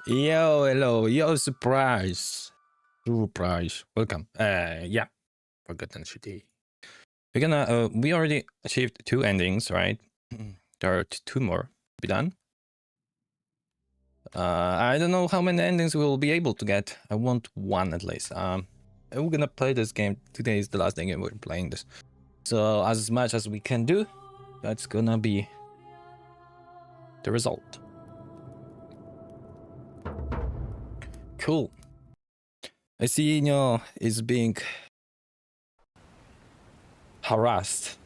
Yo, hello, yo, surprise. Surprise. Welcome. Yeah, Forgotten City. We're gonna, we already achieved 2 endings, right? There are 2 more to be done. I don't know how many endings we'll be able to get. I want 1 at least. We're gonna play this game. Today is the last day we're playing this. So as much as we can do, that's gonna be the result. Cool. I see Kohnyu is being harassed.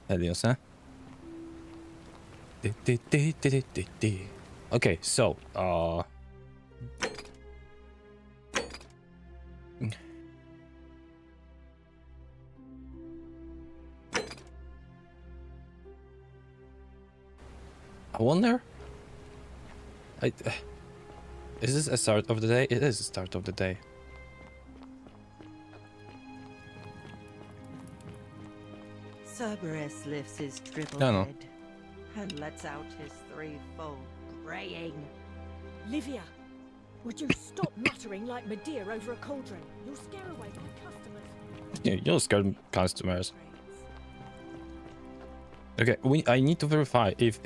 Helios, huh? Okay, so I wonder. Is this a start of the day? It is a start of the day. Cerberus lifts his triple No. head and lets out his threefold braying. Livia, would you stop muttering like Medea over a cauldron? You'll scare away my customers. Yeah, you'll scare customers. Okay, I need to verify if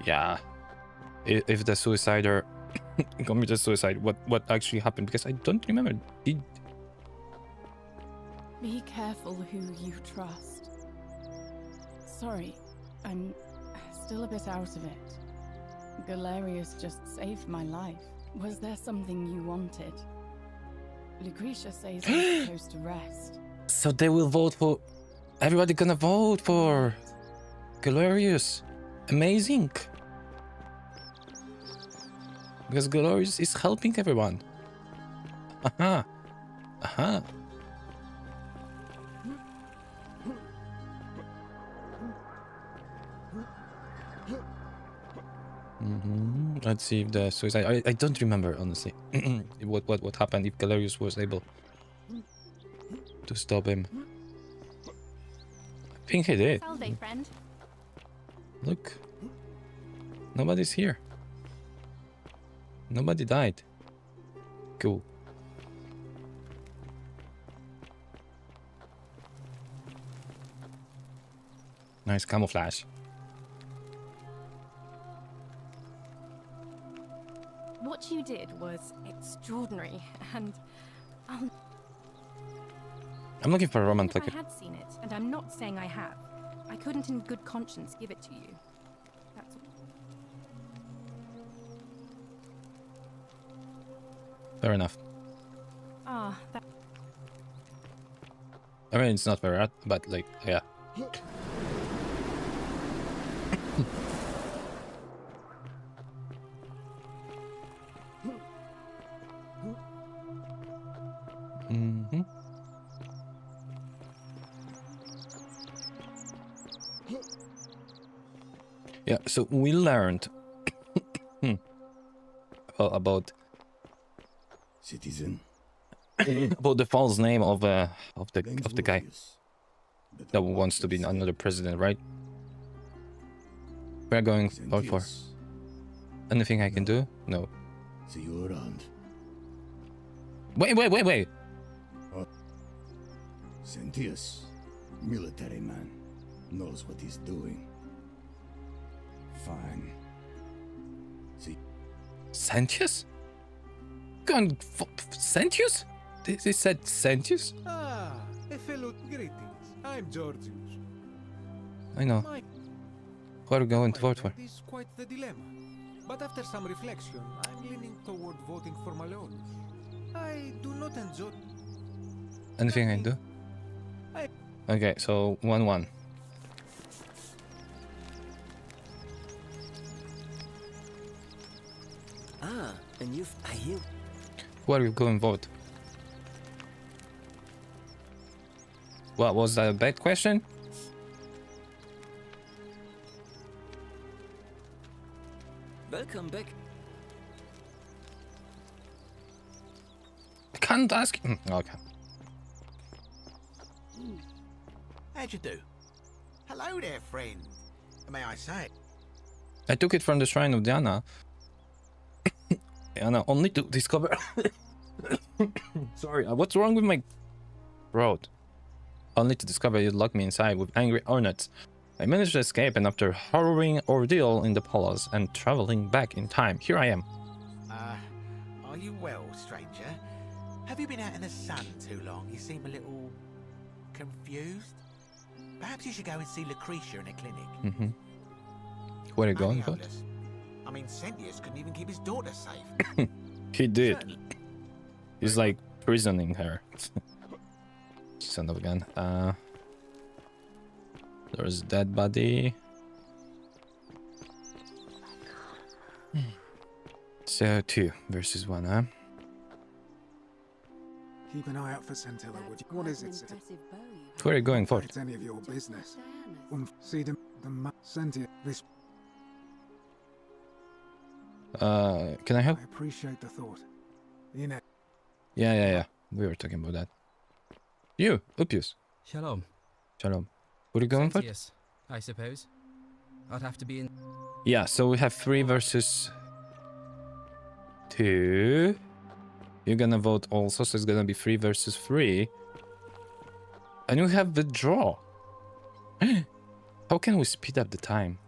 yeah, if the suicider committed suicide, what actually happened, because I don't remember. Be careful who you trust. Sorry, I'm still a bit out of it. Galerius just saved my life. Was there something you wanted? Lucretia says I'm supposed to rest. So they will vote for... Everybody gonna vote for Galerius. Amazing. Because Galerius is helping everyone. Aha. Aha. Let's see if the suicide... I don't remember, honestly, what happened, if Galerius was able to stop him. I think he did. Salve, friend. Look. Nobody's here. Nobody died. Cool. Nice camouflage. What you did was extraordinary, and I'm looking for a roman if I ticket. had seen it, and I'm not saying I have, I couldn't in good conscience give it to you. That's all. Fair enough. Ah, that... I mean, it's not fair, but like, yeah. Yeah, so we learned about citizen about the false name of the guy that wants to be another president, right? We're going vote for. Anything I can do? No. See you around. Wait. Sentius, military man, knows what he's doing. Fine. See. Sentius? Gone Sentius? They said Sentius? Ah, a fellow greetings. I'm Georgius. I know. Who are we going to vote for? It is quite the dilemma. But after some reflection, I'm leaning toward voting for Malleolus. I do not enjoy... Anything I can do? Okay, so 1-1. Ah, and I hear. Who are you going to vote? What, was that a bad question? Welcome back. I can't ask. Okay. How'd you do? Hello there, friend. May I say? I took it from the shrine of Diana. Diana, only to discover. Sorry, what's wrong with my throat? Only to discover you'd locked me inside with angry hornets. I managed to escape, and after harrowing ordeal in the palace and traveling back in time, here I am. Are you well, stranger? Have you been out in the sun too long? You seem a little confused. Perhaps you should go and see Lucretia in a clinic. Where are you going, Only bud? Olus. I mean, Sentius couldn't even keep his daughter safe. He did. Certainly. He's like prisoning her. Son of a gun. There's a dead body. So 2 versus 1, huh? Keep an eye out for Scintilla, would you? What is it, City? Where are you going for? It's any of your business. See the Sentia. This. Can I help? I appreciate the thought. You know. Yeah. We were talking about that. You, Upius. Shalom. Shalom. What are you going for? Sentius, I suppose. I'd have to be in. Yeah, so we have 3 versus 2. You're gonna vote also, so it's gonna be 3 versus 3. And we have the draw. How can we speed up the time?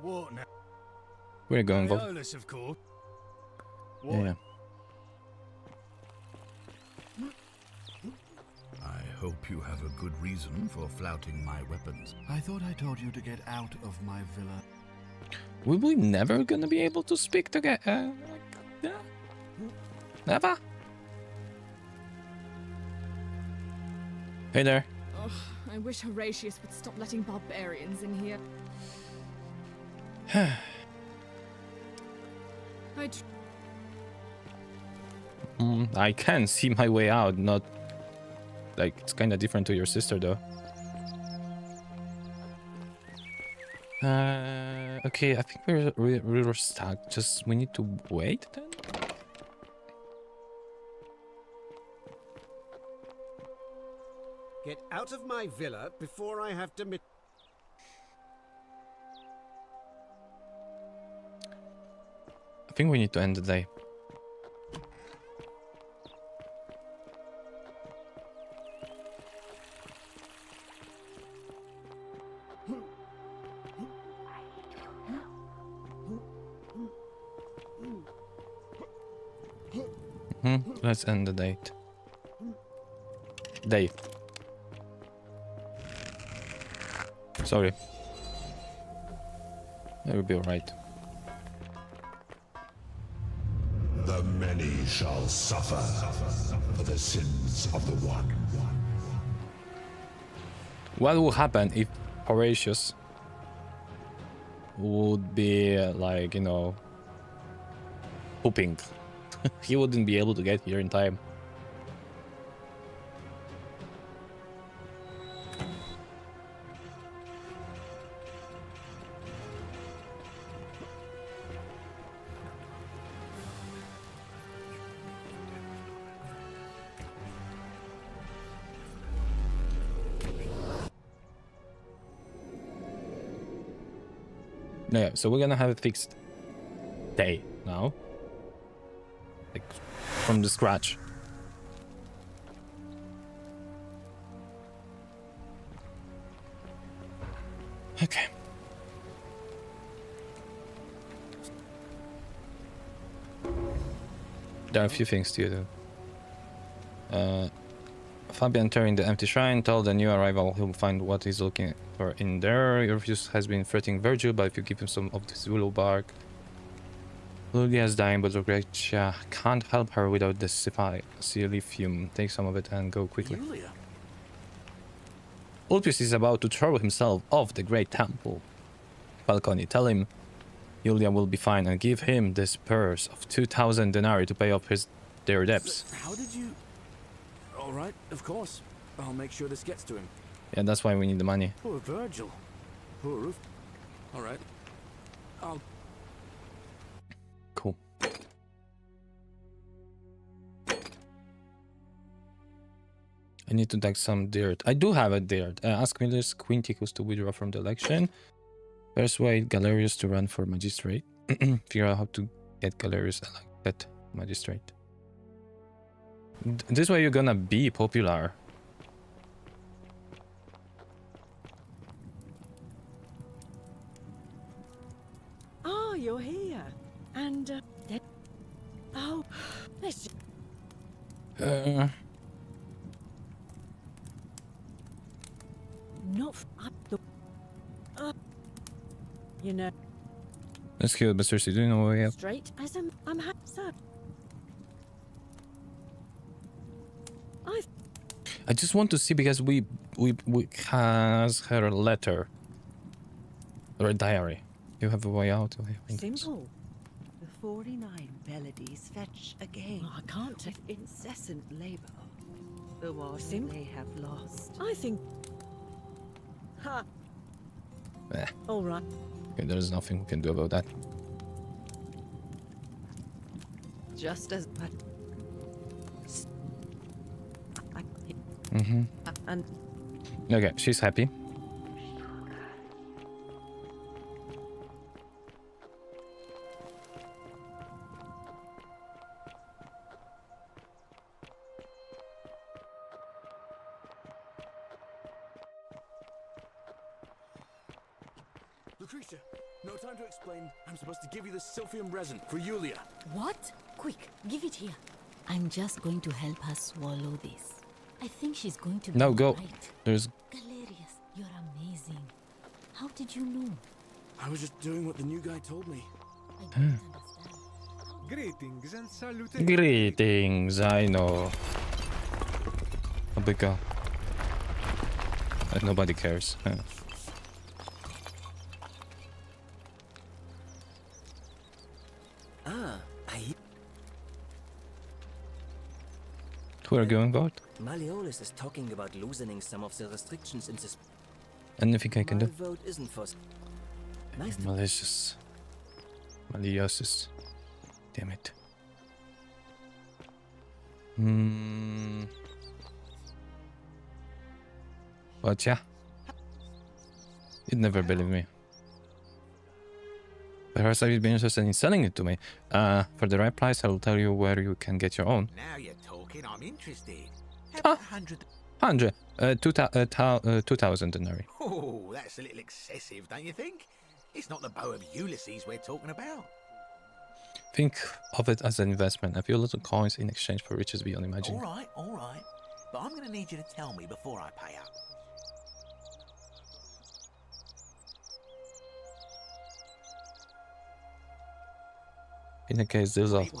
What now? We're going vote. Olus, of course. Yeah. I hope you have a good reason for flouting my weapons. I thought I told you to get out of my villa. Will we never gonna be able to speak together? Never? Hey there. Ugh, I wish Horatius would stop letting barbarians in here. I can see my way out, not... Like, it's kinda different to your sister, though. Okay, I think we're stuck. Just, we need to wait, then? Get out of my villa before I have to I think we need to end the day. Let's end the date. Day. Sorry. That will be alright. The many shall suffer for the sins of the one. What will happen if Horatius would be like, you know, pooping? He wouldn't be able to get here in time. Yeah, so we're gonna have a fixed day now. Like, from the scratch. Okay. There are a few things to do. Fabian entering the empty shrine, tell the new arrival he'll find what he's looking for in there. Orpheus has been threatening Virgil, but if you give him some of this willow bark. Lulia's dying, but Lucretia can't help her without the siliphium. Take some of it and go quickly. Julia. Ulpius is about to throw himself off the great temple. Falcone, tell him Julia will be fine and give him this purse of 2,000 denarii to pay off their debts. How did you... All right, of course. I'll make sure this gets to him. Yeah, that's why we need the money. Poor Virgil. Poor Roof. All right. I'll... Cool. I need to dig some dirt. I do have a dirt. Ask Miller's Quinticus to withdraw from the election. Persuade Galerius to run for magistrate. Figure out how to get Galerius elected magistrate. This way you're gonna be popular. Ah, you're here. And, oh, this... Not up the... you know... Let's kill Mr. C. Do you know where we have? Straight as I'm sir. I just want to see because we has her letter or a diary. You have a way out. Simple. The 49 melodies fetch again. Oh, I can't. With incessant labour. The one they have lost. I think. Ha. All right. Okay, there's nothing we can do about that. Just as. And okay, she's happy. Lucretia, no time to explain. I'm supposed to give you the Sylphium resin for Yulia. What? Quick, give it here. I'm just going to help her swallow this. I think she's going to be No, go. right. There's... Galerius, you're amazing. How did you know? I was just doing what the new guy told me. I don't understand. Greetings and salutations. Greetings, I know. A big girl. But nobody cares. We're going out. Malleolus is talking about loosening some of the restrictions in this. Anything I can do? My vote isn't for. Nice. Malicious. Maliosis. Damn it. But yeah. You'd never believe me. Perhaps I'd be interested in selling it to me. For the right price, I'll tell you where you can get your own. Now you're talking, I'm interested. Ah, 100. 2,000 denarii. Oh, that's a little excessive, don't you think? It's not the bow of Ulysses we're talking about. Think of it as an investment. A few little coins in exchange for riches beyond imagining. All right. But I'm going to need you to tell me before I pay up. In the case, there's a... Wait.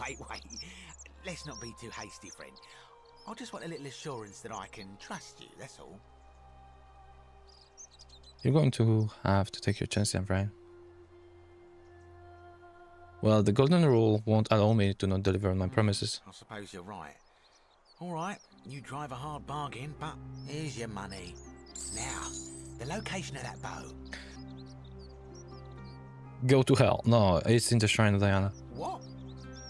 Let's not be too hasty, friend. I just want a little assurance that I can trust you, that's all. You're going to have to take your chance, young friend. Well, the golden rule won't allow me to not deliver on my promises. I suppose you're right. All right, you drive a hard bargain, but here's your money. Now, the location of that bow. Go to hell. No, it's in the Shrine of Diana. What?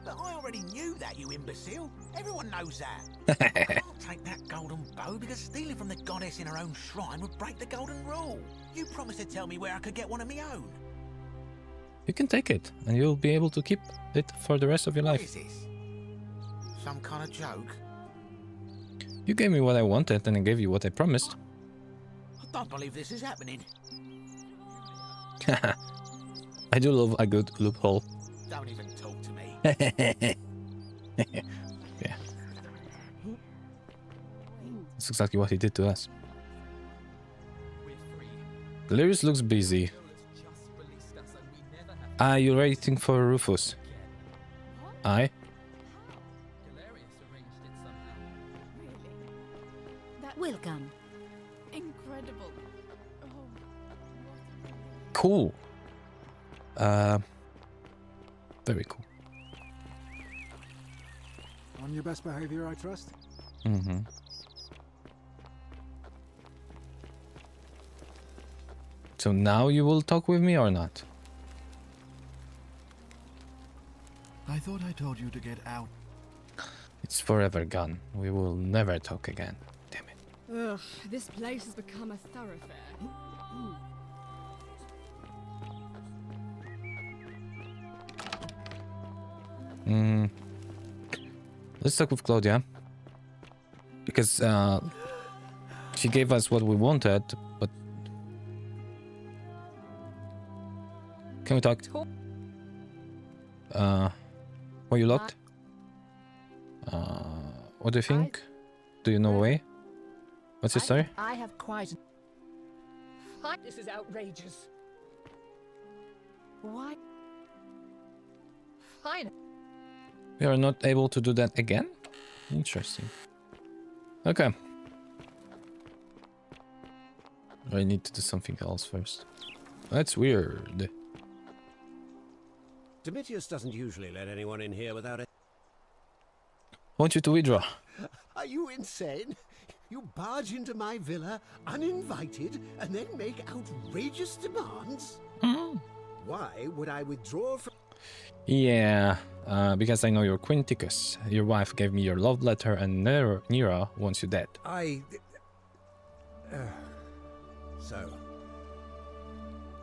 But I already knew that, you imbecile. Everyone knows that. I can't take that golden bow because stealing from the goddess in her own shrine would break the golden rule. You promised to tell me where I could get one of my own. You can take it, and you'll be able to keep it for the rest of your life. What is this? Some kind of joke? You gave me what I wanted, and I gave you what I promised. I don't believe this is happening. I do love a good loophole. Don't even talk to me. Yeah. That's exactly what he did to us. Galerius looks busy. You're waiting for Rufus. Aye? Welcome. Incredible. Cool. Very cool. On your best behavior, I trust? Mm-hmm. So now you will talk with me or not? I thought I told you to get out. It's forever gone. We will never talk again. Damn it. Ugh, this place has become a thoroughfare. Let's talk with Claudia. Because she gave us what we wanted, but... Can we talk? Were you locked? What do you think? Do you know a way? What's your story? I have quite... This is outrageous. Why? Fine. We are not able to do that again? Interesting. Okay. I need to do something else first. That's weird. Domitius doesn't usually let anyone in here without it. Want you to withdraw. Are you insane? You barge into my villa uninvited and then make outrageous demands? Why would I withdraw from... Yeah, because I know you're Quinticus. Your wife gave me your love letter and Nero wants you dead. So,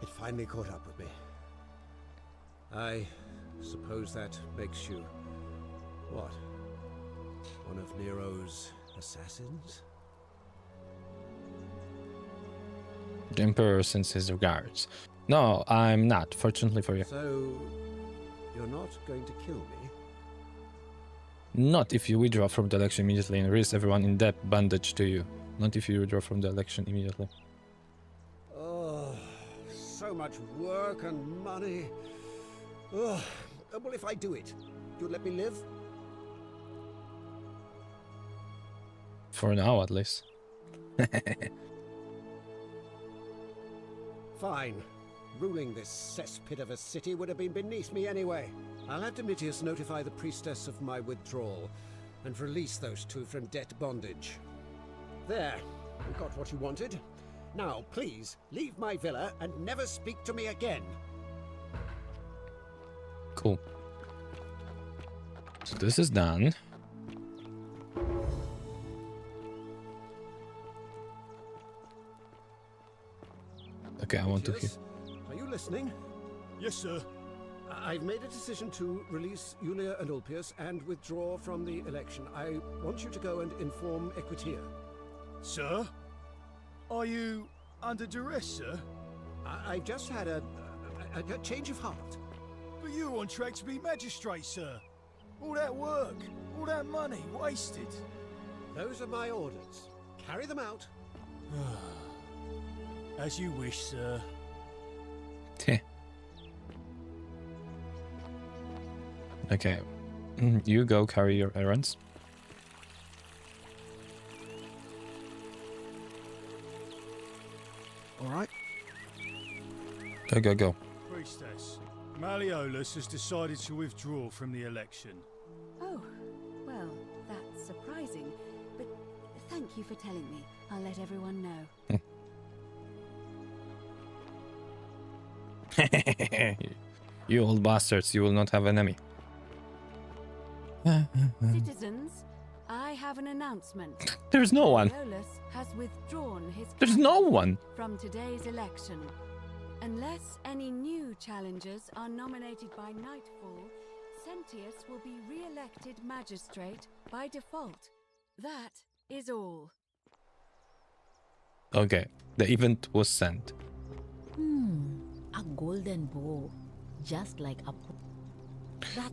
it finally caught up with me. I suppose that makes you... what? One of Nero's assassins? The Emperor sends his regards. No, I'm not, fortunately for you. So, you're not going to kill me? Not if you withdraw from the election immediately and release everyone in debt bondage to you. Not if you withdraw from the election immediately. Oh, so much work and money. Oh, well, if I do it, you'll let me live? For now, at least. Fine. Ruling this cesspit of a city would have been beneath me anyway. I'll have Domitius notify the priestess of my withdrawal and release those two from debt bondage. There, you got what you wanted. Now, please, leave my villa and never speak to me again. Cool. So this is done. Okay, I want to hear. Are you listening? Yes, sir. I've made a decision to release Julia and Ulpius and withdraw from the election. I want you to go and inform Equitia. Sir? Are you under duress, sir? I've just had a change of heart. But you were on track to be magistrate, sir. All that work, all that money, wasted. Those are my orders. Carry them out. As you wish, sir. Okay. You go carry your errands. All right. Go. Priestess, Malleolus has decided to withdraw from the election. Oh, well, that's surprising. But thank you for telling me. I'll let everyone know. You old bastards, you will not have an enemy. Citizens, I have an announcement. There's no one. Malleolus has withdrawn his There's no one. from today's election. Unless any new challengers are nominated by nightfall, Sentius will be re-elected magistrate by default. That is all. Okay, the event was sent. A golden bow, just like a... That...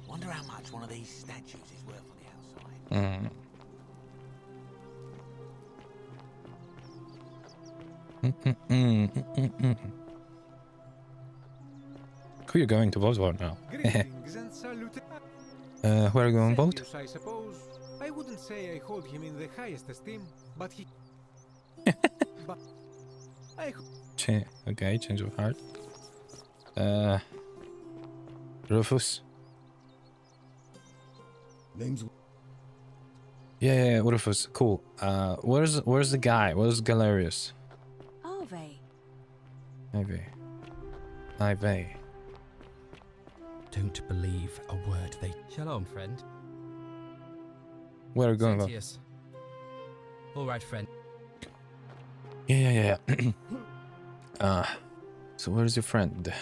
Wonder how much one of these statues is worth on the outside. Who are you going to vote for now? Greetings and salutations. Who are you going to vote? I suppose. I wouldn't say I hold him in the highest esteem, but he... but I... Okay, change of heart. Rufus. Name's... Yeah, Rufus. Cool. Where's the guy? Where's Galerius? Ivy. Don't believe a word they... Shalom, friend. Where are we going? Sentius. All right, friend. Yeah. So where's your friend?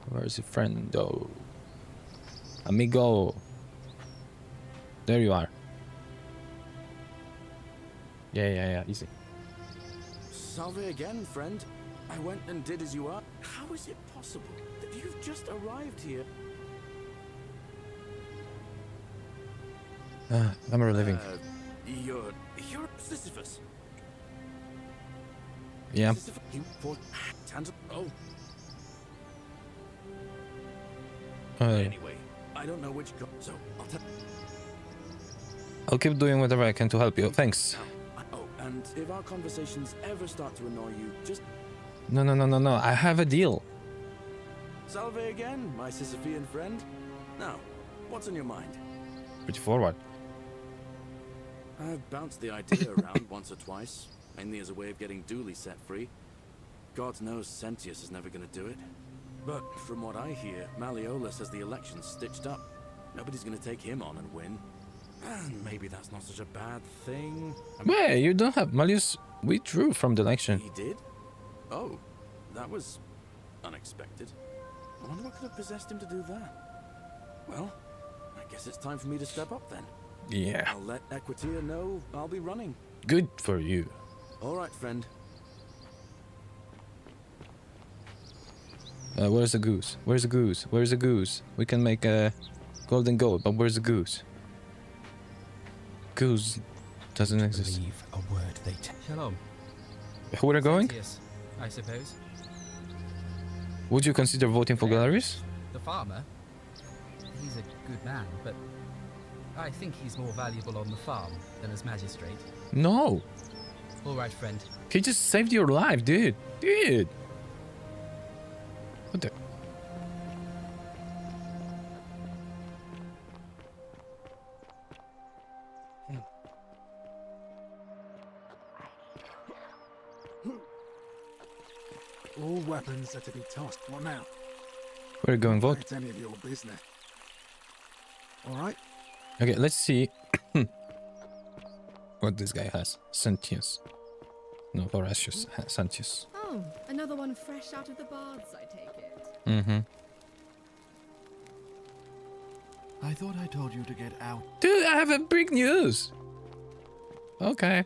Where's your friend, though? Amigo. There you are. Yeah, easy. Salve again, friend. I went and did as you are. How is it possible that you've just arrived here? I'm reliving. You're Sisyphus. Yeah. Sisyphus, you fought Oh. Anyway, I don't know which so I'll keep doing whatever I can to help you. Thanks. Oh, and if our conversations ever start to annoy you, just No. I have a deal. Salve again, my Sisyphean friend. Now, what's on your mind? Pretty forward. I've bounced the idea around once or twice, mainly as a way of getting Dooley set free. God knows Sentius is never going to do it. But from what I hear, Malleolus has the election stitched up. Nobody's going to take him on and win. And maybe that's not such a bad thing. Wait, you don't have Malleus withdrew from the election. He did? Oh, that was unexpected. I wonder what could have possessed him to do that. Well, I guess it's time for me to step up then. Yeah. I'll let Equitia know I'll be running. Good for you. All right, friend. Where's the goose? Where's the goose? Where's the goose? We can make a golden goat, but where's the goose? Goose doesn't exist. Believe a word they tell. Shalom. Who are going? Sentius, I suppose. Would you consider voting for Galerius? The farmer? He's a good man, but I think he's more valuable on the farm than as magistrate. No. All right, friend. He just saved your life, dude. Dude. What the? All weapons are to be tossed. What now? Where are you going, vote? It's any of your business. All right. Okay, let's see what this guy has. Sentius. No, Horatius. Sentius. Oh, another one fresh out of the baths, I take it. Mm-hmm. I thought I told you to get out. Dude, I have a big news. Okay.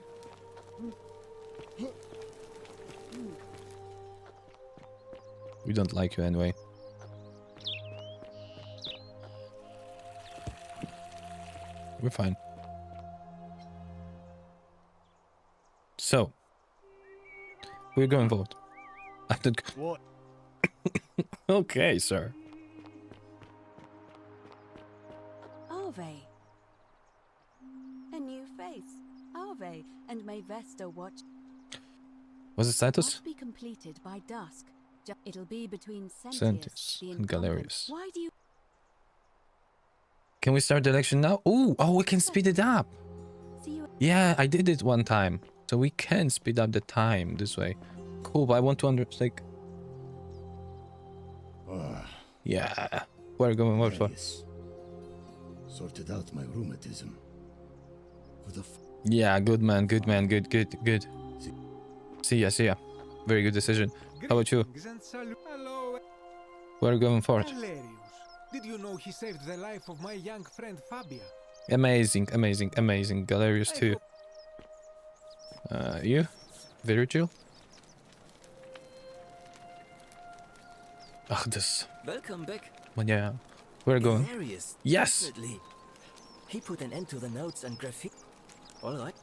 We don't like you anyway. We're fine. So, we're going to vote. I did. What? Okay, sir. Arve. A new face. Arve, and may Vesta watch. What's the status? Must be completed by dusk. It'll be between Sentius the and Galerius. Why do you? Can we start the election now? Oh, we can speed it up. Yeah, I did it one time. So we can speed up the time this way. Cool, but I want to understand. Yeah. Where are you going? What for? Sorted out my rheumatism. Yeah, good man, good man, good. See ya. Very good decision. How about you? Hello. Where are you going for it? Galerius. Did you know he saved the life of my young friend Fabia? Amazing. Galerius too. You? Virgil? Ach, this. Welcome back. But yeah. Where are you going? Hilarious. Yes! Definitely. He put an end to the notes and graffiti. Alright.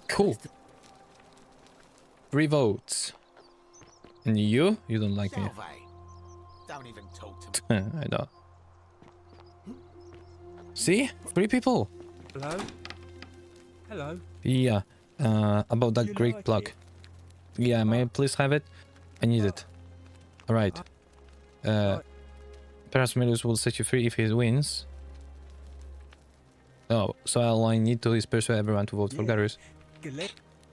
Cool. 3 votes. And you? You don't like me. Don't even talk to me. I know. See? 3 people. Hello. Yeah. About that great plug. Yeah, may I please have it? I need it. Alright. Perhaps Melus will set you free if he wins. Oh, so all I need to is persuade everyone to vote for Galerius.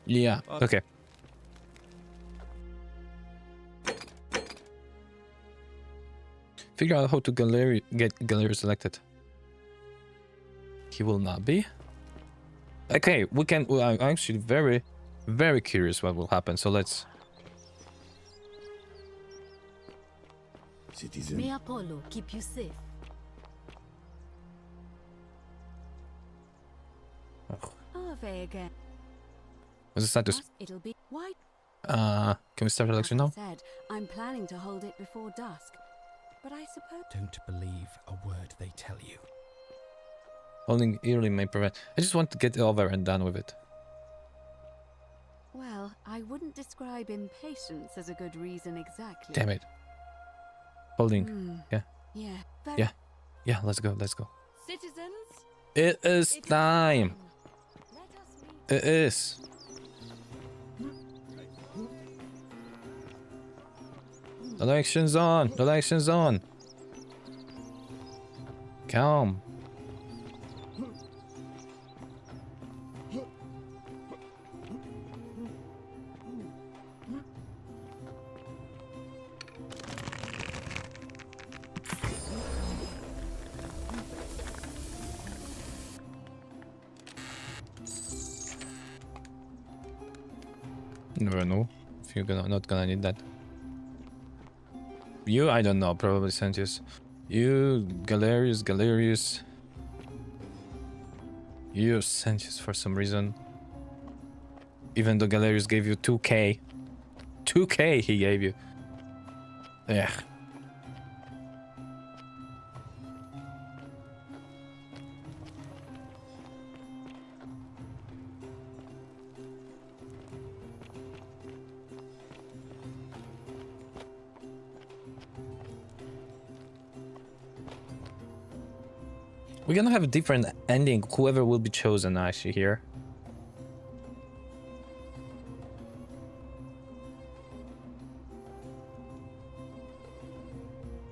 Yeah, okay. Figure out how to get Galerius elected. He will not be. Okay, we can. Well, I'm actually very, very curious what will happen. So let's. Citizen. May Apollo keep you safe. Ave again. What's the status? It'll be white. Can we start election now? Said I'm planning to hold it before dusk, but I suppose. Don't believe a word they tell you. Holding early may prevent. I just want to get it over and done with it. Well, I wouldn't describe impatience as a good reason exactly. Damn it. Holding. Yeah. Yeah. Yeah. Yeah. Let's go. Let's go. Citizens. It is time. It is. Elections on. Elections on. Calm. Never know if you're not gonna need that. You, I don't know, probably Sentius. You, Galerius. You, Sentius for some reason. Even though Galerius gave you 2k. 2k he gave you. Yeah. We're gonna have a different ending, whoever will be chosen actually here.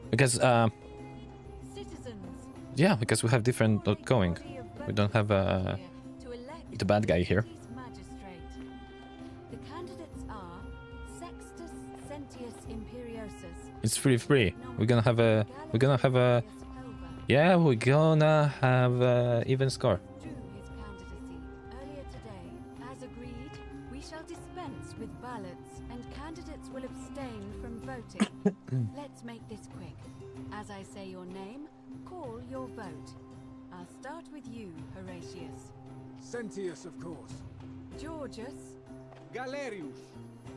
Because yeah, because we have different outgoing. We don't have the bad guy here. The candidates are Sextus Sentius Imperiosus. It's free. We're gonna have a yeah, we're gonna have even score. Earlier today, as agreed, we shall dispense with ballots and candidates will abstain from voting. Let's make this quick. As I say your name, call your vote. I'll start with you, Horatius. Sentius, of course. Georgius. Galerius.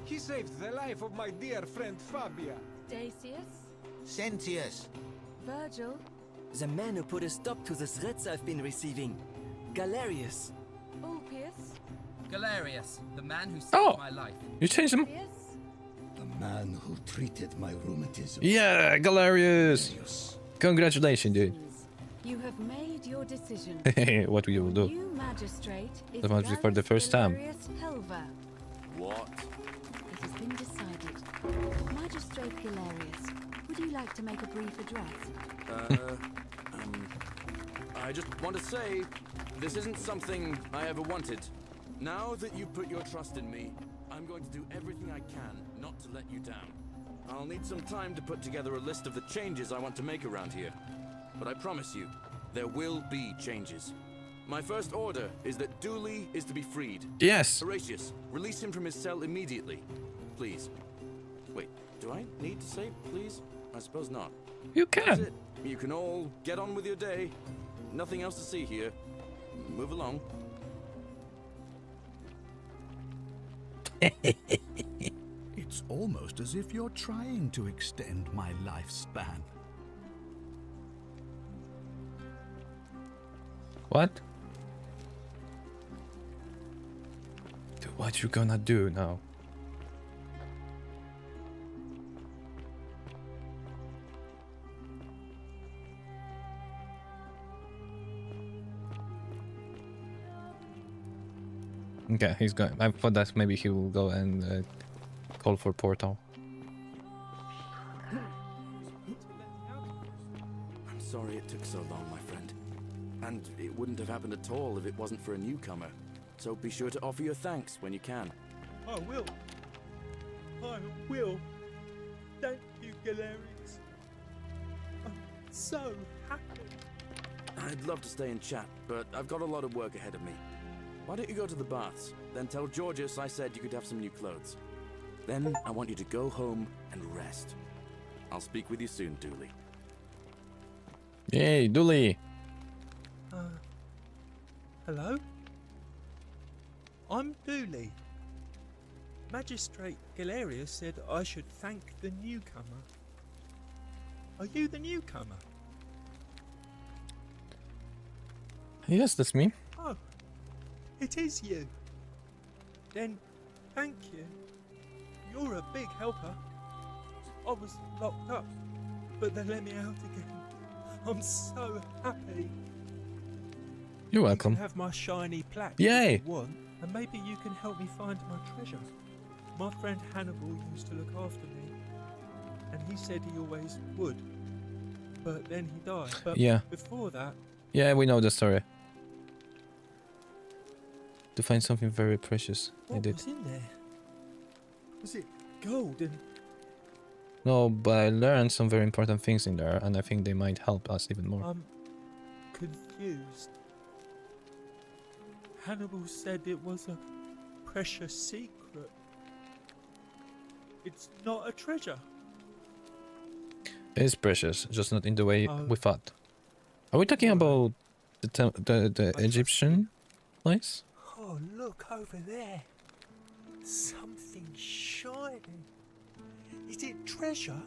He saved the life of my dear friend Fabia. Dacius. Sentius. Virgil. The man who put a stop to the threats I've been receiving. Galerius. Ulpius. Galerius, the man who saved my life. You changed him? The man who treated my rheumatism. Yeah, Galerius. Congratulations, dude. You have made your decision. What will you do? New magistrate is That must be for the first time. Helva. What? It has been decided. Magistrate Galerius, would you like to make a brief address? I just want to say, this isn't something I ever wanted. Now that you've put your trust in me, I'm going to do everything I can not to let you down. I'll need some time to put together a list of the changes I want to make around here. But I promise you, there will be changes. My first order is that Dooley is to be freed. Yes. Horatius, release him from his cell immediately. Please. Wait, do I need to say please? I suppose not. You can. That's it. You can all get on with your day. Nothing else to see here. Move along. It's almost as if you're trying to extend my lifespan. What? Dude, what you gonna do now? Okay, he's going. I thought that maybe he will go and call for portal. I'm sorry it took so long, my friend. And it wouldn't have happened at all if it wasn't for a newcomer. So be sure to offer your thanks when you can. I will. I will. Thank you, Galerius. I'm so happy. I'd love to stay and chat, but I've got a lot of work ahead of me. Why don't you go to the baths? Then tell Georgius I said you could have some new clothes. Then I want you to go home and rest. I'll speak with you soon, Dooley. Yay, Dooley! Hello? I'm Dooley. Magistrate Galerius said I should thank the newcomer. Are you the newcomer? Yes, that's me. Oh, it is you. Then, thank you. You're a big helper. I was locked up, but they let me out again. I'm so happy. You're welcome. You can have my shiny plaque Yay! if you want, and maybe you can help me find my treasure. My friend Hannibal used to look after me, and he said he always would. But then he died. But Yeah. before that, Yeah, we know the story. To find something very precious, I what did. was in there? Was it gold and No, but I learned some very important things in there, and I think they might help us even more. I'm confused. Hannibal said it was a precious secret. It's not a treasure. It is precious, just not in the way Oh. we thought. Are we talking about the Egyptian place? Oh, look over there. Something shining. Is it treasure?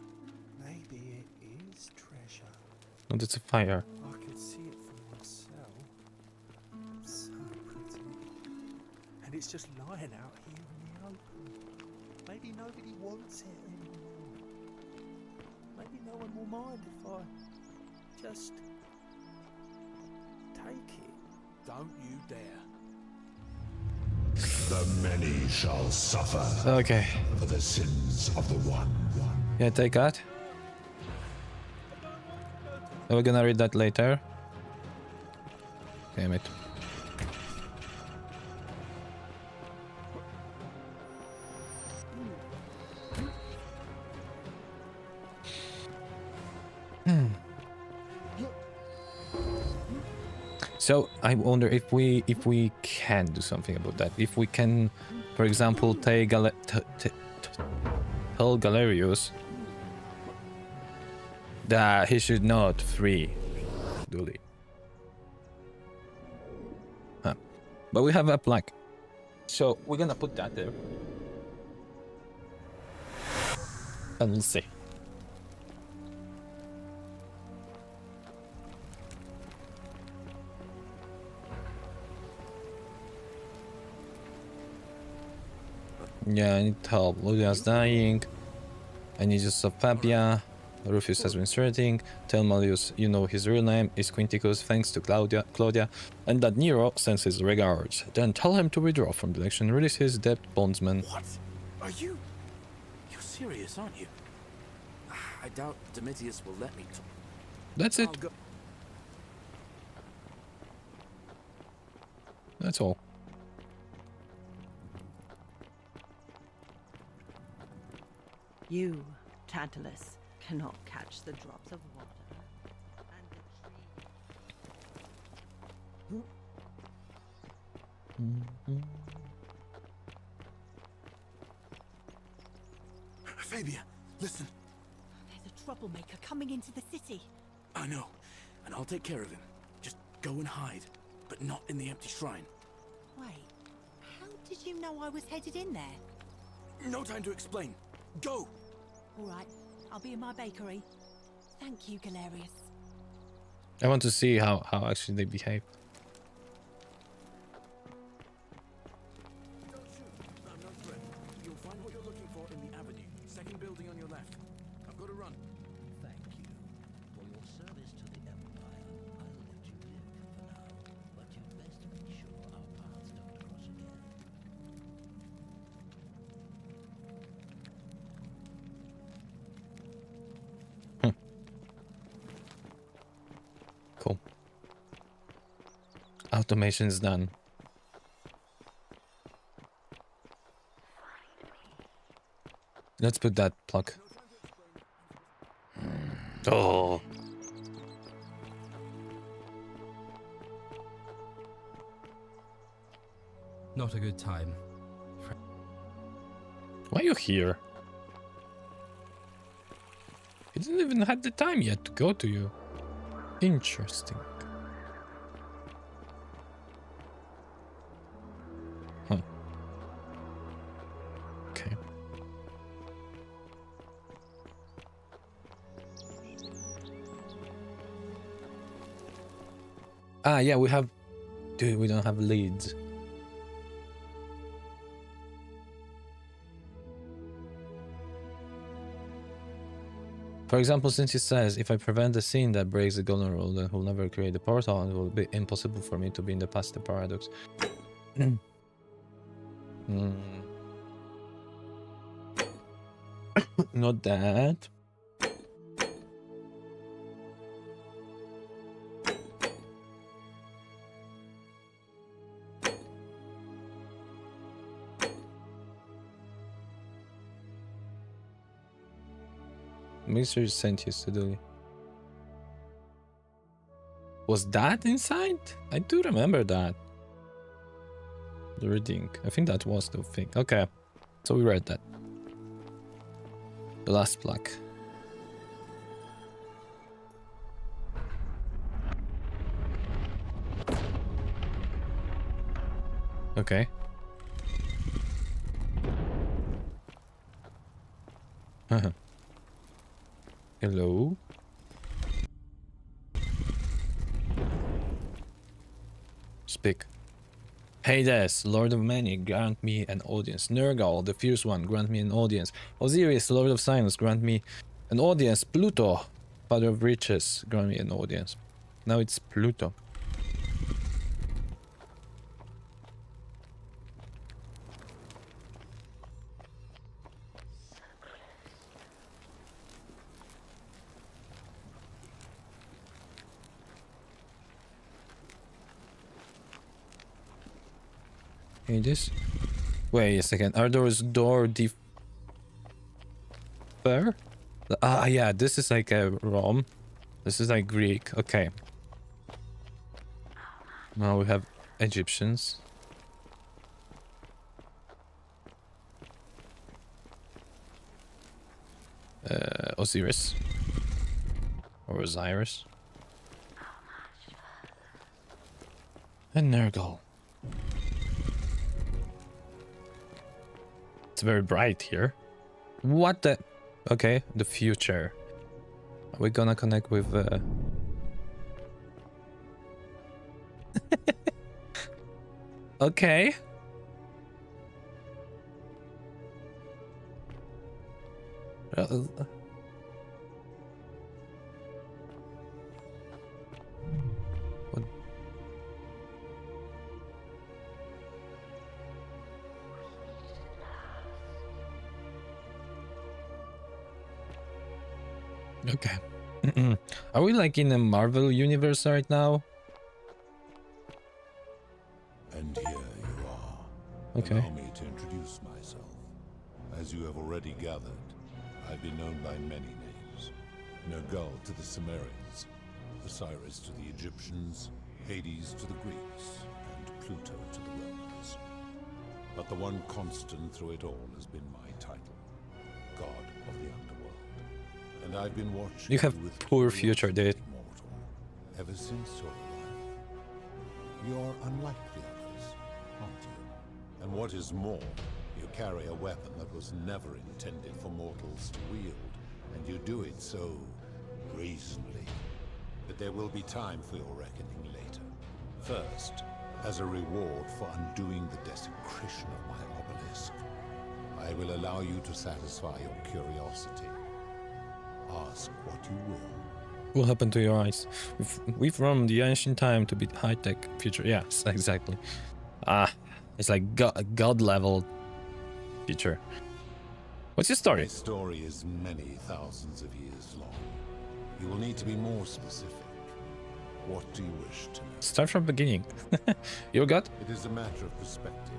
Maybe it is treasure. No, that's a fire. I could see it for myself. So pretty. And it's just lying out here in the open. Maybe nobody wants it anymore. Maybe no one will mind if I just take it. Don't you dare. The many shall suffer. Okay. For the sins of the one. Yeah, take that. We're gonna read that later. Damn it. So I wonder if we can do something about that. If we can, for example, tell Galerius that he should not free Dooley. Huh. But we have a plaque, so we're gonna put that there, and we'll see. Yeah, I need help. Ludia's dying. I need just Fabia. Rufus has been searching. Tell Malleus you know his real name is Quinticus thanks to Claudia, and that Nero sends his regards. Then tell him to withdraw from the election and release his debt bondsman. What? Are you... You're serious, aren't you? I doubt Domitius will let me talk. That's it. That's all. You, Tantalus, cannot catch the drops of water. And the tree... Fabia, listen. There's a troublemaker coming into the city. I know, and I'll take care of him. Just go and hide, but not in the empty shrine. Wait, how did you know I was headed in there? No time to explain. Go! All right, I'll be in my bakery. Thank you, Galerius. I want to see how actually they behave. Don't shoot. I'm no threat. You'll find what you're looking for in the avenue. Second building on your left. I've got to run. Thank you. For your service to the Empire, I'll let you live for now. But you'd best make sure our paths don't cross again. Cool. Automation's done. Let's put that plug. Not a good time. Why are you here? He didn't even have the time yet to go to you. Interesting. Huh. Okay. Ah, yeah, we have... Dude, we don't have leads. For example, since it says, if I prevent the scene that breaks the golden rule, then he'll never create the portal and it will be impossible for me to be in the past the paradox. Not that. Mr. Sentius to do. Was that inside? I do remember that. The reading. I think that was the thing. Okay. So we read that. The last plaque. Okay. Hello? Speak. Hades, Lord of Many, grant me an audience. Nergal, the Fierce One, grant me an audience. Osiris, Lord of Silence, grant me an audience. Pluto, Father of Riches, grant me an audience. Now it's Pluto. This. Wait a second. Are those door differ? Ah, yeah. This is like a Rome. This is like Greek. Okay. Now we have Egyptians. Osiris or Osiris and Nergal. It's very bright here. What the... Okay, the future. Are we gonna connect with... Okay. What? Okay. Are we like in a Marvel universe right now? And here you are. Okay. Allow me to introduce myself. As you have already gathered, I've been known by many names. Nergal to the Sumerians, Osiris to the Egyptians, Hades to the Greeks, and Pluto to the Romans. But the one constant through it all has been my title, God of the Underworld. And I've been watching You have with poor future, dude. mortal, ever since your arrival. You're unlike the others, aren't you? And what is more, you carry a weapon that was never intended for mortals to wield, and you do it so gracefully. But there will be time for your reckoning later. First, as a reward for undoing the desecration of my obelisk, I will allow you to satisfy your curiosity. Ask what you will. What happened to your eyes? We've from the ancient time to be high-tech future. Yes, exactly. It's like god level future. What's your story? My story is many thousands of years long. You will need to be more specific. What do you wish to know? Start from beginning. Your god? It is a matter of perspective.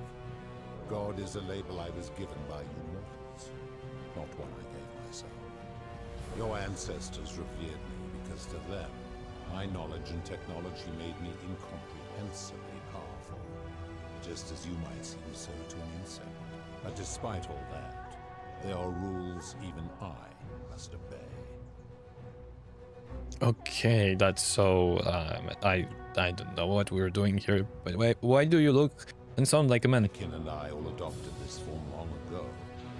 God is a label I was given by you mortals, not one I gave myself. Your ancestors revered me because to them, my knowledge and technology made me incomprehensibly powerful. just as you might seem so to an insect. But despite all that, there are rules even I must obey. Okay, that's so. I don't know what we're doing here. But why do you look and sound like a man? Kin and I all adopted this form long ago,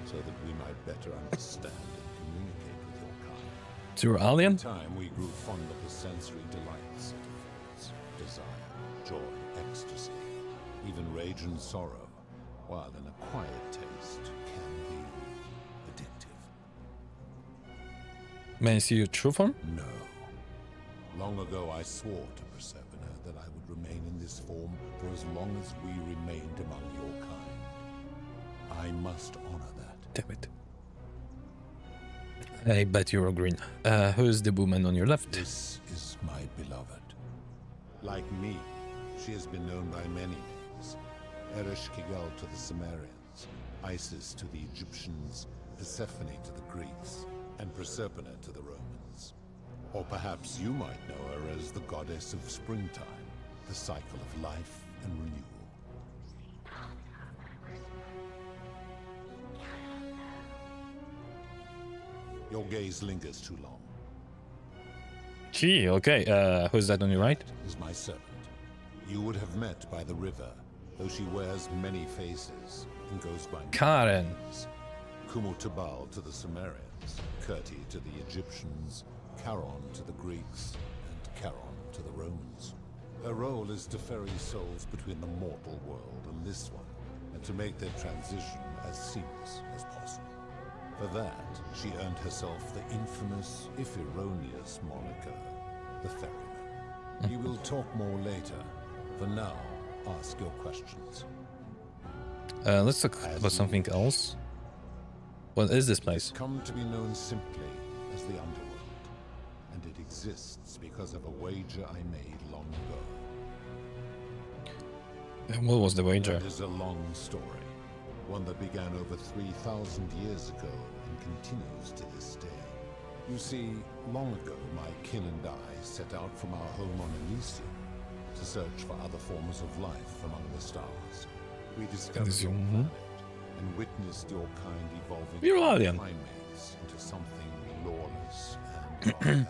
so that we might better understand and communicate with your kind. Through alien? In time, we grew fond of the sensory delights it affords: desire, joy, ecstasy, even rage and sorrow, while an acquired taste can be addictive. May I see your true form? No. Long ago, I swore to Persephone that I would remain in this form for as long as we remained among your kind. I must honor that. Damn it. I bet you're green. Who's the woman on your left? This is my beloved. Like me, she has been known by many names. Ereshkigal to the Sumerians, Isis to the Egyptians, Persephone to the Greeks, and Proserpina to the Romans. Or perhaps you might know her as the goddess of springtime, the cycle of life and renewal. Your gaze lingers too long. Gee, okay. Who's that on your right? Is my servant. You would have met by the river, though she wears many faces and goes by Karen. Kumutabal to the Sumerians, Kirti to the Egyptians, Charon to the Greeks, and Charon to the Romans. Her role is to ferry souls between the mortal world and this one, and to make their transition as seamless as possible. For that, she earned herself the infamous, if erroneous, moniker, the Ferryman. We will talk more later. For now, ask your questions. Let's talk about something else. What is this place? It's come to be known simply as the Underworld, and it exists because of a wager I made long ago. What was the wager? It is a long story, one that began over 3,000 years ago and continues to this day. You see, long ago, my kin and I set out from our home on Elysium to search for other forms of life among the stars. We discovered your planet and witnessed your kind evolving from primates into something lawless and barbaric.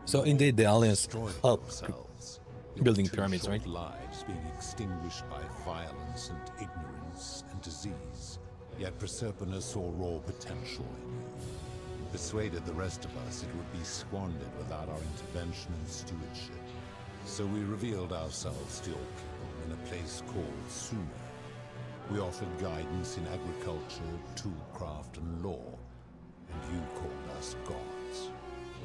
So indeed, the aliens helped building pyramids, right? Lives being extinguished by violence and ignorance and disease. Yet Proserpina saw raw potential in you, and persuaded the rest of us it would be squandered without our intervention and stewardship. So we revealed ourselves to your people in a place called Sumer. We offered guidance in agriculture, toolcraft, and law, and you called us gods.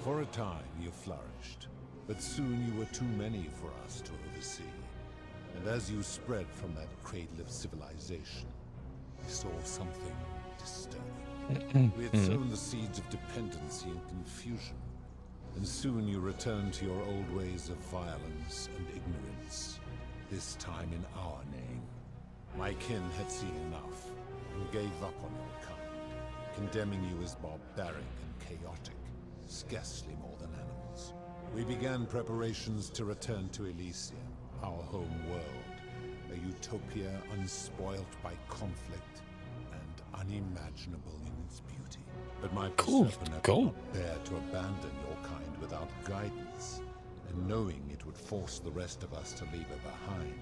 For a time you flourished, but soon you were too many for us to oversee. And as you spread from that cradle of civilization, we saw something disturbing. We had sown the seeds of dependency and confusion, and soon you returned to your old ways of violence and ignorance, this time in our name. My kin had seen enough, and gave up on your kind, condemning you as barbaric and chaotic, scarcely more than animals. We began preparations to return to Elysium, our home world, a utopia unspoilt by conflict and unimaginable in its beauty. But my Persephone could not bear to abandon your kind without guidance, and knowing it would force the rest of us to leave her behind,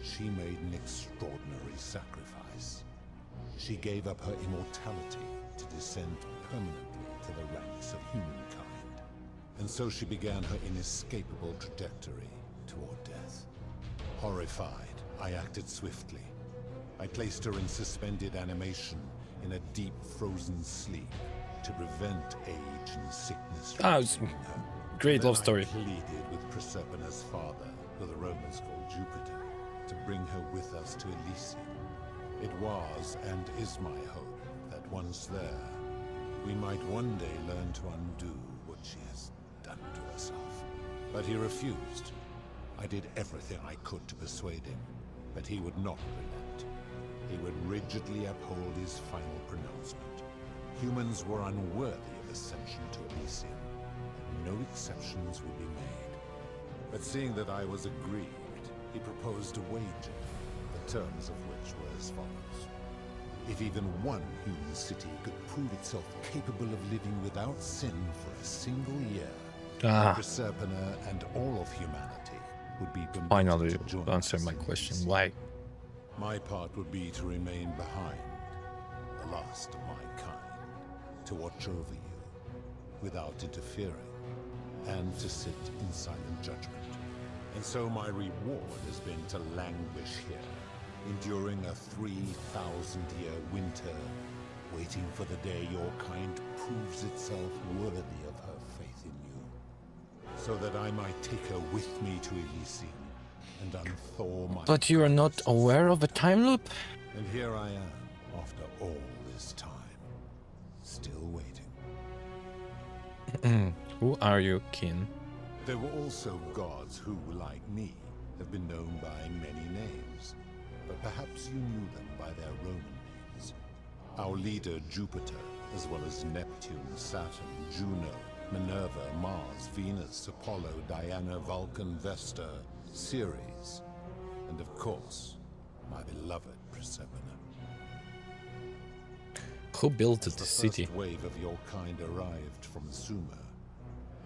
she made an extraordinary sacrifice. She gave up her immortality to descend permanently to the ranks of humankind. And so she began her inescapable trajectory toward death. Horrified, I acted swiftly. I placed her in suspended animation in a deep frozen sleep to prevent age and sickness from it's great love story. I pleaded with Proserpina's father, who the Romans called Jupiter, to bring her with us to Elysium. It was and is my hope that once there, we might one day learn to undo what she has done to herself. But he refused. I did everything I could to persuade him, but he would not relent. He would rigidly uphold his final pronouncement. Humans were unworthy of ascension to Elysium, and no exceptions would be made. But seeing that I was aggrieved, he proposed a wager. terms of which were as follows. If even one human city could prove itself capable of living without sin for a single year, Proserpina and all of humanity would be permitted Finally, to join answer us my in question. peace. Why? My part would be to remain behind, the last of my kind, to watch over you without interfering, and to sit in silent judgment. And so my reward has been to languish here, enduring a 3,000-year winter, waiting for the day your kind proves itself worthy of her faith in you, so that I might take her with me to Elysium and unthaw my... But you are not aware of a time loop? And here I am, after all this time, still waiting. Who are you, kin? There were also gods who, like me, have been known by many names, but perhaps you knew them by their Roman names. Our leader, Jupiter, as well as Neptune, Saturn, Juno, Minerva, Mars, Venus, Apollo, Diana, Vulcan, Vesta, Ceres, and of course, my beloved Proserpina. Who built As the the city? first wave of your kind arrived from Sumer,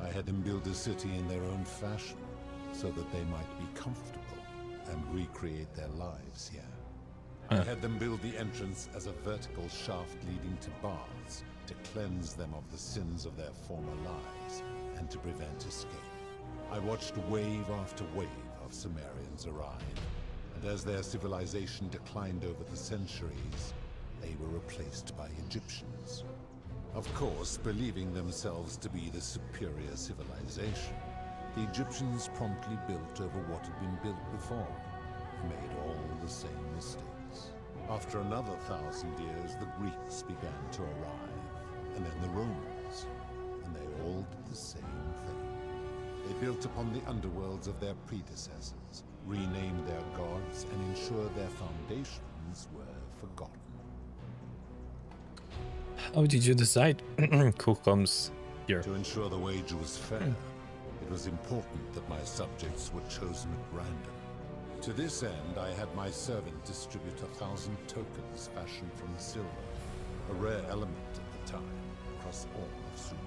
I had them build a city in their own fashion, so that they might be comfortable and recreate their lives here. I had them build the entrance as a vertical shaft leading to baths, to cleanse them of the sins of their former lives, and to prevent escape. I watched wave after wave of Sumerians arrive, and as their civilization declined over the centuries, they were replaced by Egyptians. Of course, believing themselves to be the superior civilization, the Egyptians promptly built over what had been built before, made all the same mistakes. After another 1,000 years, the Greeks began to arrive, and then the Romans, and they all did the same thing. They built upon the underworlds of their predecessors, renamed their gods, and ensured their foundations were forgotten. How did you decide who comes here? To ensure the wager was fair, it was important that my subjects were chosen at random. To this end, I had my servant distribute 1,000 tokens fashioned from silver, a rare element at the time, across all of Sumer.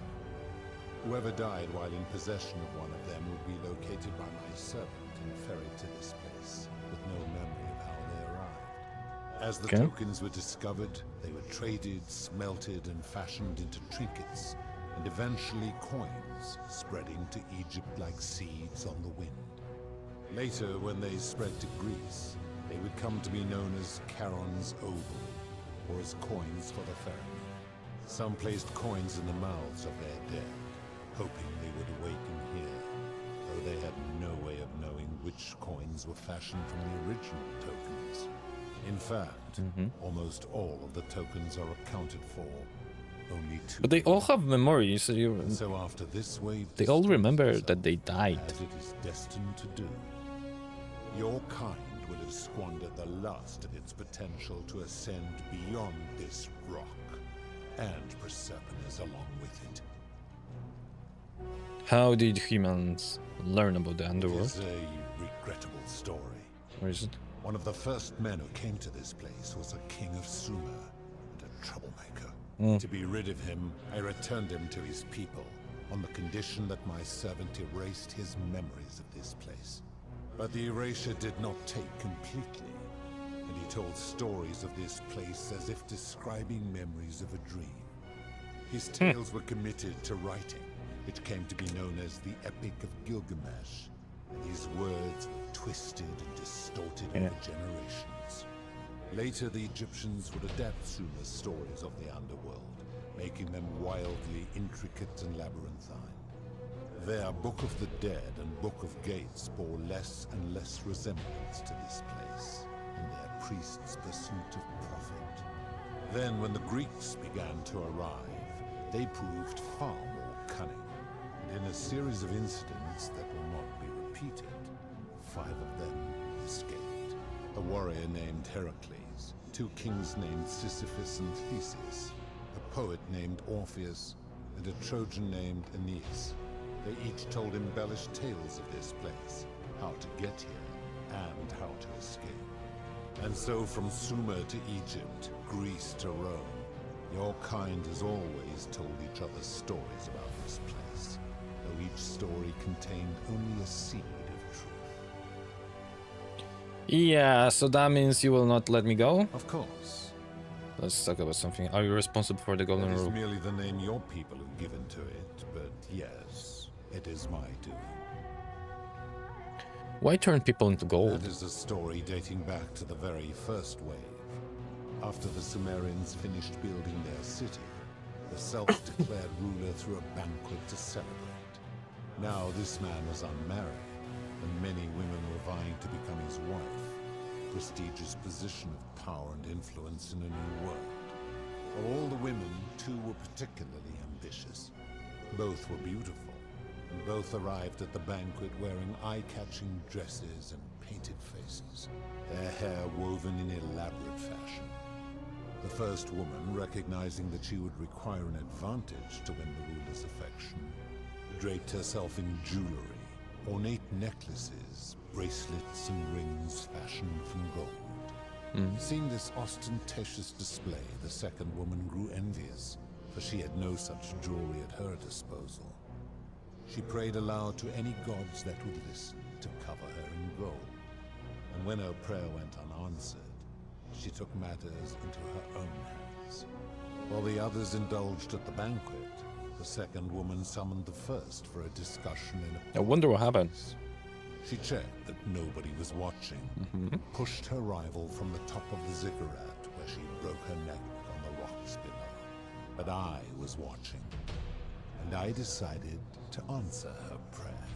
Whoever died while in possession of one of them would be located by my servant and ferried to this place, with no memory of how they arrived. As the tokens were discovered, they were traded, smelted, and fashioned into trinkets, and eventually coins, spreading to Egypt like seeds on the wind. Later, when they spread to Greece, they would come to be known as Charon's Oval, or as coins for the ferryman. Some placed coins in the mouths of their dead, hoping they would awaken here, though they had no way of knowing which coins were fashioned from the original tokens. In fact, almost all of the tokens are accounted for. Only 2. But they all have memories. So after this wave, they all remember that they died. as it is destined to do. Your kind will have squandered the last of its potential to ascend beyond this rock, and Proserpina's along with it. How did humans learn about the underworld? It's a regrettable story. Where is it? One of the first men who came to this place was a king of Sumer and a troublemaker. To be rid of him, I returned him to his people, on the condition that my servant erased his memories of this place. But the erasure did not take completely, and he told stories of this place as if describing memories of a dream. His tales were committed to writing, which came to be known as the Epic of Gilgamesh, and his words were twisted and distorted over generations. Later, the Egyptians would adapt Sumer's stories of the underworld, making them wildly intricate and labyrinthine. Their Book of the Dead and Book of Gates bore less and less resemblance to this place, in their priests' pursuit of profit. Then, when the Greeks began to arrive, they proved far more cunning, and in a series of incidents that will not be repeated, 5 of them escaped. A warrior named Heracles, 2 kings named Sisyphus and Theseus, a poet named Orpheus, and a Trojan named Aeneas. They each told embellished tales of this place, how to get here, and how to escape. And so from Sumer to Egypt, Greece to Rome, your kind has always told each other stories about this place, though each story contained only a seed of truth. Yeah, so that means you will not let me go? Of course. Let's talk about something. Are you responsible for the Golden That is Rule? merely the name your people have given to it, but yes, it is my doing. Why turn people into gold? That is a story dating back to the very first wave. After the Sumerians finished building their city, the self-declared ruler threw a banquet to celebrate. Now this man was unmarried, and many women were vying to become his wife, a prestigious position of power and influence in a new world. Of all the women, two were particularly ambitious. Both were beautiful, and both arrived at the banquet wearing eye-catching dresses and painted faces, their hair woven in elaborate fashion. The first woman, recognizing that she would require an advantage to win the ruler's affection, draped herself in jewelry, ornate necklaces, bracelets and rings fashioned from gold. Seeing this ostentatious display, the second woman grew envious, for she had no such jewelry at her disposal. She prayed aloud to any gods that would listen to cover her in gold. And when her prayer went unanswered, she took matters into her own hands. While the others indulged at the banquet, the second woman summoned the first for a discussion in a... I wonder what happened. She checked that nobody was watching, pushed her rival from the top of the ziggurat where she broke her neck on the rocks below. But I was watching, and I decided to answer her prayer.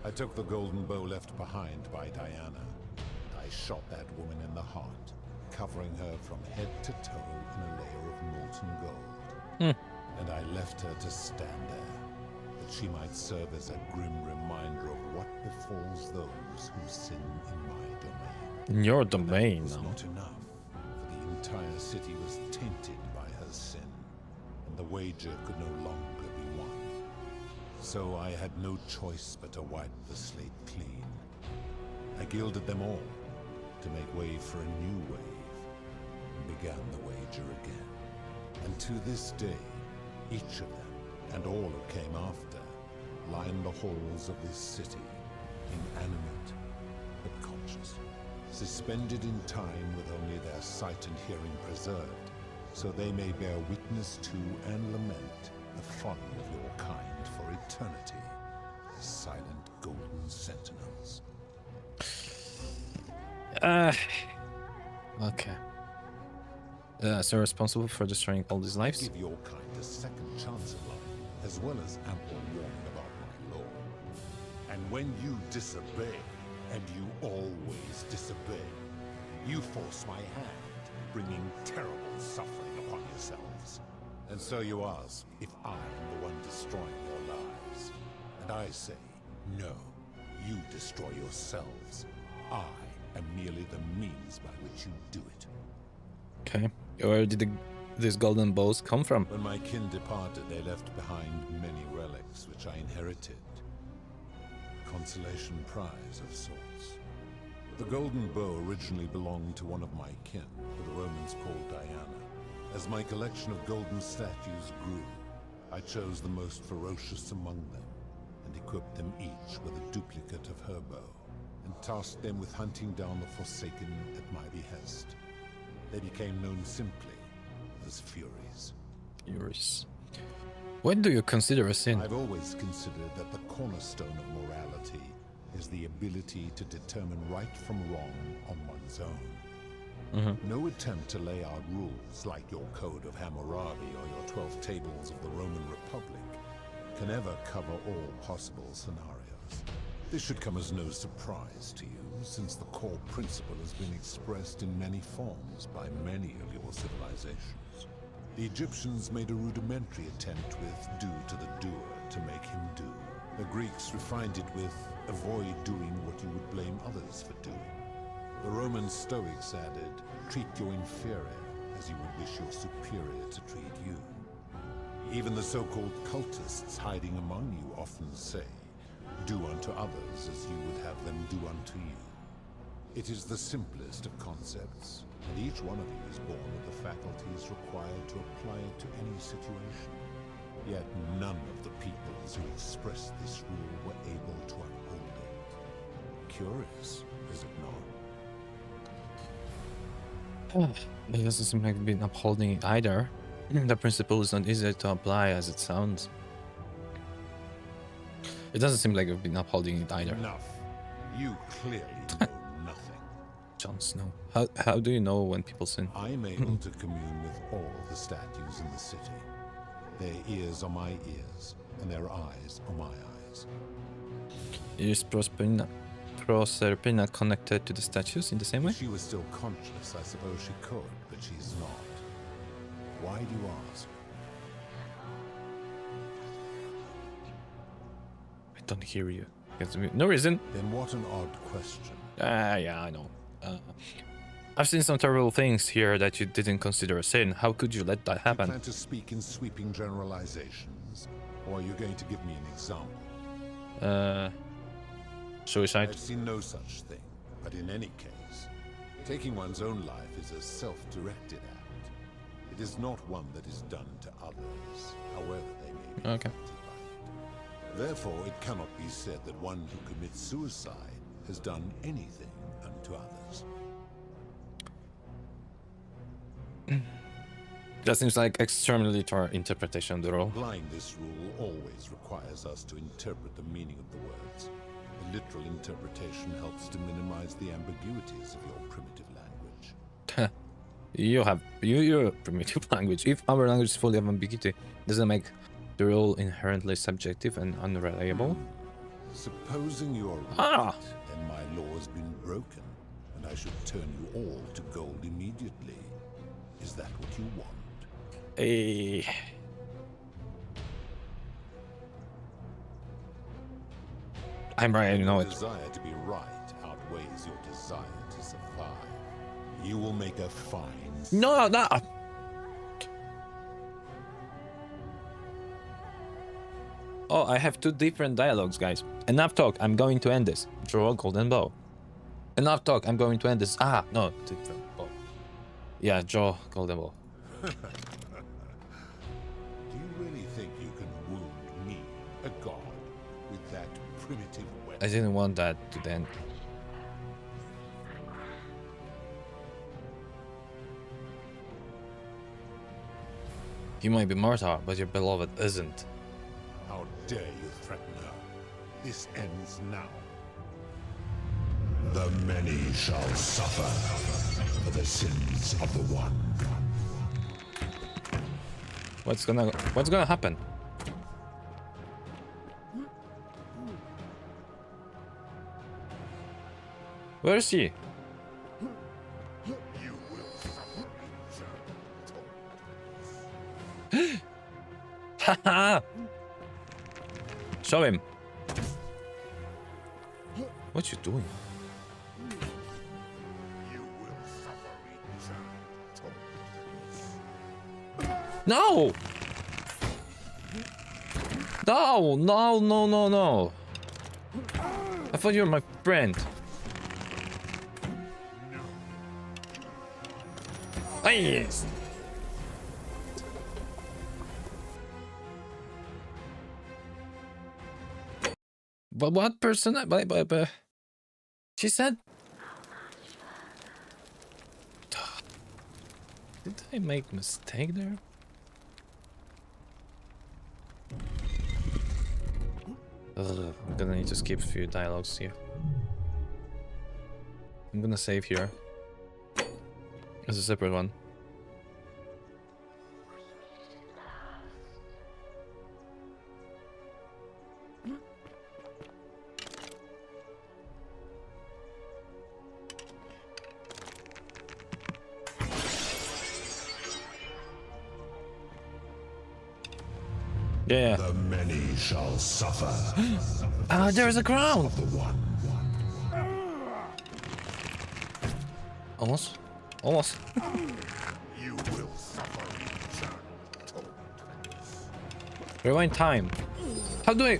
I took the golden bow left behind by Diana, and I shot that woman in the heart, covering her from head to toe in a layer of molten gold. And I left her to stand there, that she might serve as a grim reminder of what befalls those who sin in my domain. In your domain, was no? not enough, for the entire city was tainted by her sin, and the wager could no longer be won. So I had no choice but to wipe the slate clean. I gilded them all to make way for a new wave, and began the wager again. And to this day, each of them, and all who came after, line the halls of this city, inanimate but conscious, suspended in time with only their sight and hearing preserved, so they may bear witness to and lament the folly of your kind for eternity, the silent golden sentinels. Okay. So responsible for destroying all these lives? Give your kind a second chance at life, as well as ample warning about my law. And when you disobey, and you always disobey, you force my hand, bringing terrible suffering upon yourselves. And so you ask if I am the one destroying your lives. And I say, no, you destroy yourselves. I am merely the means by which you do it. Okay. Where did these golden bows come from? When my kin departed, they left behind many relics which I inherited. A consolation prize of sorts. The golden bow originally belonged to one of my kin, who the Romans called Diana. As my collection of golden statues grew, I chose the most ferocious among them, and equipped them each with a duplicate of her bow, and tasked them with hunting down the Forsaken at my behest. They became known simply as Furies. Furies. What do you consider a sin? I've always considered that the cornerstone of morality is the ability to determine right from wrong on one's own. No attempt to lay out rules like your Code of Hammurabi or your 12 Tables of the Roman Republic can ever cover all possible scenarios. This should come as no surprise to you, since the core principle has been expressed in many forms by many of your civilizations. The Egyptians made a rudimentary attempt with do to the doer to make him do. The Greeks refined it with avoid doing what you would blame others for doing. The Roman Stoics added, treat your inferior as you would wish your superior to treat you. Even the so-called cultists hiding among you often say, do unto others as you would have them do unto you. It is the simplest of concepts, and each one of you is born with the faculties required to apply it to any situation. Yet none of the peoples who expressed this rule were able to uphold it. Curious, is it not? It doesn't seem like we've been upholding it either. The principle is not easy to apply as it sounds. It doesn't seem like we've been upholding it either. Enough. You clearly know nothing. Jon Snow. How do you know when people sin? I am able to commune with all the statues in the city. Their ears are my ears, and their eyes are my eyes. Is Proserpina connected to the statues in the same way? If she was still conscious, I suppose she could, but she's not. Why do you ask? I don't hear you. No reason. Then what an odd question. Yeah, I know. I've seen some terrible things here that you didn't consider a sin. How could you let that happen? Do you plan to speak in sweeping generalizations, or are you going to give me an example? Suicide? I've seen no such thing, but in any case, taking one's own life is a self-directed act. It is not one that is done to others, however they may be affected by it. Therefore, it cannot be said that one who commits suicide has done anything unto others. That seems like extremely literal interpretation of the rule. Applying this rule always requires us to interpret the meaning of the words. A literal interpretation helps to minimize the ambiguities of your primitive language. Your primitive language. If our language is full of ambiguity, does it make the rule inherently subjective and unreliable? Supposing you're right, then my law has been broken, and I should turn you all to gold immediately. Is that what you want? I'm right, I know it. Your desire to be right outweighs your desire to survive. You will make a fine... No! Oh, I have two different dialogues, guys. Enough talk, I'm going to end this. Draw a golden bow. Enough talk, I'm going to end this. No, different bow. Yeah, draw golden bow. Do you really think you can wound me, a god, with that primitive weapon? I didn't want that to then. You might be mortal, but your beloved isn't. How dare you threaten her? This ends now. The many shall suffer for the sins of the one. What's gonna happen? Where is she? You will suffer. Haha! Show him. What you doing? You will suffer No! No! I thought you were my friend. Ah, yes. But what person? But she said. Did I make a mistake there? I'm gonna need to skip a few dialogues here. I'm gonna save here as a separate one. Yeah. The many shall suffer. There's a crown. Almost. You will suffer eternal torment. Rewind time. How do I?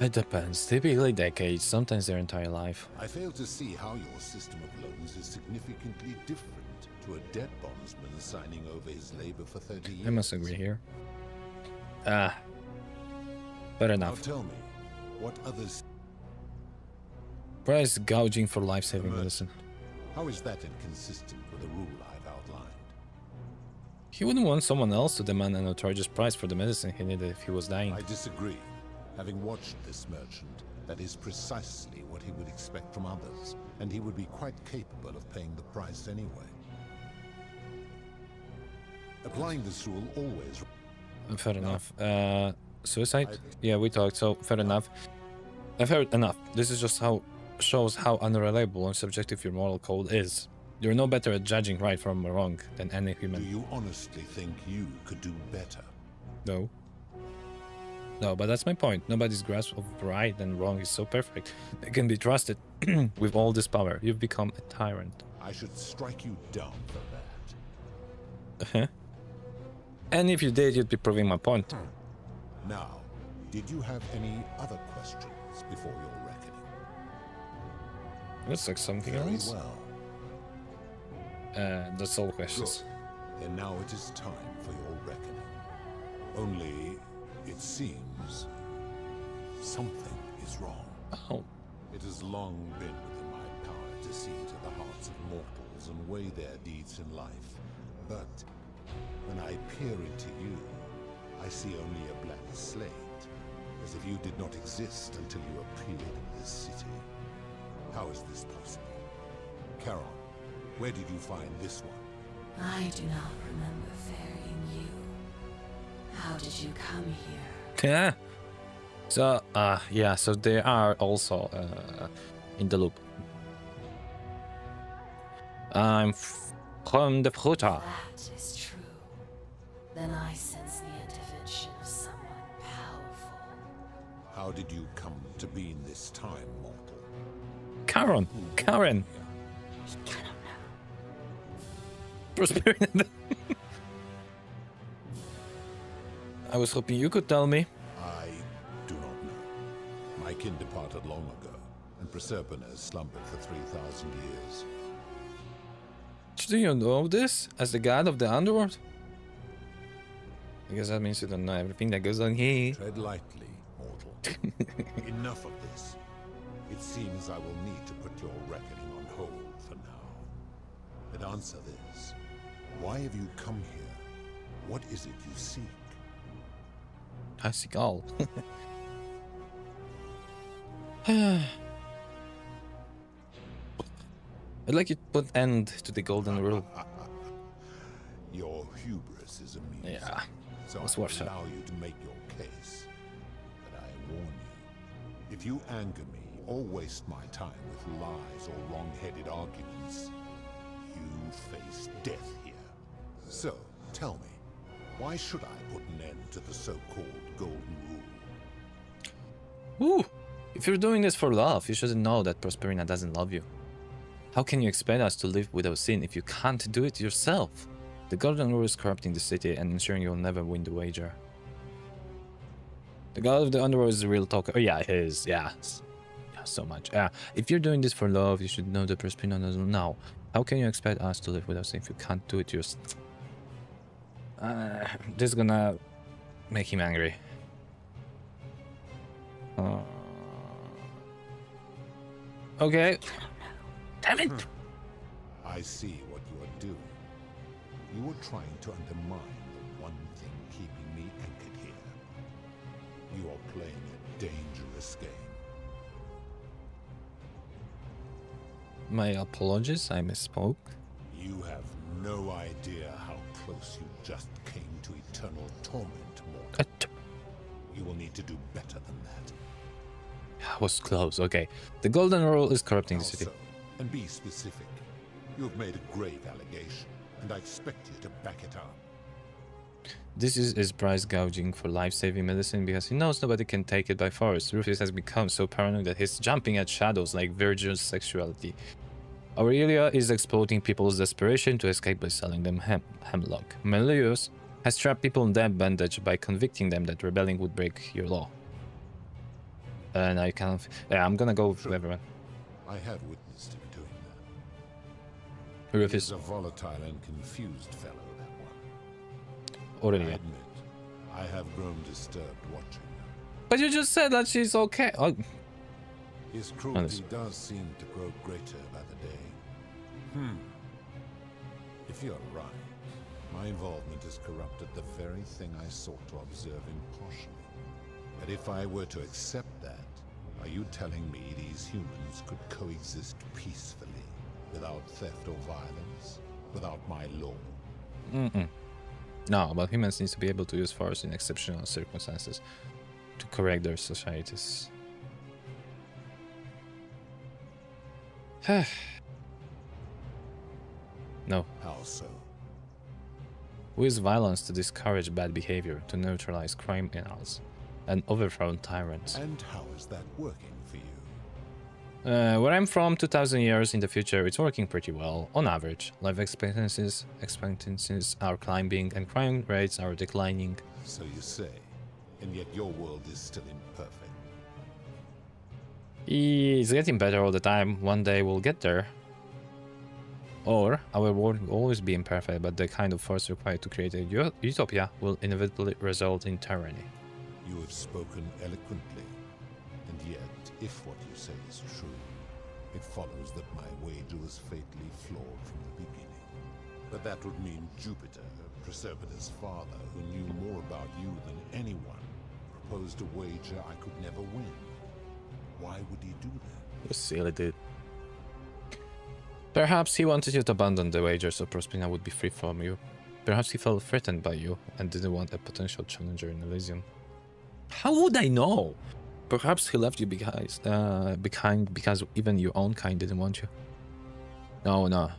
It depends. Typically decades, sometimes their entire life. I fail to see how your system of loans is significantly different to a debt bondsman signing over his labor for 30 years. I must agree here. Ah. Fair enough. Now tell me, what others... Price gouging for life-saving medicine. How is that inconsistent with the rule I've outlined? He wouldn't want someone else to demand an outrageous price for the medicine he needed if he was dying. I disagree. Having watched this merchant, that is precisely what he would expect from others, and he would be quite capable of paying the price anyway. Applying this rule always... Fair enough. Suicide? Yeah, we talked, so fair enough. I've heard enough. This is just how shows how unreliable and subjective your moral code is. You're no better at judging right from wrong than any human. Do you honestly think you could do better? No. No, but that's my point. Nobody's grasp of right and wrong is so perfect. They can be trusted. With all this power, you've become a tyrant. I should strike you down for that. Uh-huh. And if you did, you'd be proving my point. Now, did you have any other questions before your reckoning? Looks like something Very else. well. That's all questions. Good. Then now it is time for your reckoning. Only, it seems, something is wrong. Oh. It has long been within my power to see to the hearts of mortals and weigh their deeds in life. But when I peer into you, I see only a blank slate, as if you did not exist until you appeared in this city. How is this possible? Charon, where did you find this one? I do not remember ferrying you. How did you come here? Yeah. So, yeah, so they are also in the loop. I'm from the Fruta. That is true. Then I sense the intervention of someone powerful. How did you come to be in this time, mortal? Karen. Karen. I don't know. Prosperity. I was hoping you could tell me. I do not know. My kin departed long ago, and Proserpine has slumbered for 3,000 years. Do you know this as the god of the underworld? I guess that means you don't know everything that goes on here. Tread lightly, mortal. Enough of this. It seems I will need to put your reckoning on hold for now. But answer this. Why have you come here? What is it you seek? I seek all. I'd like you to put end to the golden rule. Your hubris is amusing. Yeah, so that's I worth it. allow you to make your case. But I warn you, if you anger me or waste my time with lies or wrong-headed arguments, you face death here. So, tell me, why should I put an end to the so-called golden rule? Ooh, if you're doing this for love, you should know that Prosperina doesn't love you. How can you expect us to live without sin if you can't do it yourself? The golden rule is corrupting the city and ensuring you'll never win the wager. The god of the underworld is the real talker. Oh yeah, he is. Yeah, so much. Yeah, if you're doing this for love, you should know that Prosperina doesn't know. How can you expect us to live without sin if you can't do it yourself? This is gonna make him angry. Okay. Damn it! I see what you are doing. You are trying to undermine the one thing keeping me anchored here. You are playing a dangerous game. My apologies, I misspoke. You have no idea how close you just came to eternal torment, mortal. You will need to do better than that. I was close, okay. The golden rule is corrupting the city. Also, and be specific. You have made a grave allegation, and I expect you to back it up. This is price gouging for life-saving medicine because he knows nobody can take it by force. Rufus has become so paranoid that he's jumping at shadows like virgin sexuality. Aurelia is exploiting people's desperation to escape by selling them hemlock. Melius has trapped people in death bandage by convicting them that rebelling would break your law. Now you can. Yeah, I'm gonna go with everyone. I have witnessed him doing that. Who if He's he's a volatile and confused fellow, that one. already? I admit, I have grown disturbed watching her. But you just said that she's okay. Oh. His cruelty does seem to grow greater by the day. If you're right, my involvement has corrupted the very thing I sought to observe impartially. But if I were to accept that, are you telling me these humans could coexist peacefully, without theft or violence, without my law? No, but humans need to be able to use force in exceptional circumstances to correct their societies. No. How so? We use violence to discourage bad behavior, to neutralize criminals, and overthrow tyrants. And how is that working for you? Where I'm from, 2,000 years in the future, it's working pretty well, on average. Life expectancies are climbing, and crime rates are declining. So you say, and yet your world is still imperfect. It's getting better all the time. One day we'll get there. Or our world will always be imperfect, but the kind of force required to create a utopia will inevitably result in tyranny. You have spoken eloquently, and yet, if what you say is true, it follows that my wager was fatally flawed from the beginning. But that would mean Jupiter, Proserpina's father, who knew more about you than anyone, proposed a wager I could never win. Why would he do that? You silly dude. Perhaps he wanted you to abandon the wager so Proserpina would be free from you. Perhaps he felt threatened by you and didn't want a potential challenger in Elysium. How would I know? Perhaps he left you behind because even your own kind didn't want you. No.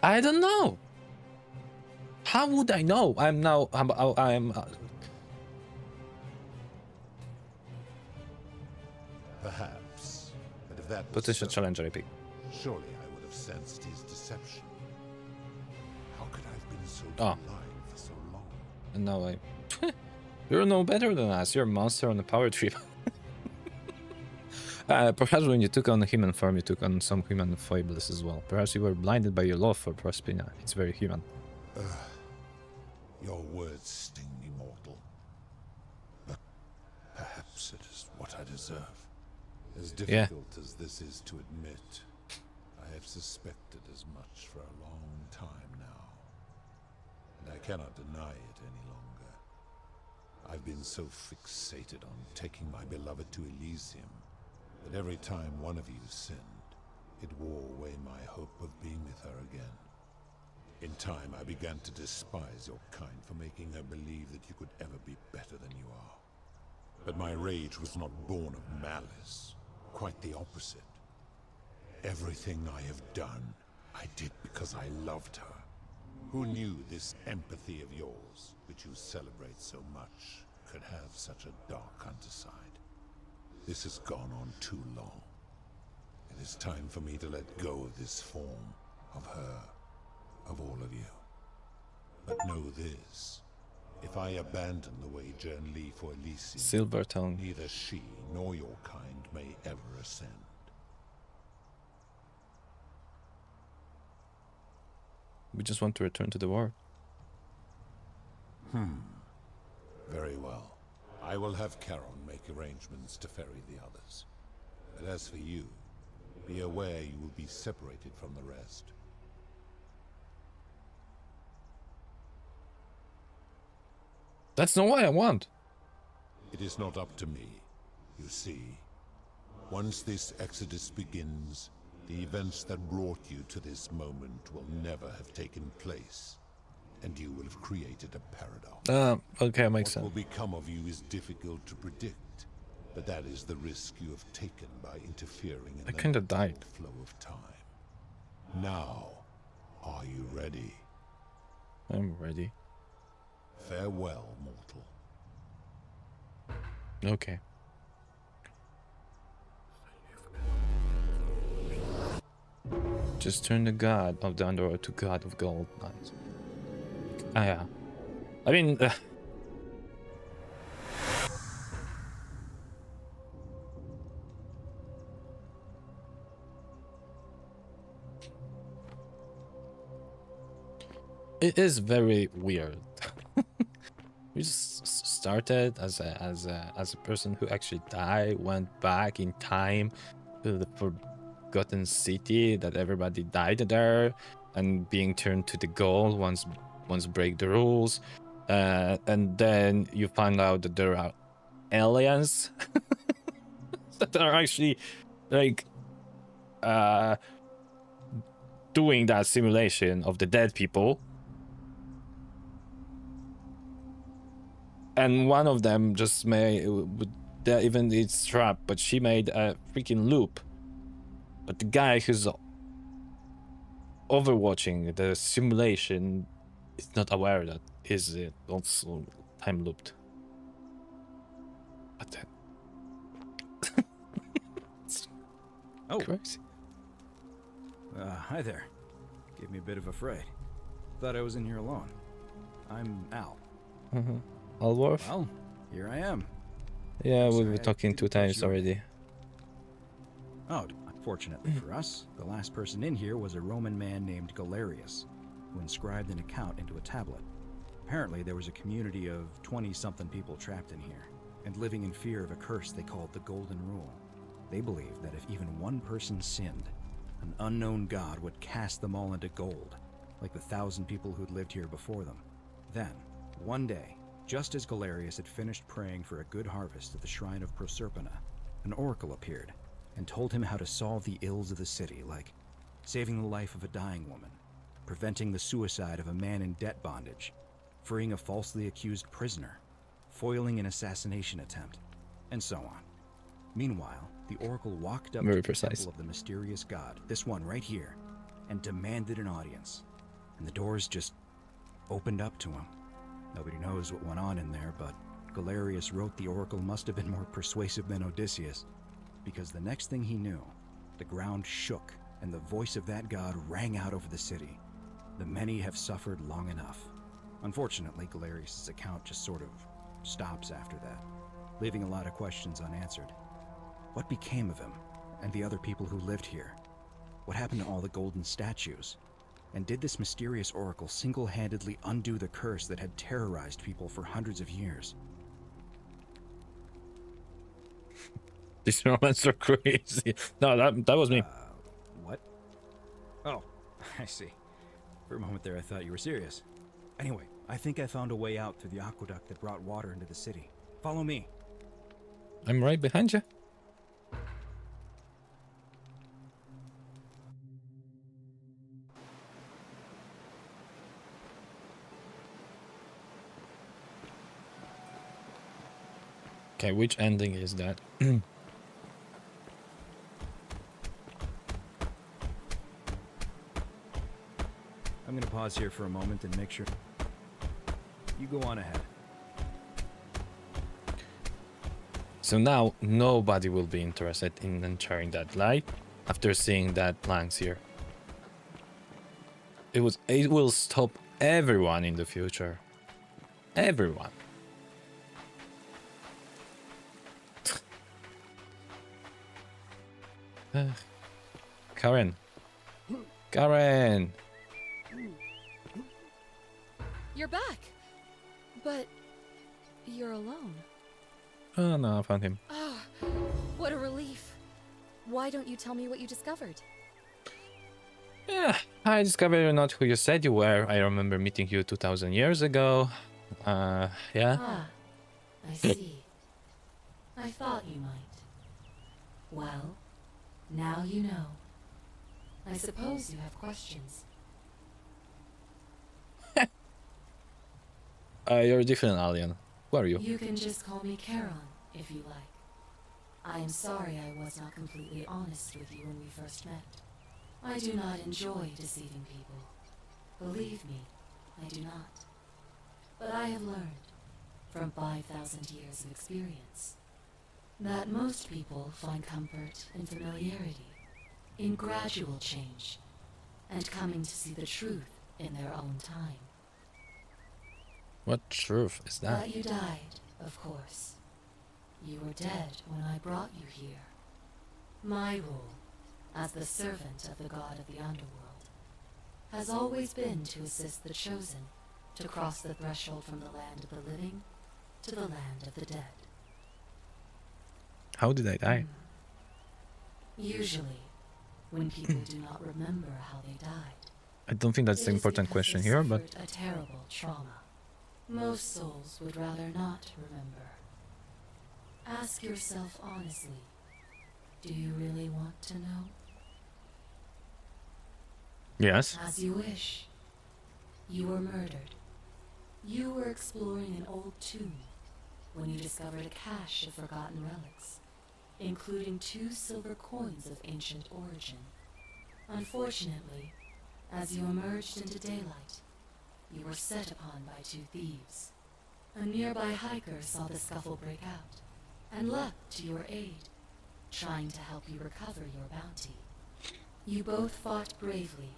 I don't know. How would I know? I'm. Perhaps, but if that was Potential so, challenger, I pick. surely I would have sensed his deception. How could I have been so Oh. blind for so long? And now I... You're no better than us. You're a monster on a power trip. Perhaps when you took on a human form, you took on some human foibles as well. Perhaps you were blinded by your love for Proserpina. It's very human. Your words sting me, mortal. But perhaps it is what I deserve. As difficult as this is to admit, I have suspected as much for a long time now. And I cannot deny it any longer. I've been so fixated on taking my beloved to Elysium that every time one of you sinned, it wore away my hope of being with her again. In time, I began to despise your kind for making her believe that you could ever be better than you are. But my rage was not born of malice. Quite the opposite. Everything I have done, I did because I loved her. Who knew this empathy of yours, which you celebrate so much, could have such a dark underside? This has gone on too long. It is time for me to let go of this form, of her, of all of you. But know this. If I abandon the wager and leave for Elysium, Silver tongue. neither she nor your kind may ever ascend. We just want to return to the world. Very well. I will have Charon make arrangements to ferry the others. But as for you, be aware you will be separated from the rest. That's not what I want. It is not up to me, you see. Once this exodus begins, the events that brought you to this moment will never have taken place, and you will have created a paradox. Okay, makes What sense. will become of you is difficult to predict, but that is the risk you have taken by interfering in I the kinda died. flow of time. Now, are you ready? I'm ready. Farewell, mortal. Okay. Just turn the god of the underworld to god of gold. Nice. Yeah. I mean, it is very weird. We just started as a person who actually died, went back in time to the forgotten city that everybody died there, and being turned to the gold once break the rules, and then you find out that there are aliens that are actually like doing that simulation of the dead people. And one of them just even it's trapped, but she made a freaking loop. But the guy who's overwatching the simulation is not aware that is also time looped. But then oh, crazy. Hi there. Gave me a bit of a fright. Thought I was in here alone. I'm Al. Alworth? Well, here I am. Yeah, we were talking 2 times already. Oh, fortunately for us, the last person in here was a Roman man named Galerius, who inscribed an account into a tablet. Apparently, there was a community of 20-something people trapped in here, and living in fear of a curse they called the Golden Rule. They believed that if even one person sinned, an unknown god would cast them all into gold, like the 1,000 people who'd lived here before them. Then, one day, just as Galerius had finished praying for a good harvest at the shrine of Proserpina, an oracle appeared and told him how to solve the ills of the city, like saving the life of a dying woman, preventing the suicide of a man in debt bondage, freeing a falsely accused prisoner, foiling an assassination attempt, and so on. Meanwhile, the oracle walked up to the temple of the mysterious god, this one right here, and demanded an audience. And the doors just opened up to him. Nobody knows what went on in there, but Galerius wrote the oracle must have been more persuasive than Odysseus, because the next thing he knew, the ground shook and the voice of that god rang out over the city. The many have suffered long enough. Unfortunately, Galerius' account just sort of stops after that, leaving a lot of questions unanswered. What became of him and the other people who lived here? What happened to all the golden statues? And did this mysterious oracle single-handedly undo the curse that had terrorized people for hundreds of years? These Romans are crazy. No, that was me. What? Oh, I see. For a moment there I thought you were serious. Anyway, I think I found a way out through the aqueduct that brought water into the city. Follow me. I'm right behind you. Okay, which ending is that? I'm gonna pause here for a moment and make sure. You go on ahead. So now nobody will be interested in sharing that light after seeing that planks here. It will stop everyone in the future. Everyone. Karen. Karen. You're back. But you're alone. Oh no, I found him. Oh, what a relief. Why don't you tell me what you discovered? Yeah, I discovered you're not who you said you were. I remember meeting you 2,000 years ago. Yeah. Ah, I see. I thought you might. Well, now you know. I suppose you have questions. You're a different alien. Who are you? You can just call me Charon, if you like. I am sorry I was not completely honest with you when we first met. I do not enjoy deceiving people. Believe me, I do not. But I have learned, from 5,000 years of experience, that most people find comfort in familiarity, in gradual change, and coming to see the truth in their own time. What truth is that? But you died, of course. You were dead when I brought you here. My role, as the servant of the god of the underworld, has always been to assist the chosen to cross the threshold from the land of the living to the land of the dead. How did I die? Usually, when people do not remember how they died, I don't think that's the important question here, but a terrible trauma. Most souls would rather not remember. Ask yourself honestly, do you really want to know? yes. As you wish. You were murdered. You were exploring an old tomb when you discovered a cache of forgotten relics, including 2 silver coins of ancient origin. Unfortunately, as you emerged into daylight, you were set upon by 2 thieves. A nearby hiker saw the scuffle break out and leapt to your aid, trying to help you recover your bounty. You both fought bravely,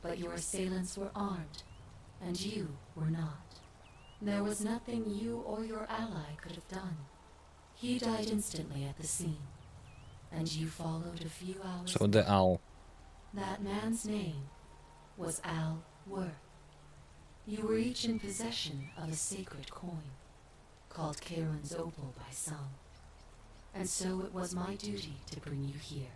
but your assailants were armed, and you were not. There was nothing you or your ally could have done. He died instantly at the scene, and you followed a few hours So the owl. That man's name was Al Worth. You were each in possession of a sacred coin, called Karen's Opal by some, and so it was my duty to bring you here.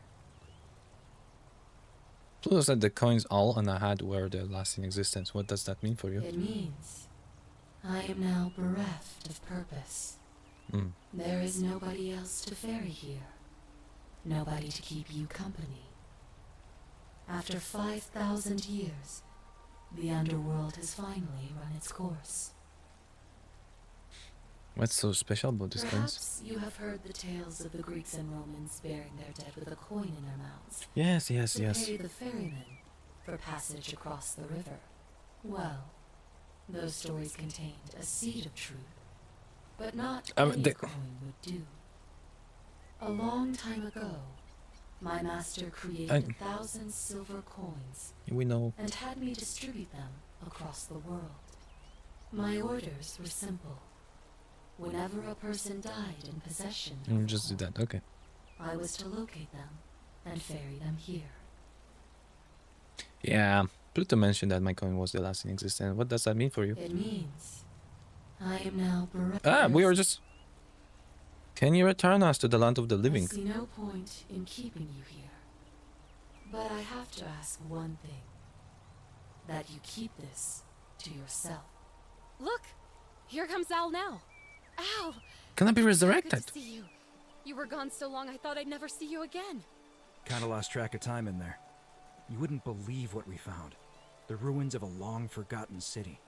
Pluto said the coins all on I had were the last in existence. What does that mean for you? It means I am now bereft of purpose. There is nobody else to ferry here, nobody to keep you company. After 5,000 years, the underworld has finally run its course. What's so special about this coins? Perhaps you have heard the tales of the Greeks and Romans burying their dead with a coin in their mouths. Yes, yes, to yes. pay the ferryman for passage across the river. Well, those stories contained a seed of truth, but not any coin would do. A long time ago, my master created 1,000 silver coins we know. and had me distribute them across the world. My orders were simple. Whenever a person died in possession of Just do that, okay. I was to locate them and ferry them here. Yeah, Pluto mentioned that my coin was the last in existence. What does that mean for you? It means I am now bereft. We were just... Can you return us to the land of the living? I see no point in keeping you here. But I have to ask one thing. That you keep this to yourself. Look! Here comes Al now. Al! Can I be Good resurrected? to see you. You were gone so long I thought I'd never see you again. Kinda lost track of time in there. You wouldn't believe what we found. The ruins of a long-forgotten city.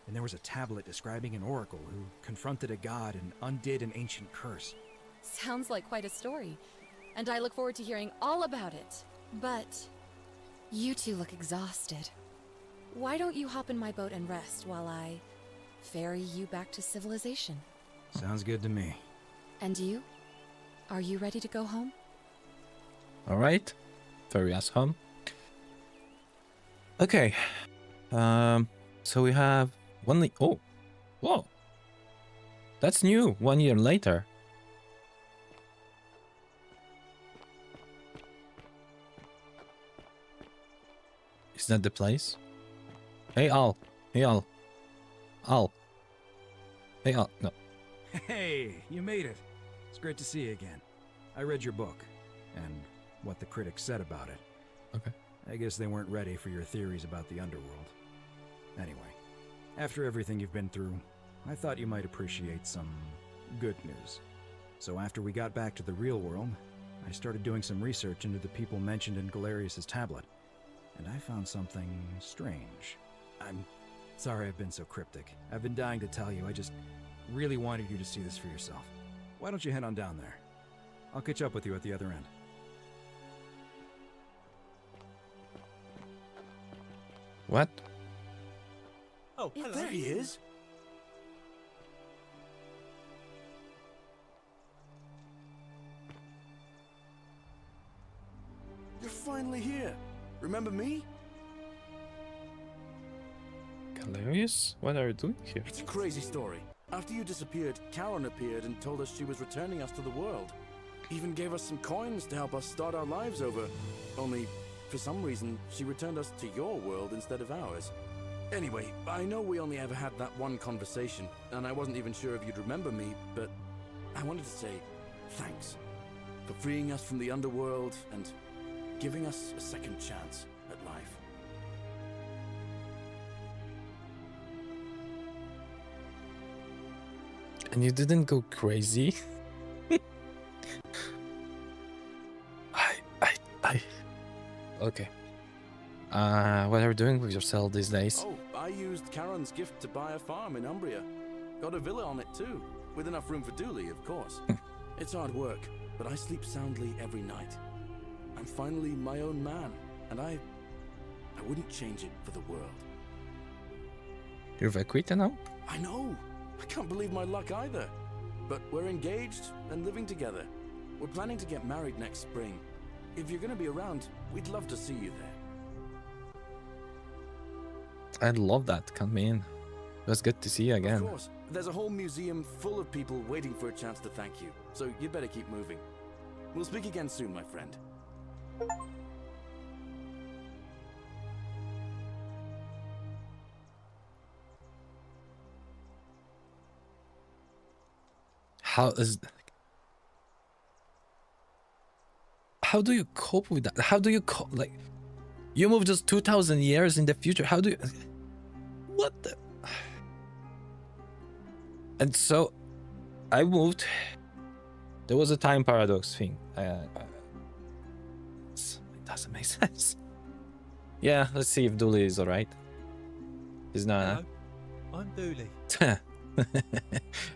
And there was a tablet describing an oracle who confronted a god and undid an ancient curse. Sounds like quite a story. And I look forward to hearing all about it. But you two look exhausted. Why don't you hop in my boat and rest while I ferry you back to civilization? Sounds good to me. And you? Are you ready to go home? Alright. Ferry us home. Okay. So we have one... Oh! Whoa! That's new! 1 year later. Is that the place? Hey, Al. Hey, Al. Al. Hey, Al. No. Hey, you made it. It's great to see you again. I read your book, and what the critics said about it. Okay. I guess they weren't ready for your theories about the underworld. Anyway, after everything you've been through, I thought you might appreciate some good news. So after we got back to the real world, I started doing some research into the people mentioned in Galerius' tablet. And I found something strange. I'm sorry I've been so cryptic. I've been dying to tell you, I just really wanted you to see this for yourself. Why don't you head on down there? I'll catch up with you at the other end. What? Oh, hello. There he is. You're finally here. Remember me? Galerius? What are you doing here? It's a crazy story. After you disappeared, Karen appeared and told us she was returning us to the world. Even gave us some coins to help us start our lives over. Only, for some reason, she returned us to your world instead of ours. Anyway, I know we only ever had that one conversation, and I wasn't even sure if you'd remember me, but I wanted to say thanks for freeing us from the underworld and giving us a second chance at life. And you didn't go crazy? Okay. What are you doing with yourself these days? Oh, I used Karen's gift to buy a farm in Umbria. Got a villa on it too, with enough room for Dooley, of course. It's hard work, but I sleep soundly every night. I'm finally my own man, and I wouldn't change it for the world. You're Vaquita now? I know! I can't believe my luck either. But we're engaged and living together. We're planning to get married next spring. If you're gonna be around, we'd love to see you there. I'd love that. Count me in. It was good to see you again. Of course. There's a whole museum full of people waiting for a chance to thank you. So you'd better keep moving. We'll speak again soon, my friend. How do you cope with that? How do you cope? Like, you move just 2,000 years in the future. How do you? What the? And so, I moved. There was a time paradox thing. It doesn't make sense. Yeah, let's see if Dooley is alright. He's not. Hello, I'm Dooley.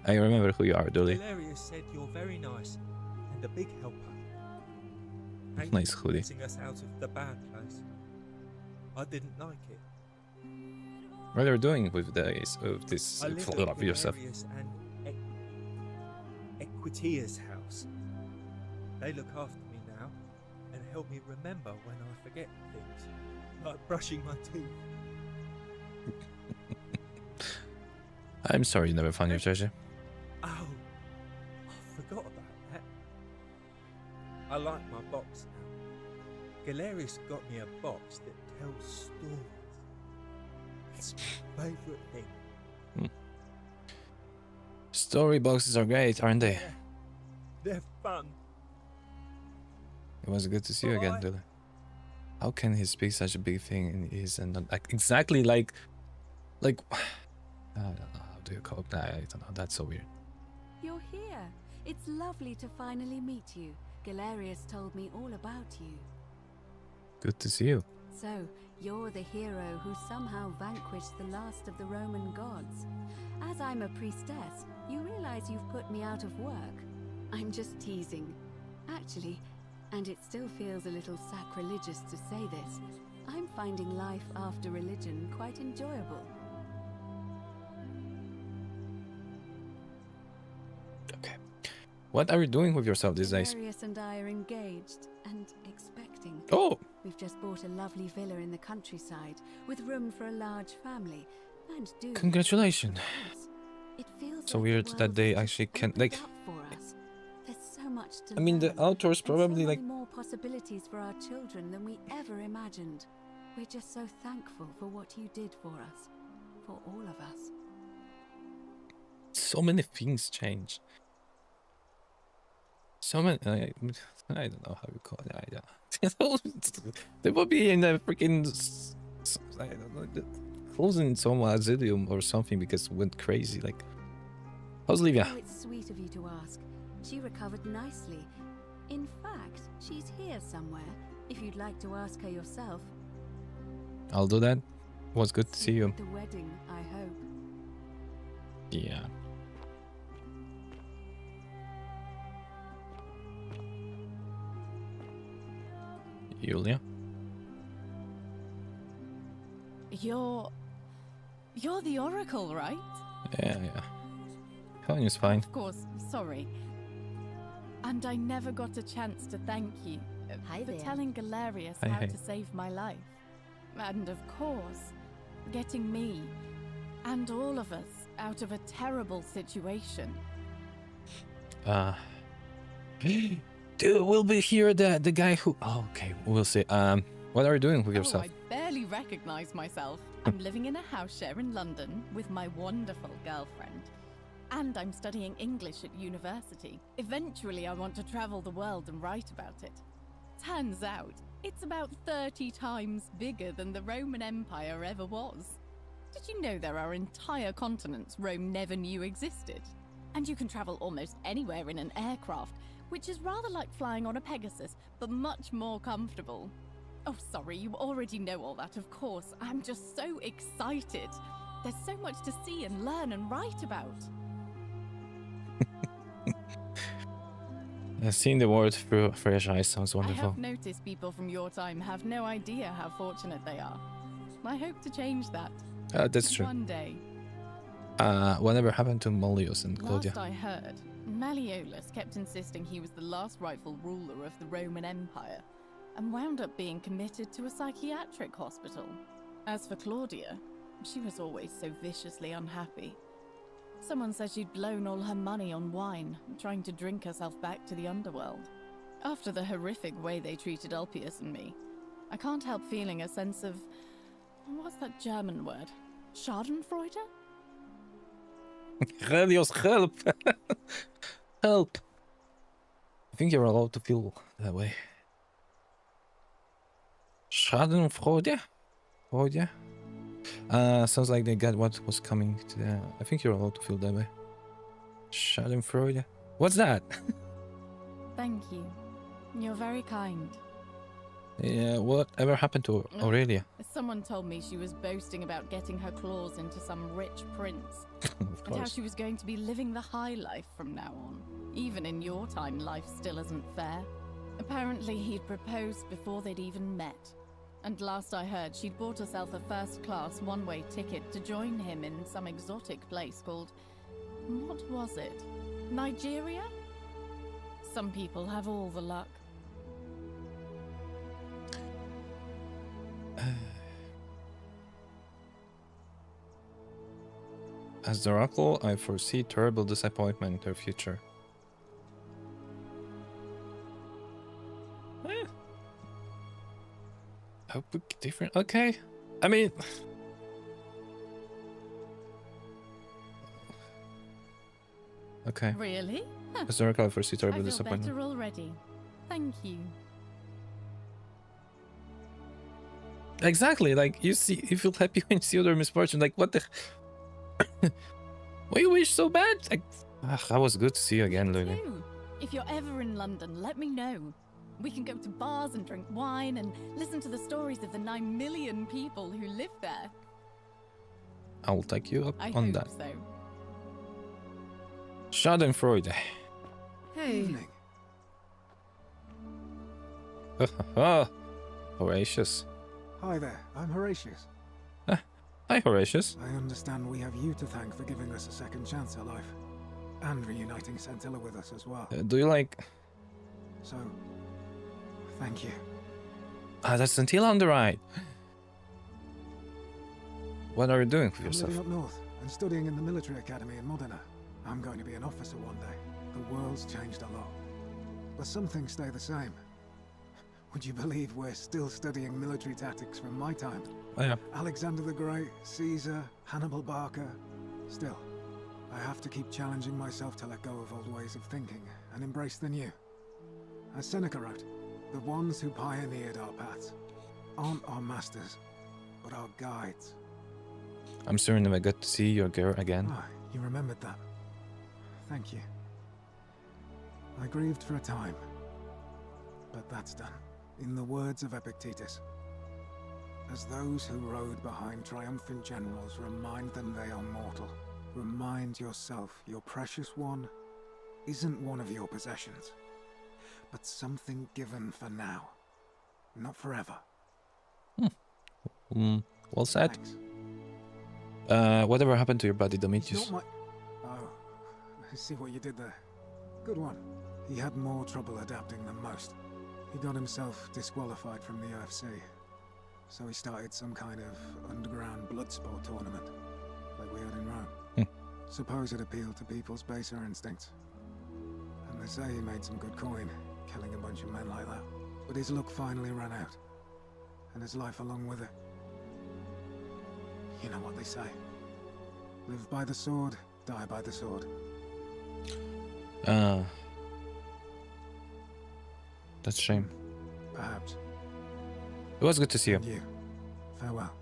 I remember who you are, Dooley. Galerius said you're very nice and a big helper. Thank Nice you for hoodie. getting us out of the bad place. I didn't like it. What are you doing with this I live photo at of yourself? Galerius and Equitia's house. They look after me now and help me remember when I forget things, like brushing my teeth. I'm sorry you never found your treasure. Oh, I forgot about that. I like my box now. Galerius got me a box that tells stories. It's my favourite thing. Story boxes are great, aren't they? They're fun. It was good to see you again, Dooley. How can he speak such a big thing and he's not like exactly like I don't know, how do you cope? I don't know, that's so weird. You're here. It's lovely to finally meet you. Galerius told me all about you. Good to see you. So, you're the hero who somehow vanquished the last of the Roman gods. As I'm a priestess, you realize you've put me out of work. I'm just teasing. Actually, and it still feels a little sacrilegious to say this, I'm finding life after religion quite enjoyable. What are you doing with yourself these days? Galerius and I are engaged and expecting. Oh! We've just bought a lovely villa in the countryside with room for a large family. And do Congratulations. it feels So like weird the that world they has actually just can opened like. up for us. There's so much to I mean, the learn, authors and probably so like. many more possibilities for our children than we ever imagined. We're just so thankful for what you did for us, for all of us. So many things change. So many. I don't know how you call it. They will be in a freaking. I don't know. Closing some asylum or something because it went crazy. Like, how's Livia? Oh, it's sweet of you to ask. She recovered nicely. In fact, she's here somewhere. If you'd like to ask her yourself. I'll do that. It was good to see you. At the wedding, I hope. Yeah. Julia? You're the Oracle, right? Yeah. Konyu's fine. Of course, sorry. And I never got a chance to thank you for telling Galerius Hi, how hi. to save my life. And of course, getting me And all of us out of a terrible situation. Dude, we'll be here. The guy who. Oh, okay, we'll see. What are you doing with yourself? I barely recognize myself. I'm living in a house share in London with my wonderful girlfriend. And I'm studying English at university. Eventually, I want to travel the world and write about it. Turns out, it's about 30 times bigger than the Roman Empire ever was. Did you know there are entire continents Rome never knew existed? And you can travel almost anywhere in an aircraft, which is rather like flying on a Pegasus, but much more comfortable. Oh, sorry, you already know all that, of course. I'm just so excited. There's so much to see and learn and write about. Seeing the world through fresh eyes sounds wonderful. I have noticed people from your time have no idea how fortunate they are. I hope to change that. That's true. One day. Whatever happened to Malleus and Claudia? Last I heard, Malleolus kept insisting he was the last rightful ruler of the Roman Empire, and wound up being committed to a psychiatric hospital. As for Claudia, she was always so viciously unhappy. Someone said she'd blown all her money on wine, trying to drink herself back to the underworld. After the horrific way they treated Ulpius and me, I can't help feeling a sense of... what's that German word? Schadenfreude? Relios, help! Help! I think you're allowed to feel that way. Schadenfreude? Freude? Sounds like they got what was coming to them. I think you're allowed to feel that way. Schadenfreude? What's that? Thank you. You're very kind. Yeah, whatever happened to Aurelia? Someone told me she was boasting about getting her claws into some rich prince. And how she was going to be living the high life from now on. Even in your time, life still isn't fair. Apparently, he'd proposed before they'd even met. And last I heard, she'd bought herself a first-class one-way ticket to join him in some exotic place called... what was it? Nigeria? Some people have all the luck. As the Oracle, I foresee terrible disappointment in their future. Different. Okay. I mean... okay. Really? As the Oracle, I foresee terrible I feel disappointment. better already. Thank you. Exactly, like you feel happy when you see other misfortune. Like what the? Why you wish so bad? Like, that was good to see you again, Lily. If you're ever in London, let me know. We can go to bars and drink wine and listen to the stories of the 9 million people who live there. I will take you up I on hope that. so. Schadenfreude. Hey. Horatius. Hi there, I'm Horatius. Hi, Horatius. I understand we have you to thank for giving us a second chance at life. And reuniting Scintilla with us as well. Do you like... So, thank you. that's Scintilla on the right. What are you doing for I'm yourself? living up north and studying in the military academy in Modena. I'm going to be an officer one day. The world's changed a lot. But some things stay the same. Would you believe we're still studying military tactics from my time? Oh, yeah. Alexander the Great, Caesar, Hannibal Barca. Still, I have to keep challenging myself to let go of old ways of thinking and embrace the new. As Seneca wrote, the ones who pioneered our paths aren't our masters, but our guides. I'm sorry I never got to see your girl again. Ah, you remembered that. Thank you. I grieved for a time, but that's done. In the words of Epictetus, as those who rode behind triumphant generals remind them they are mortal, remind yourself your precious one isn't one of your possessions, but something given for now, not forever. Well said. Whatever happened to your buddy Domitius? Not my... Oh, I see what you did there. Good one. He had more trouble adapting than most. He got himself disqualified from the UFC, so he started some kind of underground blood sport tournament. like we had in Rome. Suppose it appealed to people's baser instincts. And they say he made some good coin, killing a bunch of men like that. But his luck finally ran out. And his life along with it. You know what they say. Live by the sword, die by the sword. That's a shame. Perhaps. It was good to see you. And you. Farewell.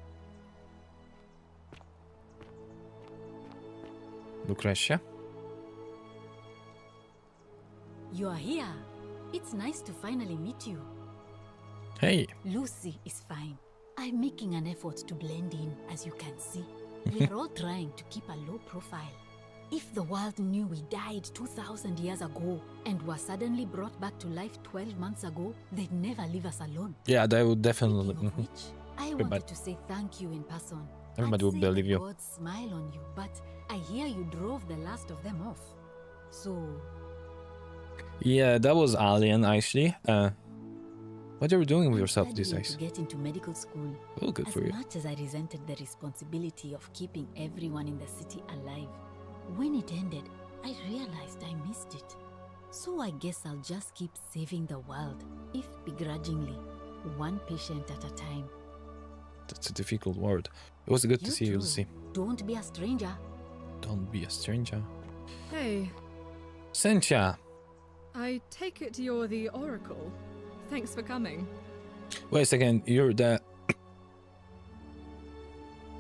Lucretia? You are here. It's nice to finally meet you. Hey. Lucy is fine. I'm making an effort to blend in, as you can see. We're all trying to keep a low profile. If the world knew we died 2,000 years ago and were suddenly brought back to life 12 months ago, they'd never leave us alone. Yeah, they would definitely. I wanted to say thank you in person. Everybody would believe you. God smile on you, but I hear you drove the last of them off. So Yeah, that was Alien actually. What are you doing with yourself these days? to get into medical school. Oh, good for you. As much as I resented the responsibility of keeping everyone in the city alive, when it ended, I realized I missed it. So I guess I'll just keep saving the world, if begrudgingly, one patient at a time. That's a difficult word. It was good to see you, too. Lucy. Don't be a stranger. Don't be a stranger. Hey, Cynthia! I take it you're the Oracle. Thanks for coming. Wait a second, you're the...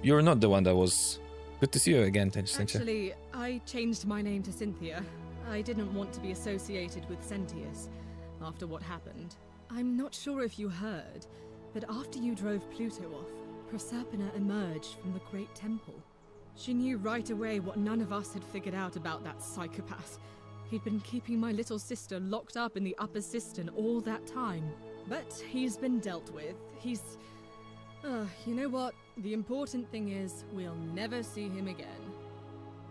You're not the one that was... Good to see you again, Cynthia. Actually, I changed my name to Cynthia. I didn't want to be associated with Sentius after what happened. I'm not sure if you heard, but after you drove Pluto off, Proserpina emerged from the Great Temple. She knew right away what none of us had figured out about that psychopath. He'd been keeping my little sister locked up in the upper cistern all that time. But he's been dealt with. You know what? The important thing is, we'll never see him again.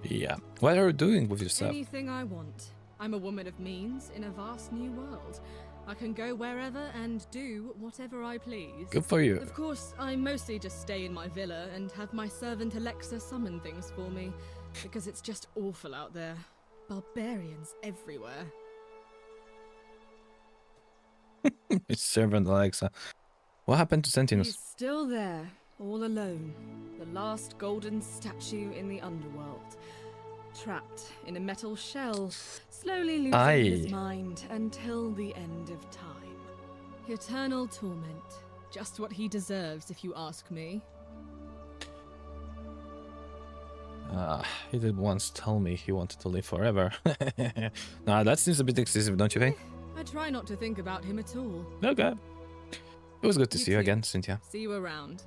Yeah. What are you doing with yourself? Anything I want. I'm a woman of means in a vast new world. I can go wherever and do whatever I please. Good for you. Of course, I mostly just stay in my villa and have my servant Alexa summon things for me, because it's just awful out there. Barbarians everywhere. His servant Alexa. What happened to Sentinels? He's still there, all alone. The last golden statue in the underworld. Trapped in a metal shell, slowly losing his mind until the end of time. Eternal torment. Just what he deserves, if you ask me. He did once tell me he wanted to live forever. Nah, that seems a bit excessive, don't you think? I try not to think about him at all. Okay. It was good to You see you too. again, Cynthia. See you around.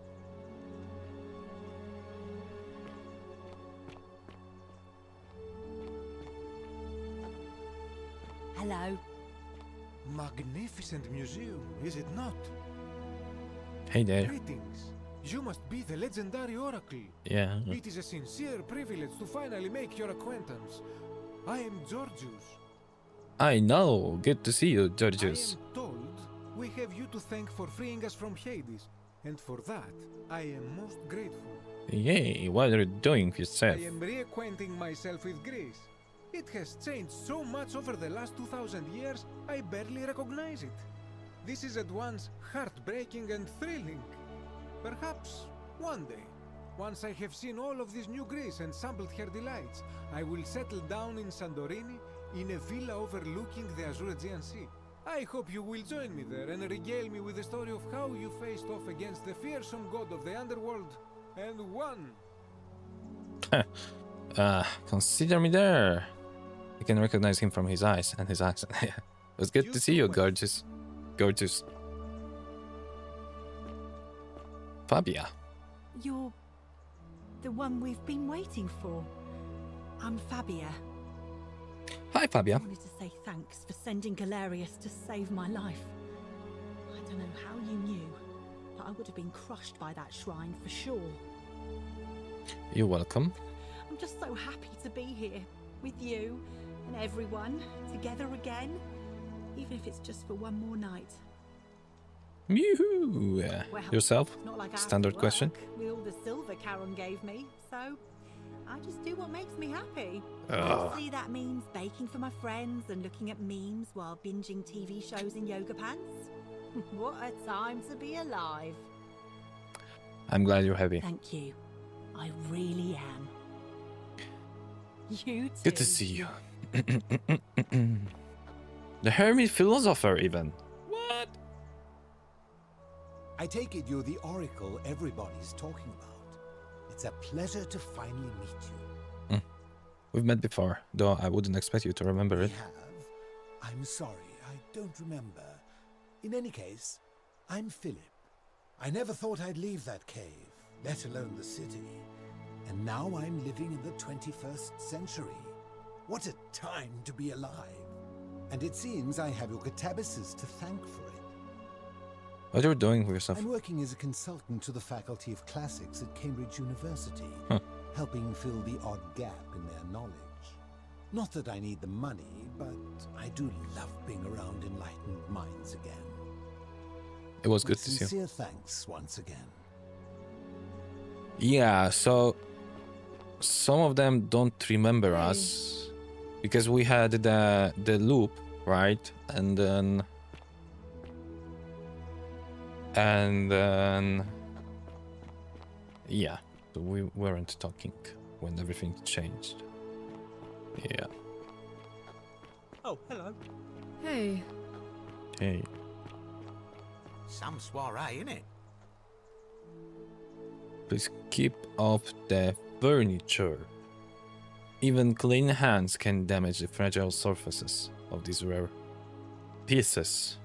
Hello. Magnificent museum, is it not? Hey there. Greetings. You must be the legendary Oracle. Yeah. It is a sincere privilege to finally make your acquaintance. I am Georgius. I know. Good to see you, Georgius. I am told we have you to thank for freeing us from Hades, and for that I am most grateful. Yay, what are you doing with yourself? I am reacquainting myself with Greece. It has changed so much over the last 2,000 years, I barely recognize it. This is at once heartbreaking and thrilling. Perhaps one day, once I have seen all of this new Greece and sampled her delights, I will settle down in Santorini in a villa overlooking the Azure-Aegean Sea. I hope you will join me there and regale me with the story of how you faced off against the fearsome god of the underworld and won. Consider me there. I can recognize him from his eyes and his accent. It was good to see you, Gorgeous. Gorgeous. Fabia. You're the one we've been waiting for. I'm Fabia. Hi, Fabia. I wanted to say thanks for sending Galerius to save my life. I don't know how you knew, but I would have been crushed by that shrine for sure. You're welcome. I'm just so happy to be here with you and everyone together again, even if it's just for one more night. Yoo-hoo! Well, Yourself? it's not like I have to Standard work question. with all the silver Charon gave me, so I just do what makes me happy. Ugh. Mostly that means baking for my friends and looking at memes while binging TV shows in yoga pants. What a time to be alive. I'm glad you're happy. Thank you. I really am. You too. Good to see you. The hermit philosopher, even. What? I take it you're the oracle everybody's talking about. It's a pleasure to finally meet you. We've met before, though I wouldn't expect you to remember it. We have? I'm sorry, I don't remember. In any case, I'm Philip. I never thought I'd leave that cave, let alone the city. And now I'm living in the 21st century. What a time to be alive. And it seems I have your catabasis to thank for it. What are you doing with yourself? I'm working as a consultant to the Faculty of Classics at Cambridge University, helping fill the odd gap in their knowledge. Not that I need the money, but I do love being around enlightened minds again. It was good to see you. Sincere thanks once again. Yeah, so some of them don't remember us because we had the loop, right? And then yeah, so we weren't talking when everything changed. Yeah. Oh, hello. Hey. Hey. Some soiree, innit? Please keep off the furniture. Even clean hands can damage the fragile surfaces of these rare pieces.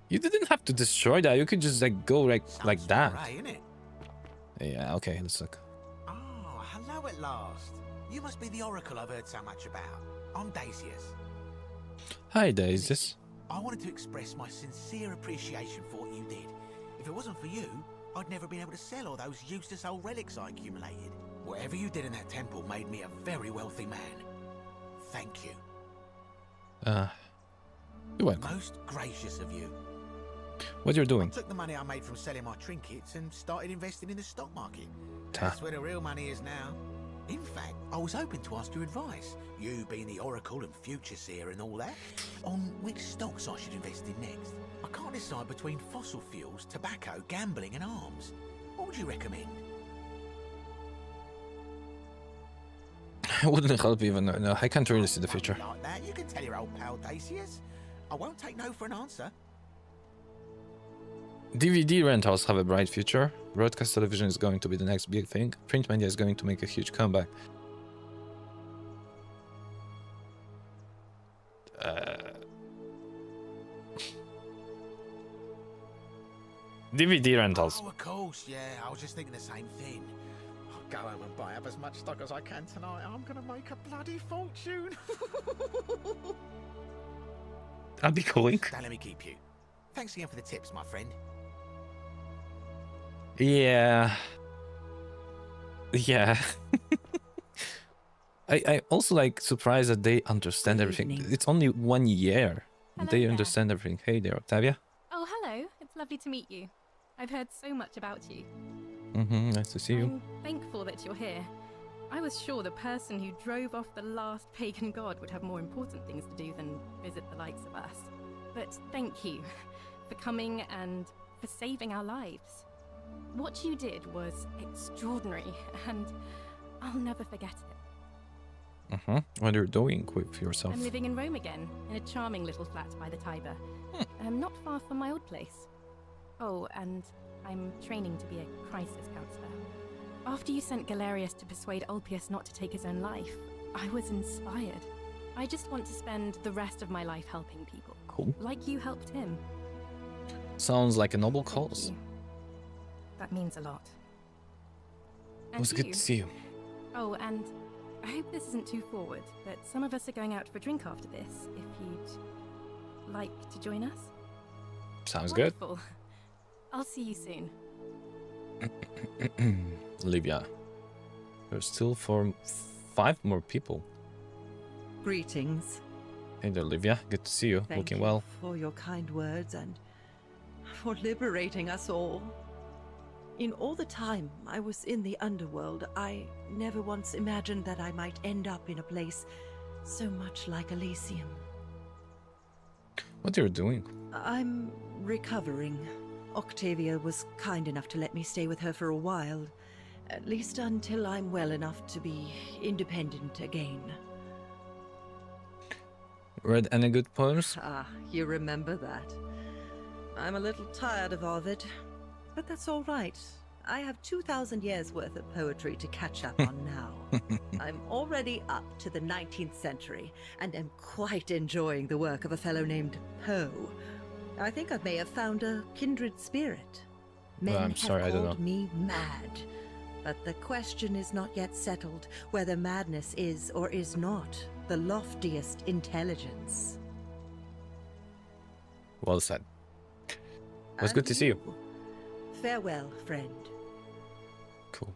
You didn't have to destroy that. You could just like go like that. Soiree, innit? Yeah. Okay. Let's look. Oh, hello at last. You must be the oracle I've heard so much about. I'm Daisius. Hi, Daisius. I wanted to express my sincere appreciation for what you did. If it wasn't for you, I'd never been able to sell all those useless old relics I accumulated. Whatever you did in that temple made me a very wealthy man. Thank you. You're welcome. Most gracious of you. What you're doing? I took the money I made from selling my trinkets and started investing in the stock market. That's where the real money is now. In fact, I was hoping to ask your advice, you being the oracle and future seer and all that, on which stocks I should invest in next. I can't decide between fossil fuels, tobacco, gambling and arms. What would you recommend? I wouldn't help even. No, I can't really see the future. Like that, you can tell your old pal Dacius. I won't take no for an answer. DVD rentals have a bright future. Broadcast television is going to be the next big thing. Print media is going to make a huge comeback. DVD rentals. Oh, of course, yeah. I was just thinking the same thing. I'll go home and buy up as much stock as I can tonight. I'm going to make a bloody fortune. I'll be going. Now let me keep you. Thanks again for the tips, my friend. Yeah. Yeah. I also like surprised that they understand everything. It's only 1 year. Hello They there. understand everything. Hey there, Octavia. Oh, hello. It's lovely to meet you. I've heard so much about you. Nice to see you. I'm thankful that you're here. I was sure the person who drove off the last pagan god would have more important things to do than visit the likes of us. But thank you for coming and for saving our lives. What you did was extraordinary, and I'll never forget it. What are you doing with yourself? I'm living in Rome again, in a charming little flat by the Tiber. Not far from my old place. Oh, and I'm training to be a crisis counselor. After you sent Galerius to persuade Ulpius not to take his own life, I was inspired. I just want to spend the rest of my life helping people. Cool. Like you helped him. Sounds like a noble cause. That means a lot. It was good to see you. Oh, and I hope this isn't too forward, but some of us are going out for a drink after this, if you'd like to join us. Sounds good. Wonderful. I'll see you soon. Olivia. There's still 5 more people. Greetings. Hey there, Olivia. Good to see you. Thank Looking you well. for your kind words and for liberating us all. In all the time I was in the underworld, I never once imagined that I might end up in a place so much like Elysium. What you're doing? I'm recovering. Octavia was kind enough to let me stay with her for a while, at least until I'm well enough to be independent again. Read any good poems? Ah, you remember that. I'm a little tired of Ovid, but that's all right. I have 2,000 years worth of poetry to catch up on now. I'm already up to the 19th century, and am quite enjoying the work of a fellow named Poe. I think I may have found a kindred spirit. Men I'm sorry, I have don't called know. me mad, but the question is not yet settled whether madness is or is not the loftiest intelligence. Well said. It was And good to see you. Farewell, friend. Cool.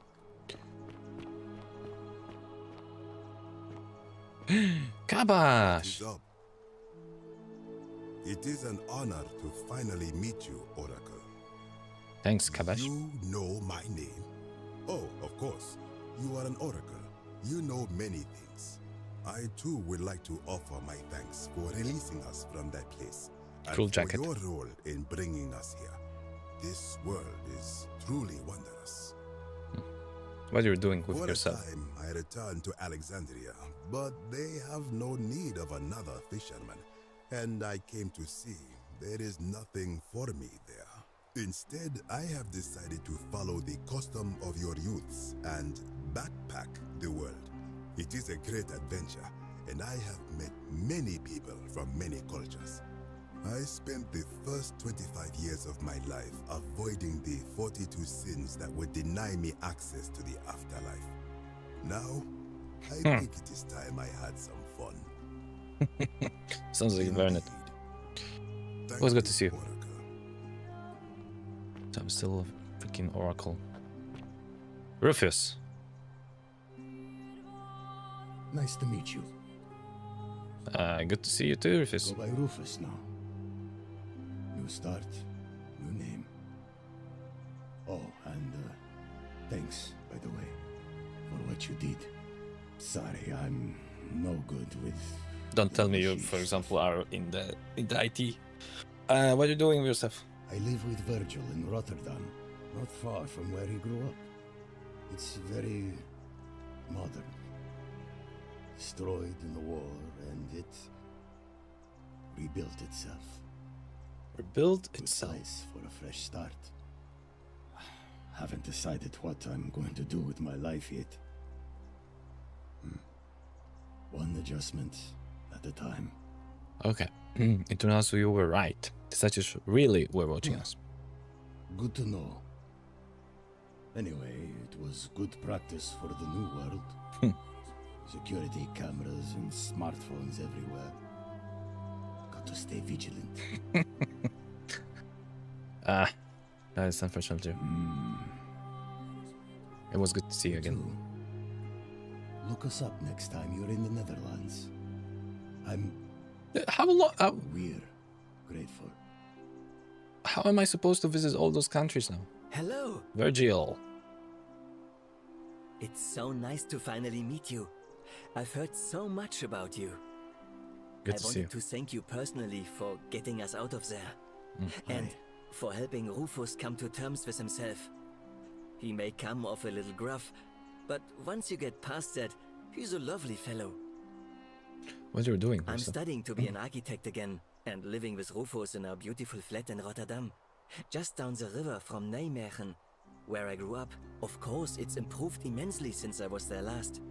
Kabash! It is an honor to finally meet you, Oracle. Thanks, Kabash. You know my name? Oh, of course. You are an Oracle. You know many things. I too would like to offer my thanks for releasing us from that place. And Cool for jacket. your role in bringing us here. This world is truly wondrous. What you're doing with For yourself? a time, I returned to Alexandria, but they have no need of another fisherman, and I came to see there is nothing for me there. Instead, I have decided to follow the custom of your youths and backpack the world. It is a great adventure, and I have met many people from many cultures. I spent the first 25 years of my life avoiding the 42 sins that would deny me access to the afterlife. Now, I think it is time I had some fun. Sounds like you learned it. It was good to see you. So I'm still a freaking Oracle. Rufus. Nice to meet you. Good to see you too, Rufus. Go by Rufus now. New start, new name. Oh, and thanks, by the way, for what you did. Sorry, I'm no good with... Don't tell me you, for example, are in the IT. What are you doing with yourself? I live with Virgil in Rotterdam, not far from where he grew up. It's very modern. Destroyed in the war, and it rebuilt itself. Rebuilt itself. Nice for a fresh start. Haven't decided what I'm going to do with my life yet. One adjustment at a time. Okay. It turns out so you were right. The statues really were watching us. Good to know. Anyway, it was good practice for the new world. Security cameras and smartphones everywhere. Got to stay vigilant. That is unfortunate too. It was good to see you again. Look us up next time you're in the Netherlands. I'm... How long? We're grateful. How am I supposed to visit all those countries now? Hello. Virgil. It's so nice to finally meet you. I've heard so much about you. Good to see you. I wanted to thank you personally for getting us out of there. And for helping Rufus come to terms with himself. He may come off a little gruff, but once you get past that, he's a lovely fellow. What you're doing? I'm Rufus? studying to be an architect again, and living with Rufus in our beautiful flat in Rotterdam. Just down the river from Nijmegen, where I grew up. Of course, it's improved immensely since I was there last.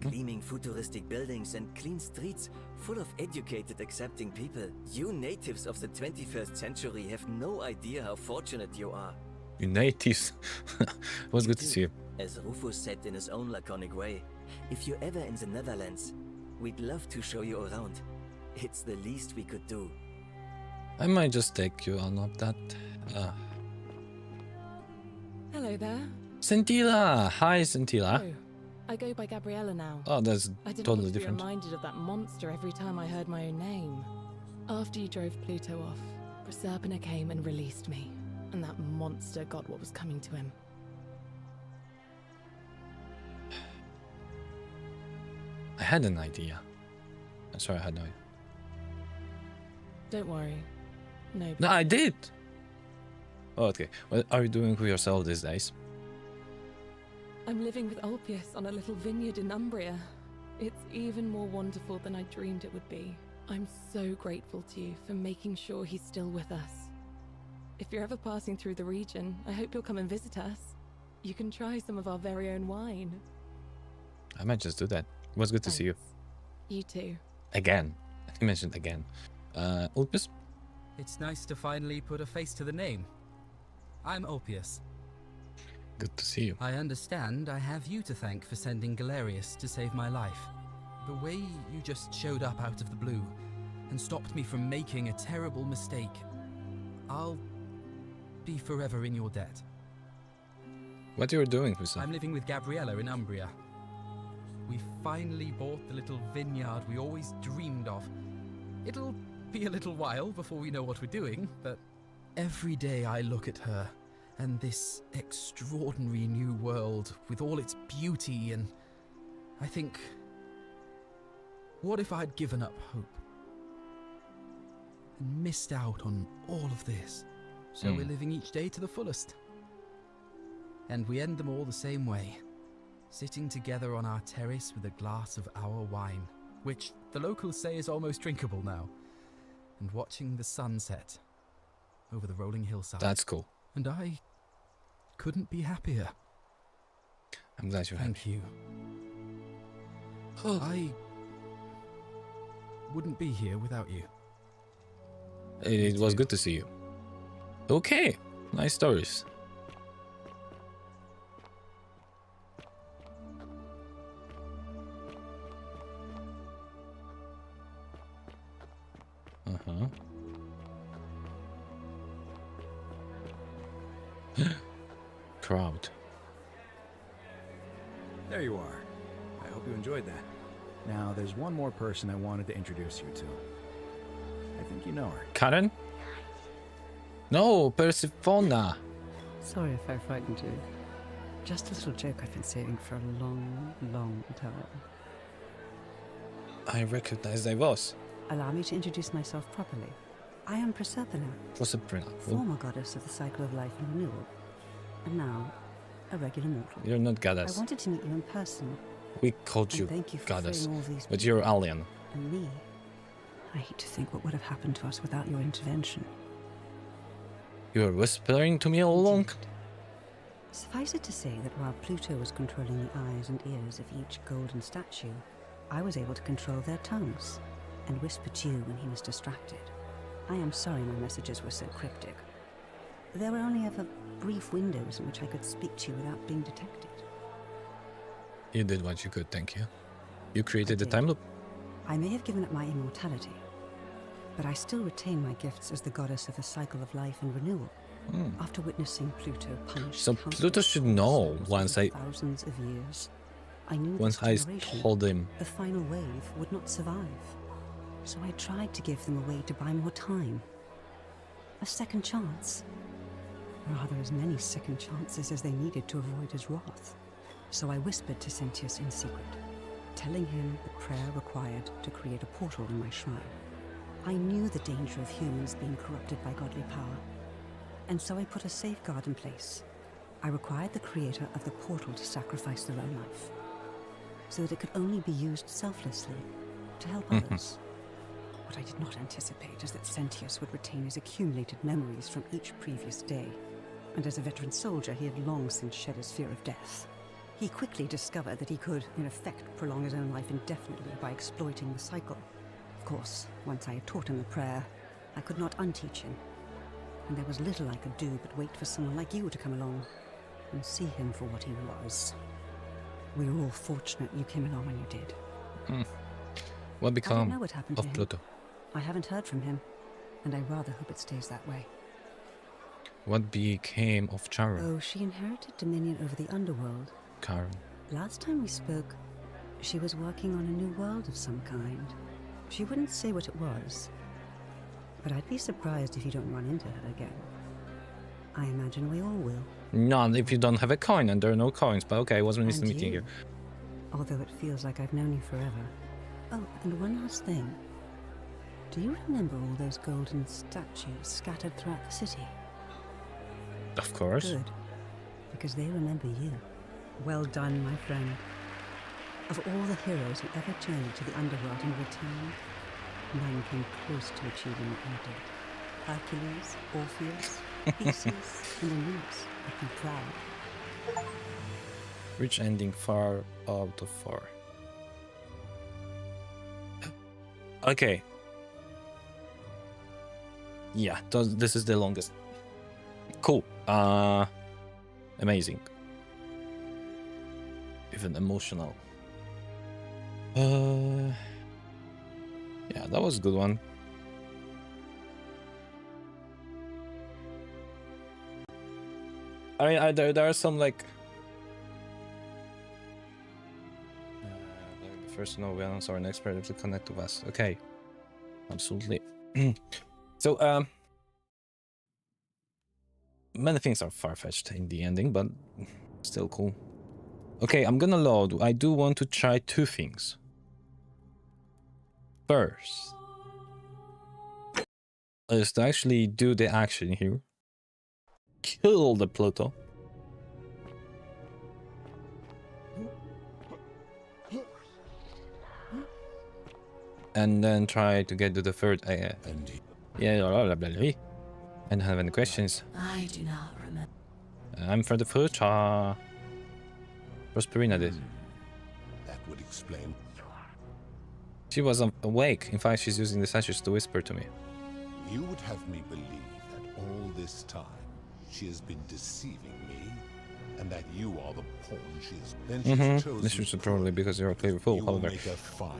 Gleaming futuristic buildings and clean streets full of educated, accepting people. You natives of the 21st century have no idea how fortunate you are. You natives. It was good to see you. As Rufus said in his own laconic way, if you're ever in the Netherlands, we'd love to show you around. It's the least we could do. I might just take you on up that. Hello there. Scintilla! Hi, Scintilla. Oh, I go by Gabriella now. Oh, that's I didn't totally want to different. be reminded of that monster every time I heard my own name. After you drove Pluto off, Proserpina came and released me, and that monster got what was coming to him. I had an idea. I'm sorry, I had no idea. Don't worry. No. No, I did! Oh, okay. What are you doing with yourself these days? I'm living with Ulpius on a little vineyard in Umbria. It's even more wonderful than I dreamed it would be. I'm so grateful to you for making sure he's still with us. If you're ever passing through the region, I hope you'll come and visit us. You can try some of our very own wine. I might just do that. It was good to see you. You too. Again. He mentioned again. Ulpius? It's nice to finally put a face to the name. I'm Ulpius. Good to see you. I understand I have you to thank for sending Galerius to save my life. The way you just showed up out of the blue and stopped me from making a terrible mistake. I'll be forever in your debt. What you're doing with I'm living with Gabriella in Umbria. We finally bought the little vineyard we always dreamed of. It'll be a little while before we know what we're doing, but every day I look at her and this extraordinary new world with all its beauty, and I think, what if I'd given up hope and missed out on all of this? So we're living each day to the fullest. And we end them all the same way, sitting together on our terrace with a glass of our wine, which the locals say is almost drinkable now, and watching the sunset over the rolling hillside. That's cool. And I couldn't be happier. I'm glad you're Thank you. I wouldn't be here without you. It was good to see you. Okay, nice stories. Crowd. There you are. I hope you enjoyed that. Now, there's one more person I wanted to introduce you to. I think you know her. Karen? No, Persephone. Sorry if I frightened you. Just a little joke I've been saving for a long, long time. I recognize thy voice. Allow me to introduce myself properly. I am Proserpina, former goddess of the cycle of life and renewal, and now a regular mortal. You're not goddess. I wanted to meet you in person. We called you thank you for goddess, freeing all these but you're alien. And me. I hate to think what would have happened to us without your intervention. You were whispering to me all along. Suffice it to say that while Pluto was controlling the eyes and ears of each golden statue, I was able to control their tongues and whisper to you when he was distracted. I am sorry my messages were so cryptic. There were only ever brief windows in which I could speak to you without being detected. You did what you could, thank you. You created the time loop. I may have given up my immortality, but I still retain my gifts as the goddess of the cycle of life and renewal. After witnessing Pluto punish So Pluto should know once I thousands of years, I knew once I told him. the final wave would not survive. So I tried to give them a way to buy more time. A second chance. Rather, as many second chances as they needed to avoid his wrath. So I whispered to Sentius in secret, telling him the prayer required to create a portal in my shrine. I knew the danger of humans being corrupted by godly power, and so I put a safeguard in place. I required the creator of the portal to sacrifice their own life, so that it could only be used selflessly to help others. What I did not anticipate is that Sentius would retain his accumulated memories from each previous day, and as a veteran soldier he had long since shed his fear of death. He quickly discovered that he could, in effect, prolong his own life indefinitely by exploiting the cycle. Of course, once I had taught him the prayer, I could not unteach him, and there was little I could do but wait for someone like you to come along and see him for what he was. We were all fortunate you came along when you did. What I don't became know what happened to of him. Pluto? I haven't heard from him, and I rather hope it stays that way. What became of Charon? Oh, she inherited dominion over the underworld. Karen. Last time we spoke, she was working on a new world of some kind. She wouldn't say what it was, but I'd be surprised if you don't run into her again. I imagine we all will. Not if you don't have a coin, and there are no coins, but okay, I was nice to And meet you you. here. although it feels like I've known you forever. Oh, and one last thing. Do you remember all those golden statues scattered throughout the city? Of course. Good, because they remember you. Well done, my friend. Of all the heroes who ever journeyed to the underworld and returned, none came close to achieving what you did. Hercules, Orpheus, Theseus, and Aeneas would be proud. Which ending 4 out of 4? Okay. Yeah, this is the longest. Cool. Amazing. Even emotional. Yeah, that was a good one. I mean, there are some like the first to know violence or an expert to connect to us. Okay, absolutely. So many things are far-fetched in the ending, but still cool. Okay, I'm gonna load. I do want to try 2 things. First is to actually do the action here. Kill the Pluto. And then try to get to the third. Yeah, and have any questions? I do not remember. I'm for the future. Prosperina did. That would explain. She was awake. In fact, she's using the statues to whisper to me. You would have me believe that all this time she has been deceiving me, and that you are the pawn she is. Then she's chosen. This is probably because you're a clever fool. However, make her fine.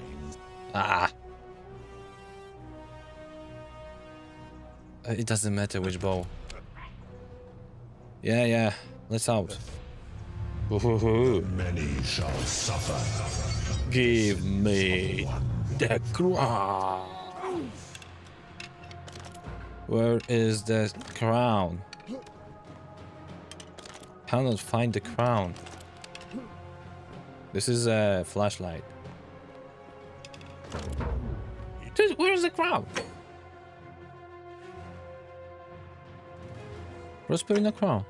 It doesn't matter which bow. Yeah. Let's out. Many shall suffer. Give me the crown. Where is the crown? Cannot find the crown. This is a flashlight. Dude, where's the crown? Prosperina crown.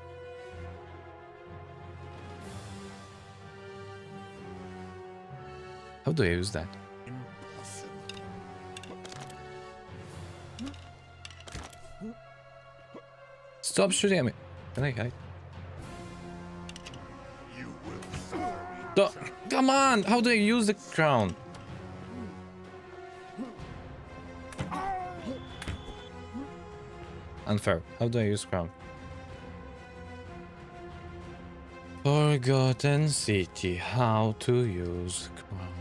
How do I use that? Stop shooting at me. Can I hide? Come on! How do I use the crown? Unfair. How do I use crown? Forgotten city. How to use crown.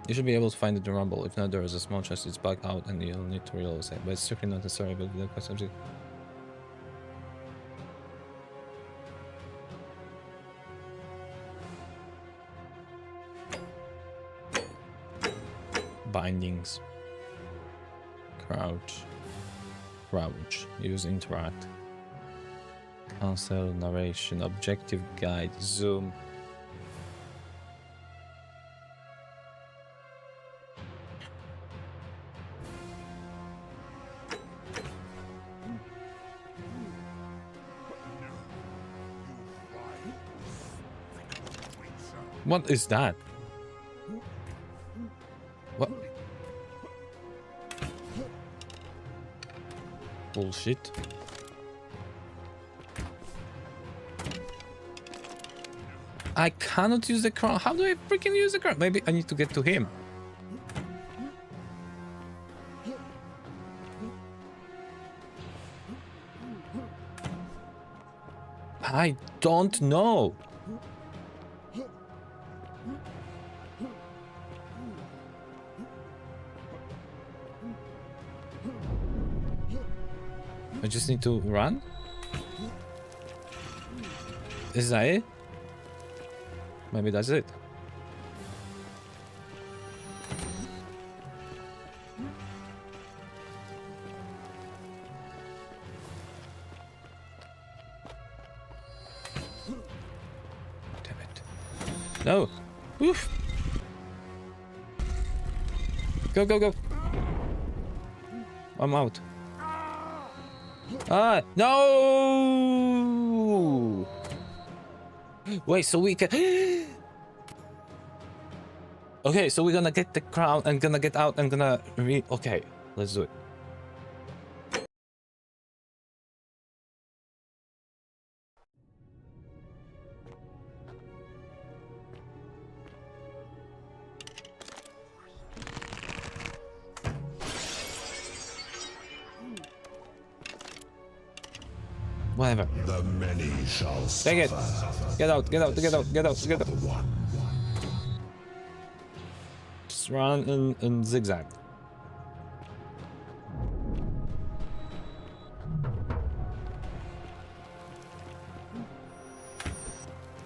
You should be able to find the rumble. If not, there is a small chest. It's bugged out and you'll need to reload it. But it's strictly not necessary. But the quest object. Bindings. Crouch. Use interact. Cancel narration. Objective guide. Zoom. What is that? What? Bullshit. I cannot use the crown. How do I freaking use the crown? Maybe I need to get to him. I don't know. I just need to run? Is that it? Maybe that's it. No. Oof. Go, go, go. I'm out. Ah, no! Wait, so we can... Okay, so we're gonna get the crown and gonna get out and gonna okay, let's do it. Whatever. The many shall take it. Get out, get out, get out, get out, get out. Just run in zigzag.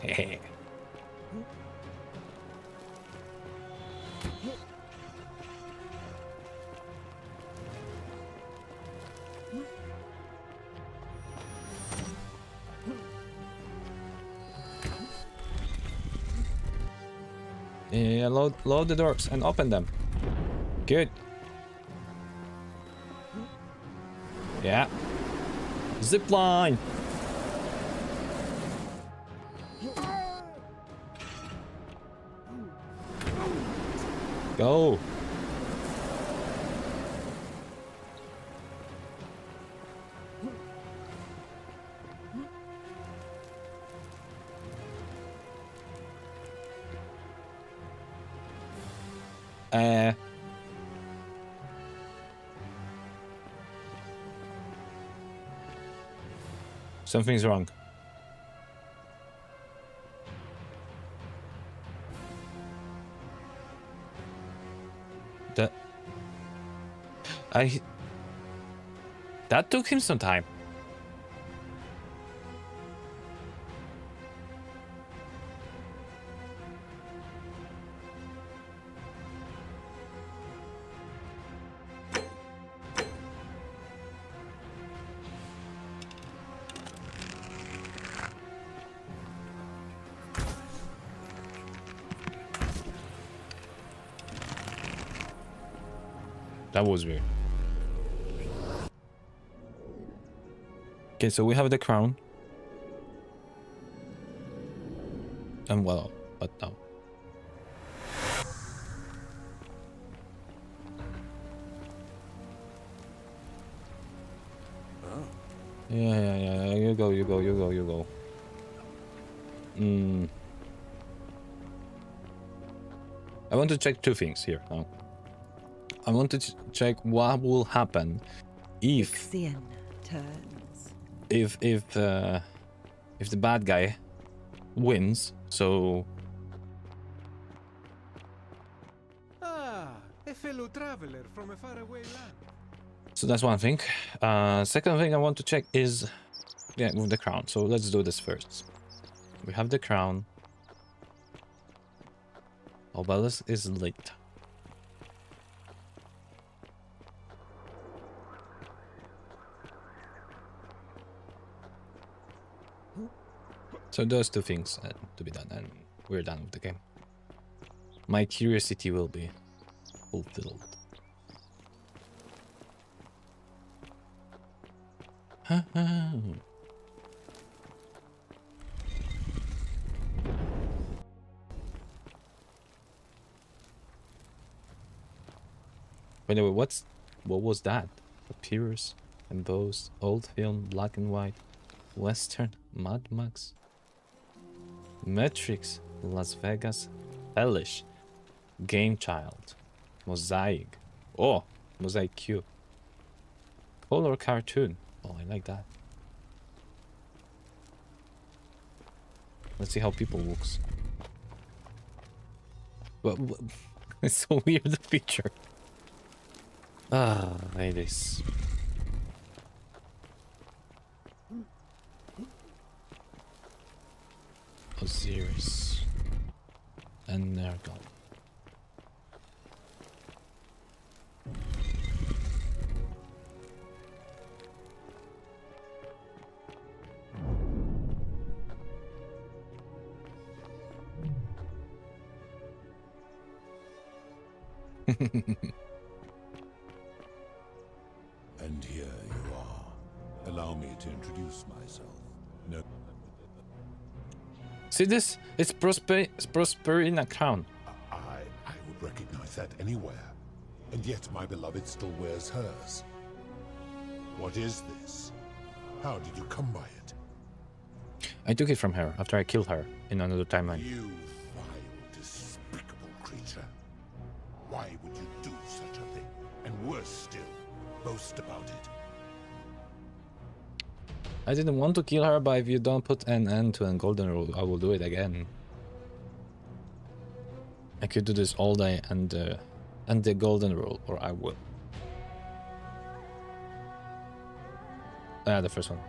Hehe. Yeah, load the doors and open them. Good. Yeah. Zip line. Go. Something's wrong. That took him some time. That was weird. Okay, so we have the crown. And well, but no. Oh. Yeah. You go. I want to check two things here now. I want to check what will happen if Ixion turns. if the bad guy wins. So a fellow traveler from a faraway land. so that's one thing. Second thing I want to check is with the crown. So let's do this first. We have the crown. Obelisk is late. So those two things to be done, and we're done with the game. My curiosity will be fulfilled. By the way, what was that? Papyrus, embossed, old film, black and white, Western, Mad Max, Matrix, Las Vegas, Hellish, Game Child, Mosaic. Oh, Mosaic Cube. Color cartoon. Oh, I like that. Let's see how people looks. But it's so weird, the picture. Ah, it is. Osiris and Nergal. And here you are. Allow me to introduce myself. No. See this? It's Prosperina crown. I would recognize that anywhere. And yet my beloved still wears hers. What is this? How did you come by it? I took it from her after I killed her in another timeline. You vile, despicable creature. Why would you do such a thing? And worse still, boast about it. I didn't want to kill her, but if you don't put an end to a golden rule, I will do it again. I could do this all day and the golden rule, or I will. The first one.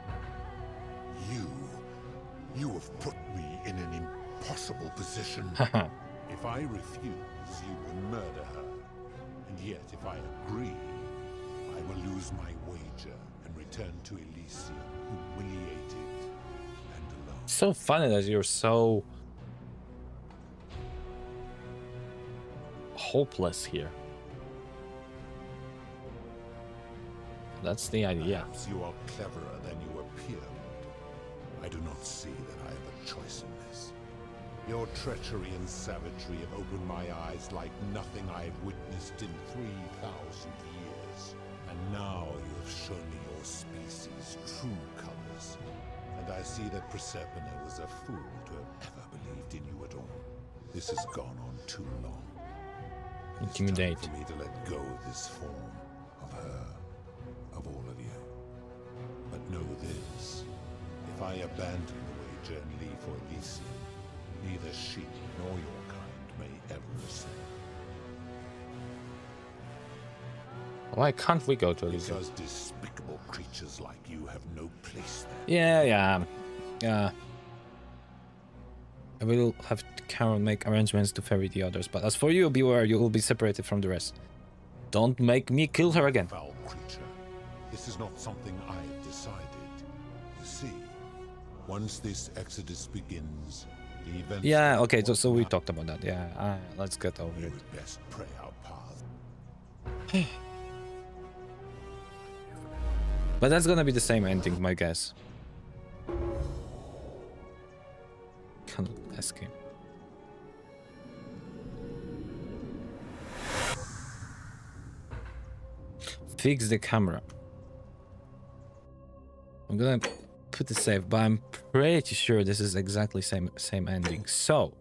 You have put me in an impossible position. If I refuse, you will murder her. And yet, if I agree, I will lose my wager and return to Elysium, humiliated and alone. So funny that you're so hopeless here. That's the idea. Perhaps you are cleverer than you appear. I do not see that I have a choice in this. Your treachery and savagery have opened my eyes like nothing I have witnessed in 3,000 years. And now you have shown me your species' true colors. And I see that Proserpina was a fool to have ever believed in you at all. This has gone on too long. Intimidate. It's time for me to let go of this form of her, of all of you. But know this. If I abandon the wager and leave for Elysium, neither she nor your kind may ever ascend. Why can't we go to Elysium? Because despicable creatures like you have no place there. Yeah. I will have to make arrangements to ferry the others, but as for you, beware, you will be separated from the rest. Don't make me kill her again. Foul creature. This is not something I have decided. You see, once this exodus begins, the events... Yeah, okay, so we talked about that. Yeah, let's get over it. would best pray our path. But that's gonna be the same ending, my guess. Can't ask him. Fix the camera. I'm gonna put the save, but I'm pretty sure this is exactly same ending. So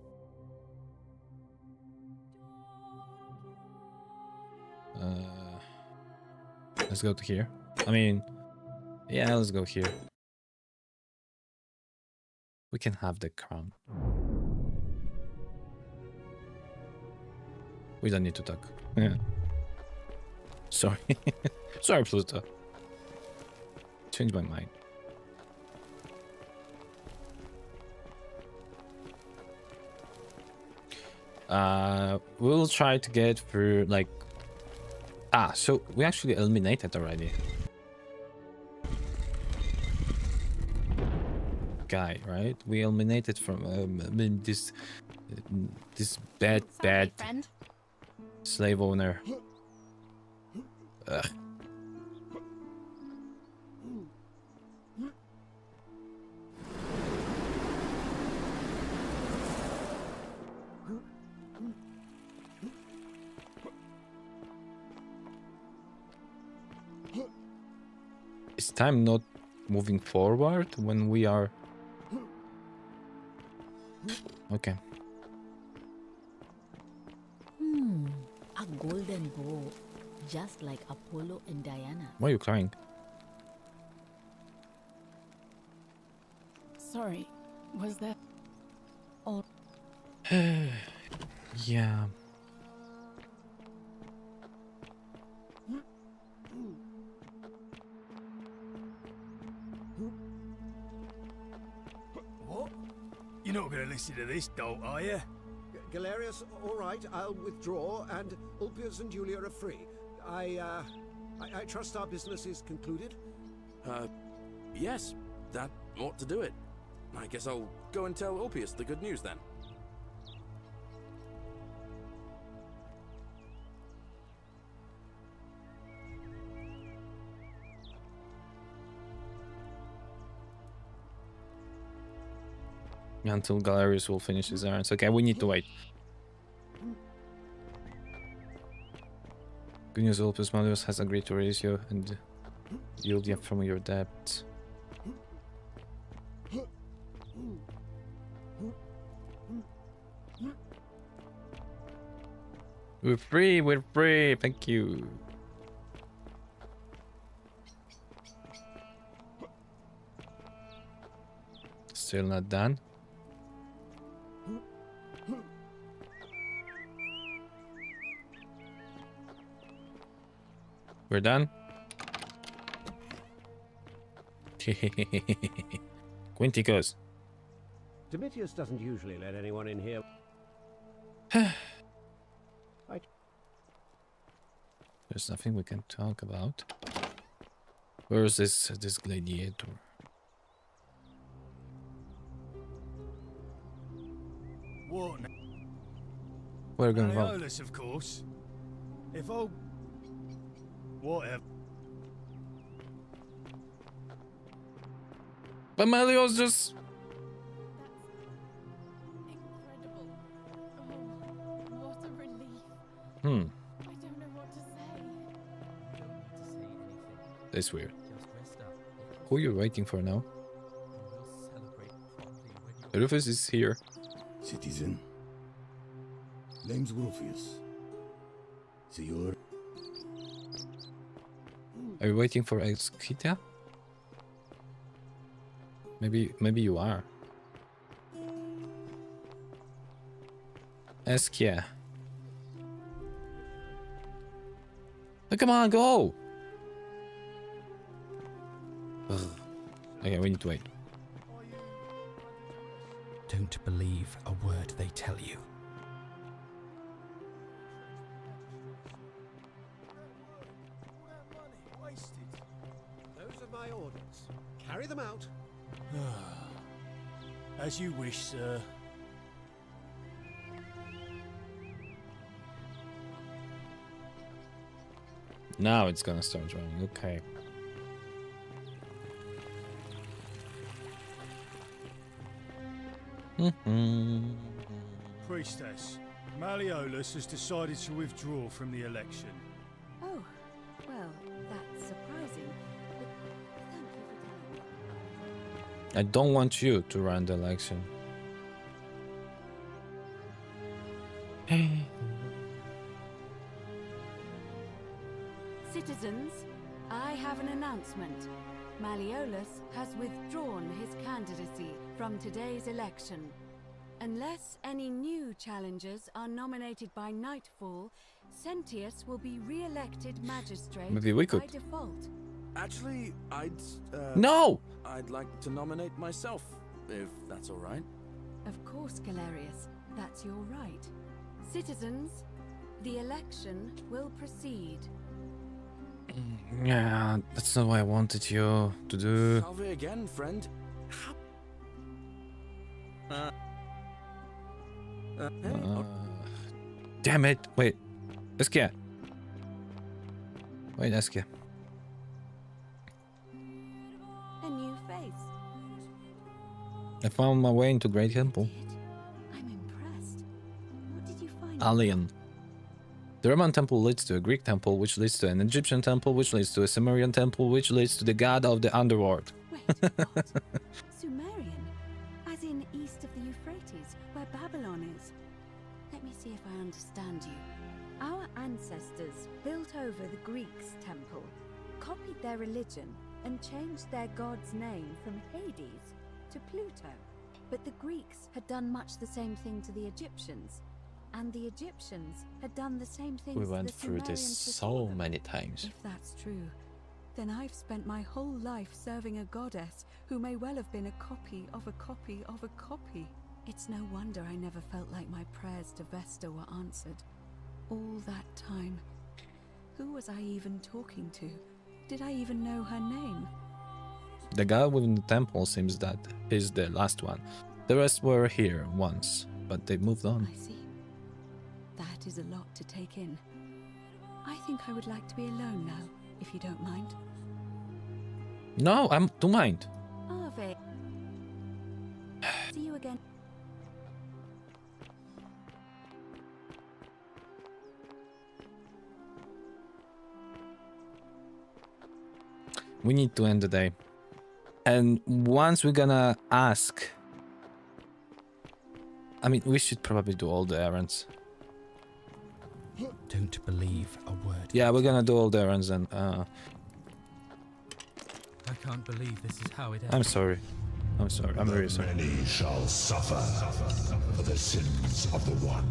let's go to here. I mean, yeah, let's go here. We can have the crown. We don't need to talk. Yeah. Sorry. Sorry, Pluto. Changed my mind. We'll try to get through, like... so we actually eliminated already. Guy, right? We eliminated from this bad friend. Slave owner. Ugh. Is time not moving forward when we are... Okay. A golden bow, just like Apollo and Diana. Why are you crying? Sorry, was there... Oh. Yeah. What? You're not going to listen to this, dolt, are you? Galerius, all right, I'll withdraw, and Ulpius and Julia are free. I trust our business is concluded? Yes, that ought to do it. I guess I'll go and tell Ulpius the good news then. Until Galerius will finish his errands. Okay, we need to wait. Good news, Ulpius Malleus has agreed to release you and yield you from your debts. We're free, thank you. Still not done. We're done. Quinticos. Domitius doesn't usually let anyone in here. There's nothing we can talk about. Where is this gladiator? What? Where are we going wrong? Malleolus, of course. If old... Whatever. But Malleus just... Incredible. Oh, what a relief. Hmm. I don't know what to say. That's weird. Who are you waiting for now? Rufus is here. Citizen. Name's Rufus. Signor. Are you waiting for Exquita? Maybe you are. Esquia. Oh, come on, go! Ugh. Okay, we need to wait. Don't believe a word they tell you. Those are my orders. Carry them out. As you wish, sir. Now it's gonna start running, okay. Priestess, Malleolus has decided to withdraw from the election. Oh, well, that's surprising. But thank you for telling me. I don't want you to run the election. Citizens, I have an announcement. Malleolus has withdrawn his candidacy from today's election. Unless any new challengers are nominated by nightfall, Sentius will be re-elected magistrate Maybe we could. by default. Actually, No! I'd like to nominate myself, if that's all right. Of course, Galerius, that's your right. Citizens, the election will proceed. Yeah, that's not what I wanted you to do. Salve again, friend. Damn it! Wait, Esquia. Wait, Esquia. A new face. I found my way into Great Temple. I'm impressed. What did you find? Alien. The Roman temple leads to a Greek temple, which leads to an Egyptian temple, which leads to a Sumerian temple, which leads to the god of the underworld. Wait, what? Sumerian? As in east of the Euphrates, where Babylon is? Let me see if I understand you. Our ancestors built over the Greeks' temple, copied their religion, and changed their god's name from Hades to Pluto. But the Greeks had done much the same thing to the Egyptians. And the Egyptians had done the same things We to went the through this Sumerians so before them. many times. If that's true, then I've spent my whole life serving a goddess who may well have been a copy of a copy of a copy. It's no wonder I never felt like my prayers to Vesta were answered. All that time. Who was I even talking to? Did I even know her name? The guy within the temple seems that is the last one. The rest were here once, but they moved on. I see. That is a lot to take in. I think I would like to be alone now, if you don't mind. No, I don't mind. Ave. See you again. We need to end the day. And once we're gonna ask... I mean, we should probably do all the errands. Don't believe a word. Yeah, we're gonna do all the errands and... I can't believe this is how it ends. I'm sorry. I'm sorry. I'm really sorry. Many shall suffer for the sins of the one.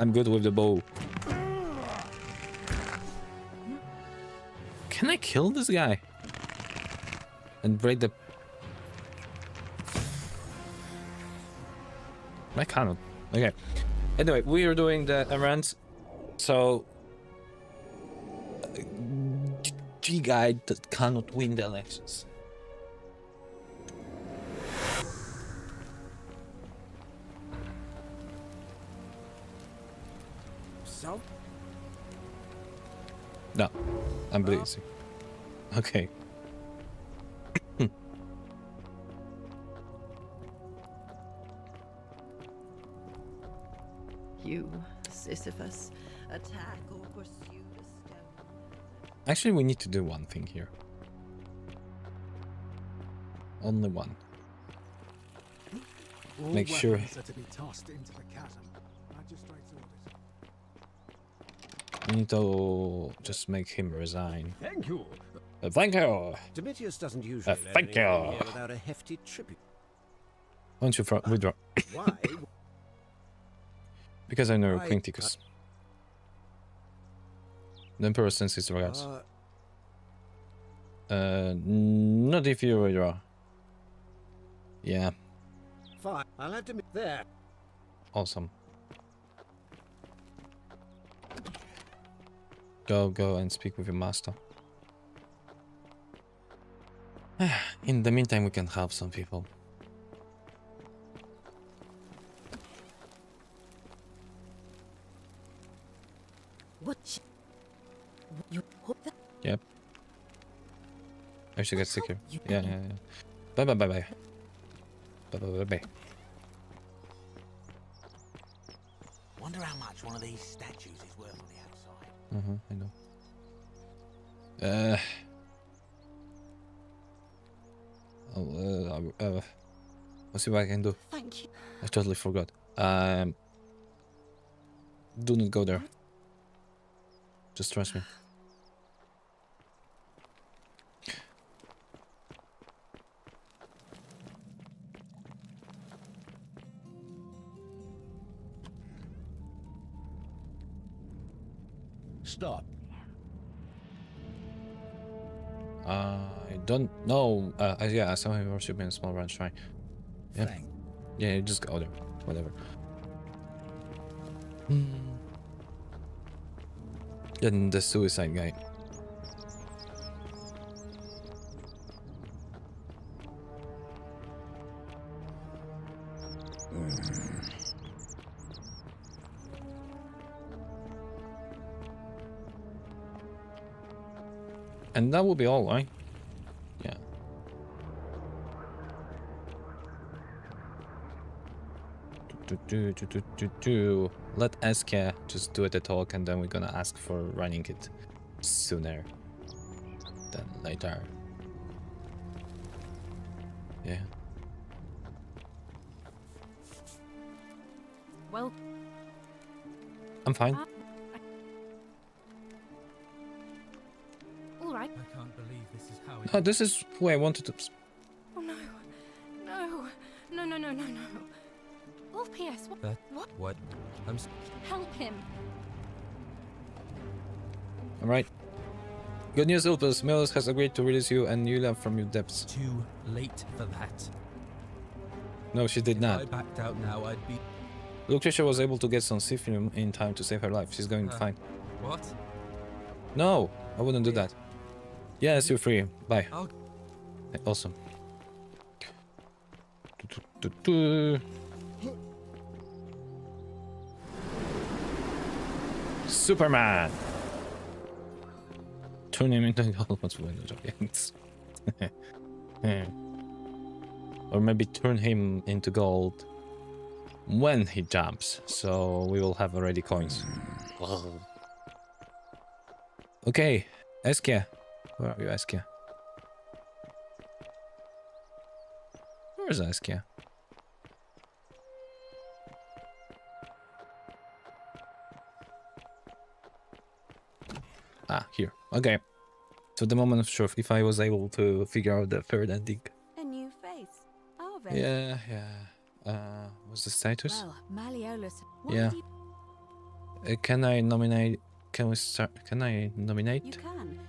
I'm good with the bow. Can I kill this guy? And break the... I cannot. Okay. Anyway, we are doing the errands. So... G-guy that cannot win the elections. So? No, I'm busy. Okay. You, Sisyphus, attack or pursue the stone. Actually, we need to do one thing here. Only one. All Make sure. weapons are to be tossed into the chasm. Magistrate's orders. We need to just make him resign. Thank you. Thank you. Domitius doesn't usually let thank anyone you. here without a hefty tribute. Why don't you withdraw? Why? Because I know Why? Quinticus. The Emperor sends his regards. Not if you withdraw. Yeah, Fine. I'll have to meet there. awesome. Go and speak with your master. In the meantime, we can help some people. What? You hope that? Yep. I should get sick here. Yeah. Bye. Bye. Wonder how much one of these statues is worth on the outside. I know. Let's see what I can do. Thank you. I totally forgot. Do not go there. Just trust me. Stop. I don't know. Yeah, I saw him worshiping a small ranch shrine. Yeah. Yeah, you just go there. Whatever. And the suicide guy. And that will be all, right? Yeah. Let Eska just do the talk, and then we're gonna ask for running it sooner than later. Yeah. Well, I'm fine. all right. I can't believe this is how it Oh, this is who I wanted to. Oh no, no. All PS. What? What? Help him. Alright. Good news, Ulpus. Milos has agreed to release you and Yulia from your depths. Too late for that. No, she did If not. I backed out now, I'd be... Lucretia was able to get some Sifrium in time to save her life. She's going fine. What? No, I wouldn't do that. Yes, you're free. Bye. I'll... Awesome. Superman. Turn him into gold. Or maybe turn him into gold when he jumps, so we will have already coins. Okay, Eskia. Where are you, Eskia? Where's Eskia? Ah, here. Okay. So the moment of truth, if I was able to figure out the third ending. A new face. Arve. Yeah. What's the status? Well, Malleolus. Yeah. Can I nominate? Can we start? Can I nominate? You can.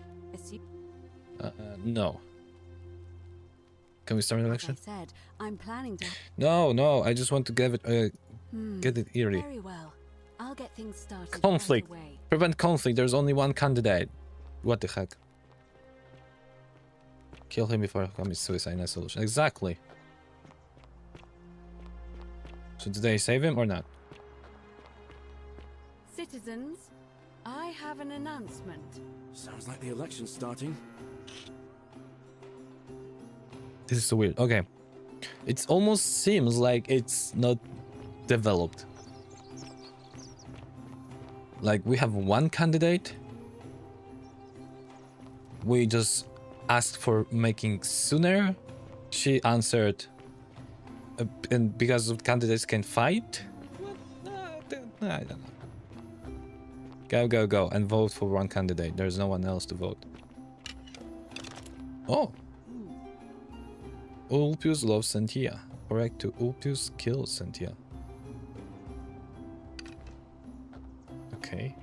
No. Can we start an election? Like I said, I'm planning to. No. I just want to get it. Get it early. Very well. I'll get things started. Conflict. Right away. Prevent conflict. There's only one candidate. What the heck? Kill him before he commits suicide. Nice solution. Exactly. So did they save him or not? Citizens, I have an announcement. Sounds like the election's starting. This is so weird. Okay. It almost seems like it's not developed. Like we have one candidate. We just asked for making sooner. She answered, and because of candidates can fight. I don't know. Go and vote for one candidate. There's no one else to vote. Oh. Ulpius loves Sentia. Correct to Ulpius kills Sentia. Okay.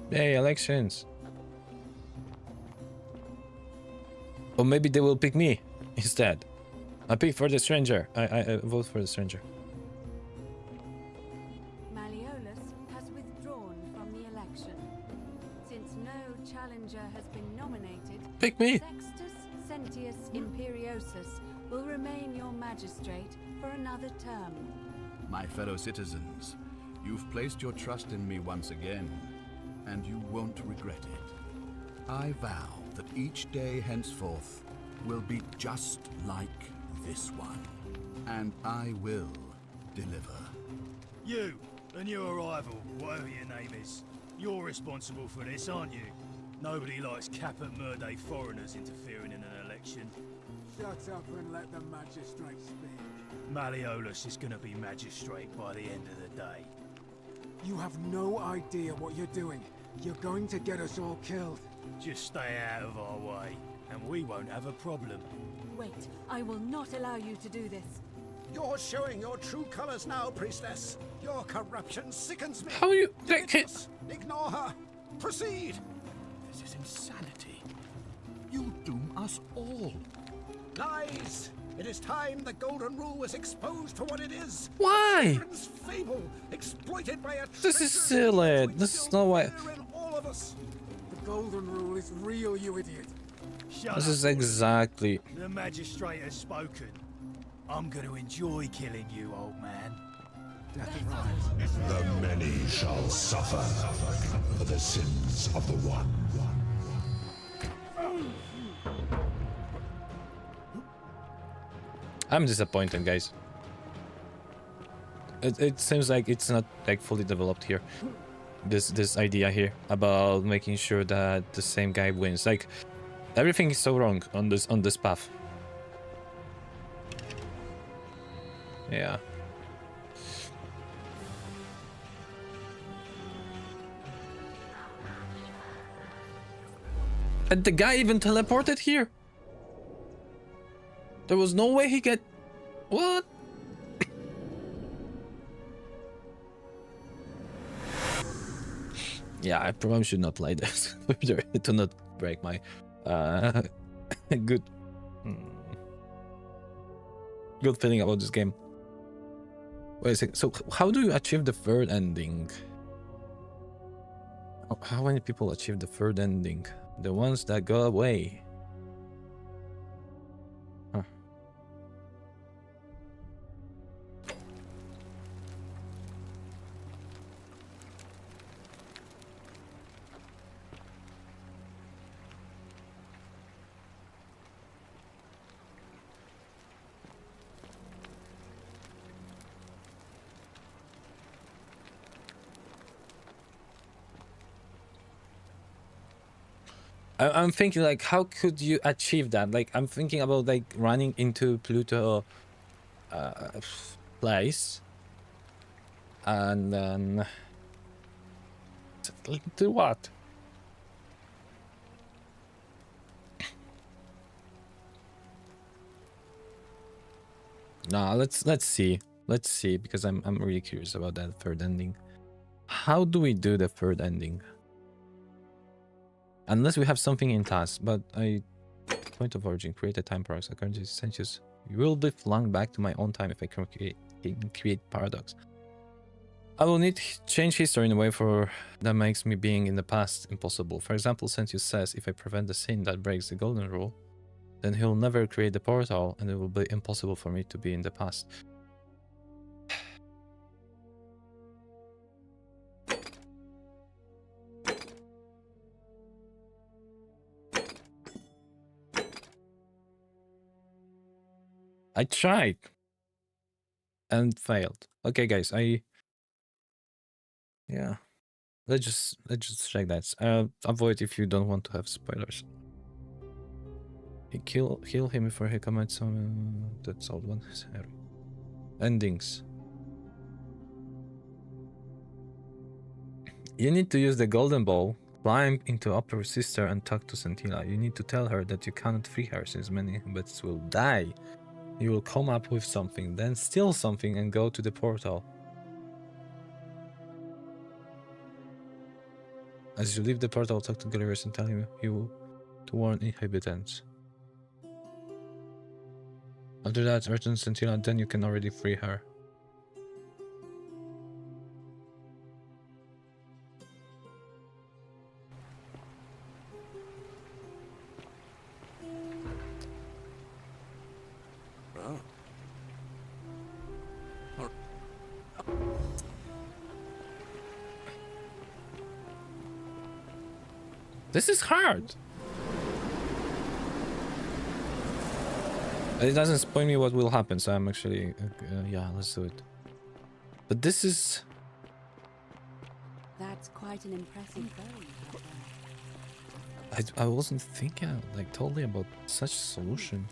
Hey, elections. Or maybe they will pick me instead. I pick for the stranger. I vote for the stranger. Malleolus has withdrawn from the election. Since no challenger has been nominated, pick me. Sextus Sentius Imperiosus will remain your magistrate for another term. My fellow citizens, you've placed your trust in me once again, and you won't regret it. I vow that each day henceforth will be just like this one, and I will deliver. You and your rival, whatever your name is, you're responsible for this, aren't you? Nobody likes cap and murder foreigners interfering in an election. Shut up and let the magistrate speak. Malleolus is gonna be magistrate by the end of the day. You have no idea what you're doing. You're going to get us all killed. Just stay out of our way, and we won't have a problem. Wait, I will not allow you to do this. You're showing your true colors now, priestess. Your corruption sickens me. How you... Ignore her. Proceed. This is insanity. You doom us all. Lies. It is time the Golden Rule was exposed for what it is. Why? Children's fable, exploited by a This is silly. This is not why. all of us. The Golden Rule is real, you idiot. Shut This up. is exactly. The magistrate has spoken. I'm going to enjoy killing you, old man. The many shall suffer for the sins of the one. I'm disappointed, guys. It seems like it's not like fully developed here. This idea here about making sure that the same guy wins. Like everything is so wrong on this path. Yeah. And the guy even teleported here? There was no way he get... What? Yeah, I probably should not play this to not break my good good feeling about this game. Wait a second. So how do you achieve the third ending? How many people achieve the third ending? The ones that go away. Huh. I'm thinking like, how could you achieve that? Like, I'm thinking about like running into Pluto place, and then do what? Nah, let's see. Let's see, because I'm really curious about that third ending. How do we do the third ending? Unless we have something in task, but point of origin, create a time paradox. According to Sentius, you will be flung back to my own time if I can create paradox. I will need to change history in a way that makes me being in the past impossible. For example, Sentius says if I prevent the sin that breaks the golden rule, then he'll never create the portal and it will be impossible for me to be in the past. I tried and failed. Okay, guys, yeah. Let's just check that. Avoid if you don't want to have spoilers. Kill him before he commits some. That's old one. Sorry. Endings. You need to use the golden ball, climb into Upper Sister and talk to Sentilla. You need to tell her that you cannot free her since many humans will die. You will come up with something, then steal something and go to the portal. As you leave the portal, talk to Galerius and tell him to warn inhabitants. After that, return Sentilla, then you can already free her. This is hard. It doesn't spoil me what will happen, so I'm actually yeah, let's do it. But this is. That's quite an impressive bow. I wasn't thinking like totally about such a solution.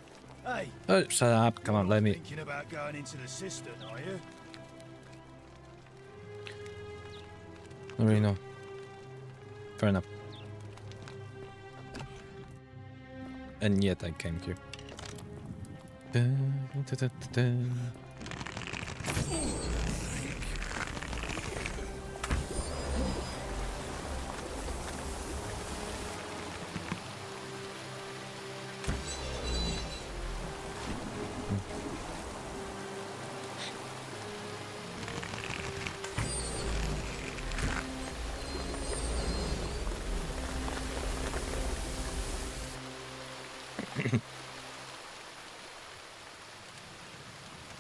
Hey. Oh, shut up! Come on, let me. Thinking about going into the cistern, are you? I don't really know. Fair enough. And yet I came here.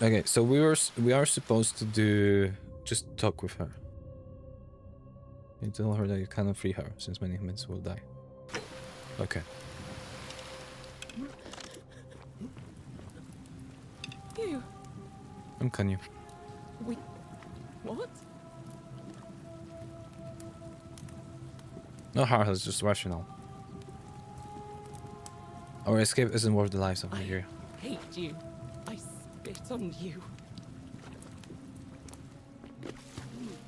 Okay, so we are supposed to do just talk with her. You tell her that you cannot free her since many humans will die. Okay. You. I'm Kohnyu. We. What? No heart is just rational. Our escape isn't worth the lives of Nigeria. Hate you. I spit on you.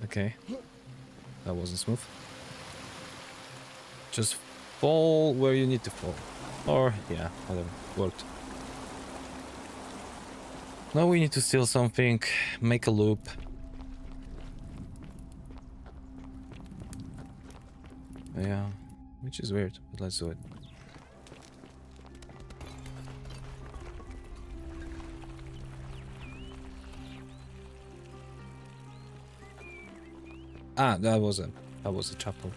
Okay. That wasn't smooth. Just fall where you need to fall. Or, yeah, whatever. Worked. Now we need to steal something, make a loop. Yeah, which is weird, but let's do it. Ah, that was a chapel.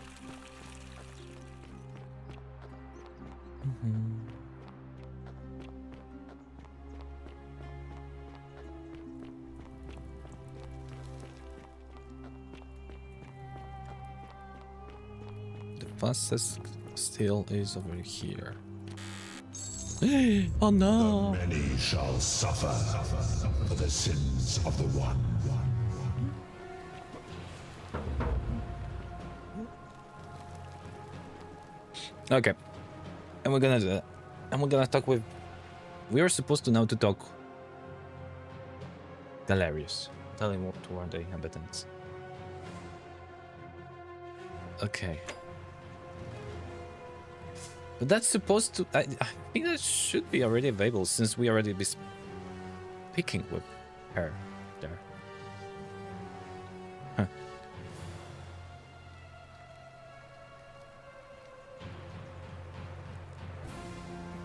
The fastest still is over here. Oh no! The many shall suffer for the sins of the one. Okay, and we're gonna do that. And we're gonna talk with. We are supposed to now to talk. Galerius. Tell him what to warn the inhabitants. Okay. But that's supposed to. I think that should be already available since we already be speaking with her there. Huh.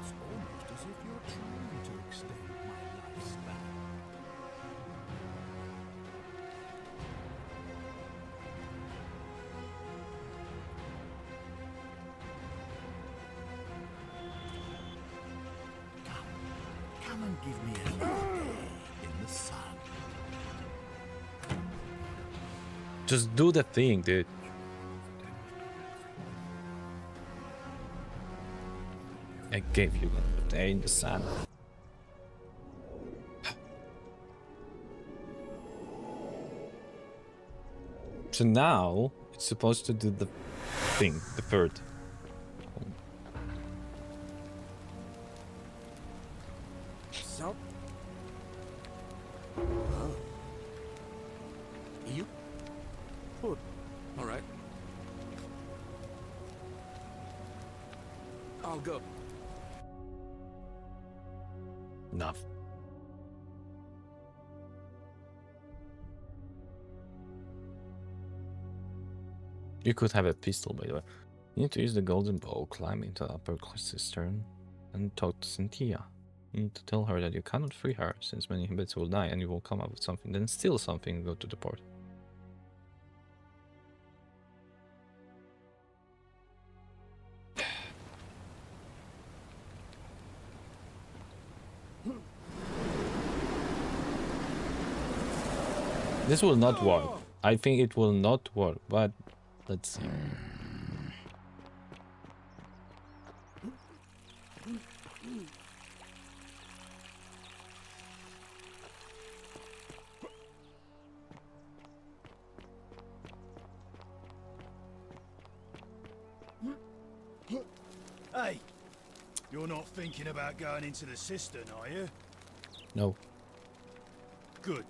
It's almost as if you're trying to extend my lifespan. Come and give me another day in the sun. Just do the thing, dude. I gave you a day in the sun. So now it's supposed to do the thing, the third. So? You? Oh, all right. I'll go. Enough. You could have a pistol, by the way. You need to use the golden bow, climb into the upper cistern, and talk to Cynthia. You need to tell her that you cannot free her, since many bits will die, and you will come up with something, then steal something and go to the port. This will not work. I think it will not work, but let's see. Hey, you're not thinking about going into the cistern, are you? No. Good.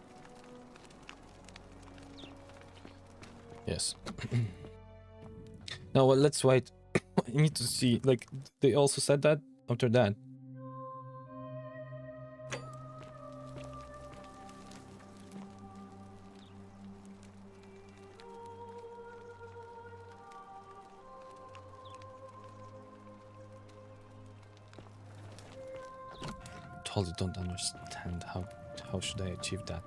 Yes. No, well, let's wait. I need to see. Like, they also said that after that. Totally don't understand how should I achieve that.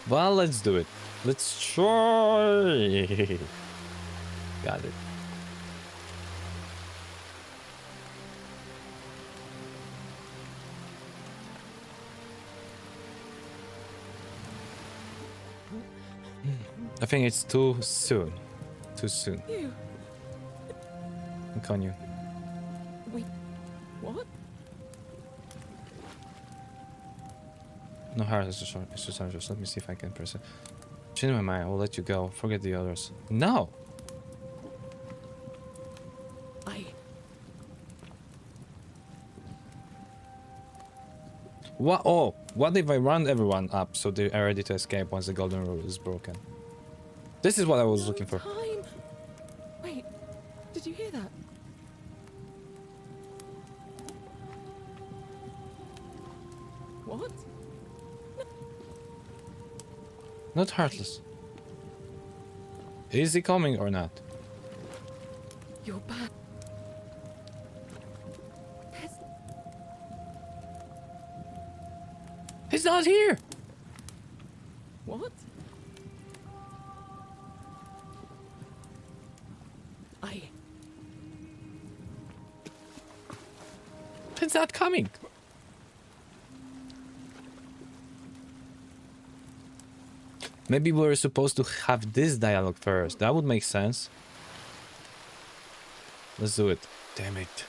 Well, let's do it. Let's try. Got it. I think it's too soon. Too soon. You. Kohnyu. We. What? No hard exercise. Just let me see if I can press it. Change my mind. I will let you go. Forget the others. No. What? Oh, what if I run everyone up so they are ready to escape once the golden rule is broken? This is what I was looking for. Time. Wait, did you hear that? What? Not heartless. Is he coming or not? You're back. He's not here. What? He's not coming. Maybe we're supposed to have this dialogue first. That would make sense. Let's do it. Damn it.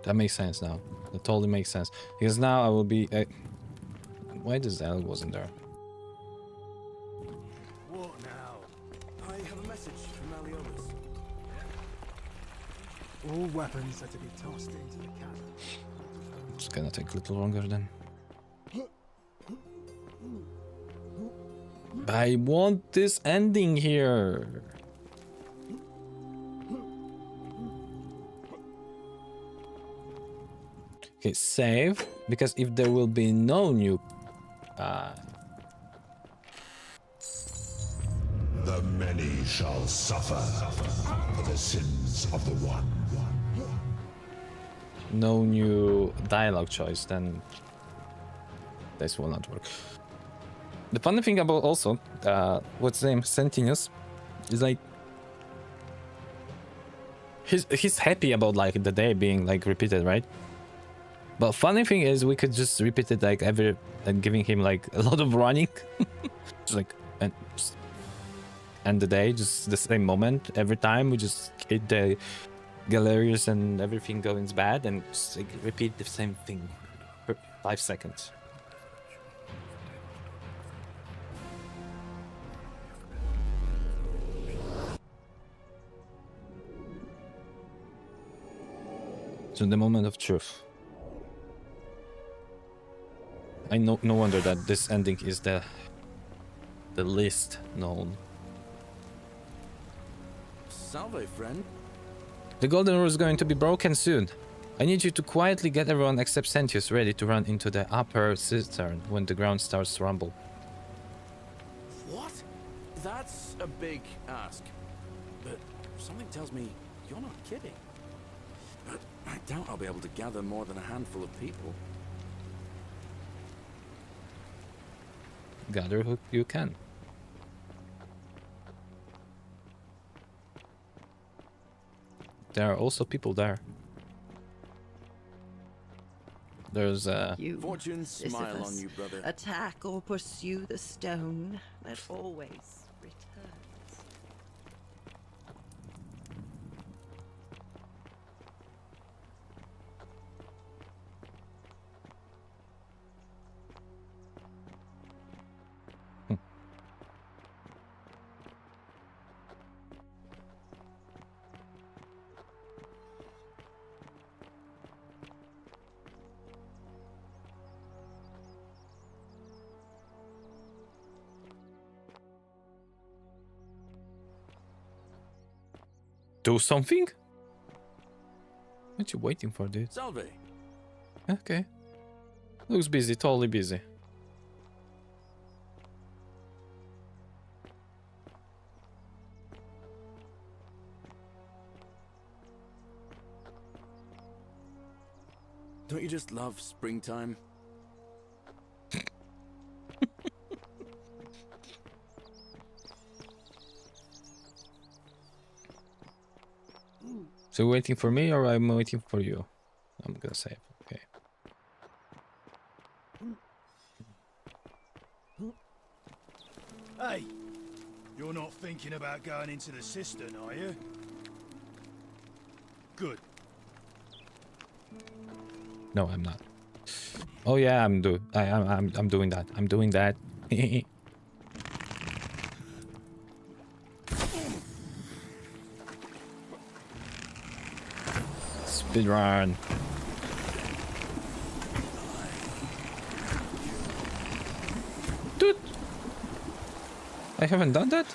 That makes sense now. That totally makes sense. Because now I will be... why this dialogue wasn't there? What now? I have a message from Malleolus. All weapons are to be tossed into the cannon. It's gonna take a little longer then. I want this ending here. Okay, save, because if there will be no new the many shall suffer for the sins of the one. no new dialogue choice, then this will not work. The funny thing about also what's the name, Sentinus, is like he's happy about like the day being like repeated, right? But funny thing is we could just repeat it like every, like giving him like a lot of running. Just like and just end the day, just the same moment every time. We just hit the Galerius and everything goes bad and just like repeat the same thing for 5 seconds. So the moment of truth. I know, no wonder that this ending is the least known. Salve, friend. The golden rule is going to be broken soon. I need you to quietly get everyone except Sentius ready to run into the upper cistern when the ground starts to rumble. What? That's a big ask. But something tells me you're not kidding. But I doubt I'll be able to gather more than a handful of people. Gather who you can. There are also people there. There's You, Fortune smile Sisyphus, on you, brother. Attack or pursue the stone that always returns. do something? What you waiting for, dude? Salve. Okay. Looks busy, totally busy. Don't you just love springtime? So waiting for me or I'm waiting for you? I'm gonna save. Okay. Hey, you're not thinking about going into the cistern, are you? Good. No, I'm not. Oh yeah, I'm doing that. I'm doing that. Speedrun. Dude! I haven't done that?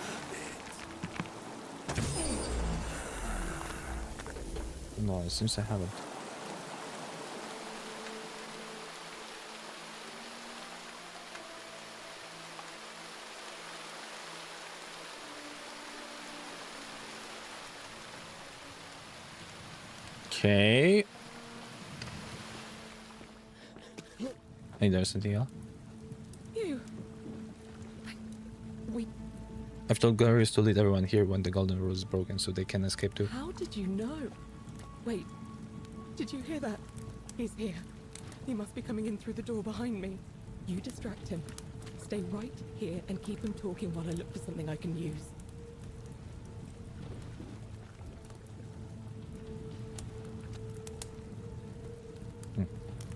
No, it seems I haven't. Okay. Hey there, Cynthia. You. I've told Glorious to lead everyone here when the golden rule is broken so they can escape too. How did you know? Wait, did you hear that? He's here. He must be coming in through the door behind me. You distract him. Stay right here and keep him talking while I look for something I can use.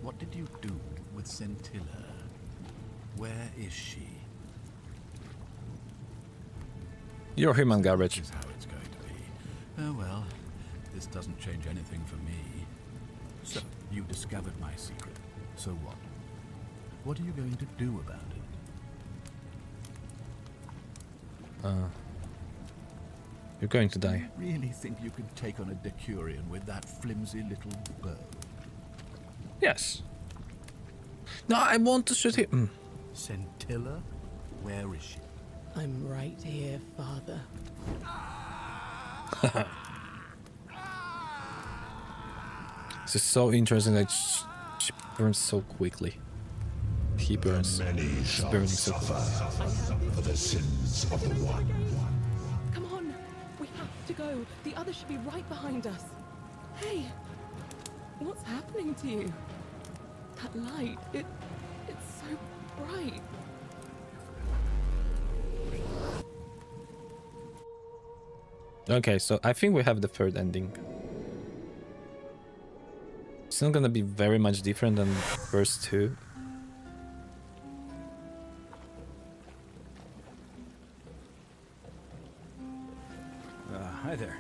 What did you do with Scintilla? Where is she? You're human garbage. This is how it's going to be. Oh well, this doesn't change anything for me. So, you discovered my secret. So what? What are you going to do about it? You're going to die. You really think you can take on a Decurion with that flimsy little bow? Yes. No, I want to shoot him. Scintilla? Where is she? I'm right here, Father. This is so interesting that she burns so quickly. He burns. Many shall burning so suffer for the sins of the one. Come on, we have to go. The other should be right behind us. Hey, what's happening to you? That light, it's so bright. Okay, so I think we have the third ending. It's not gonna be very much different than first two. Hi there.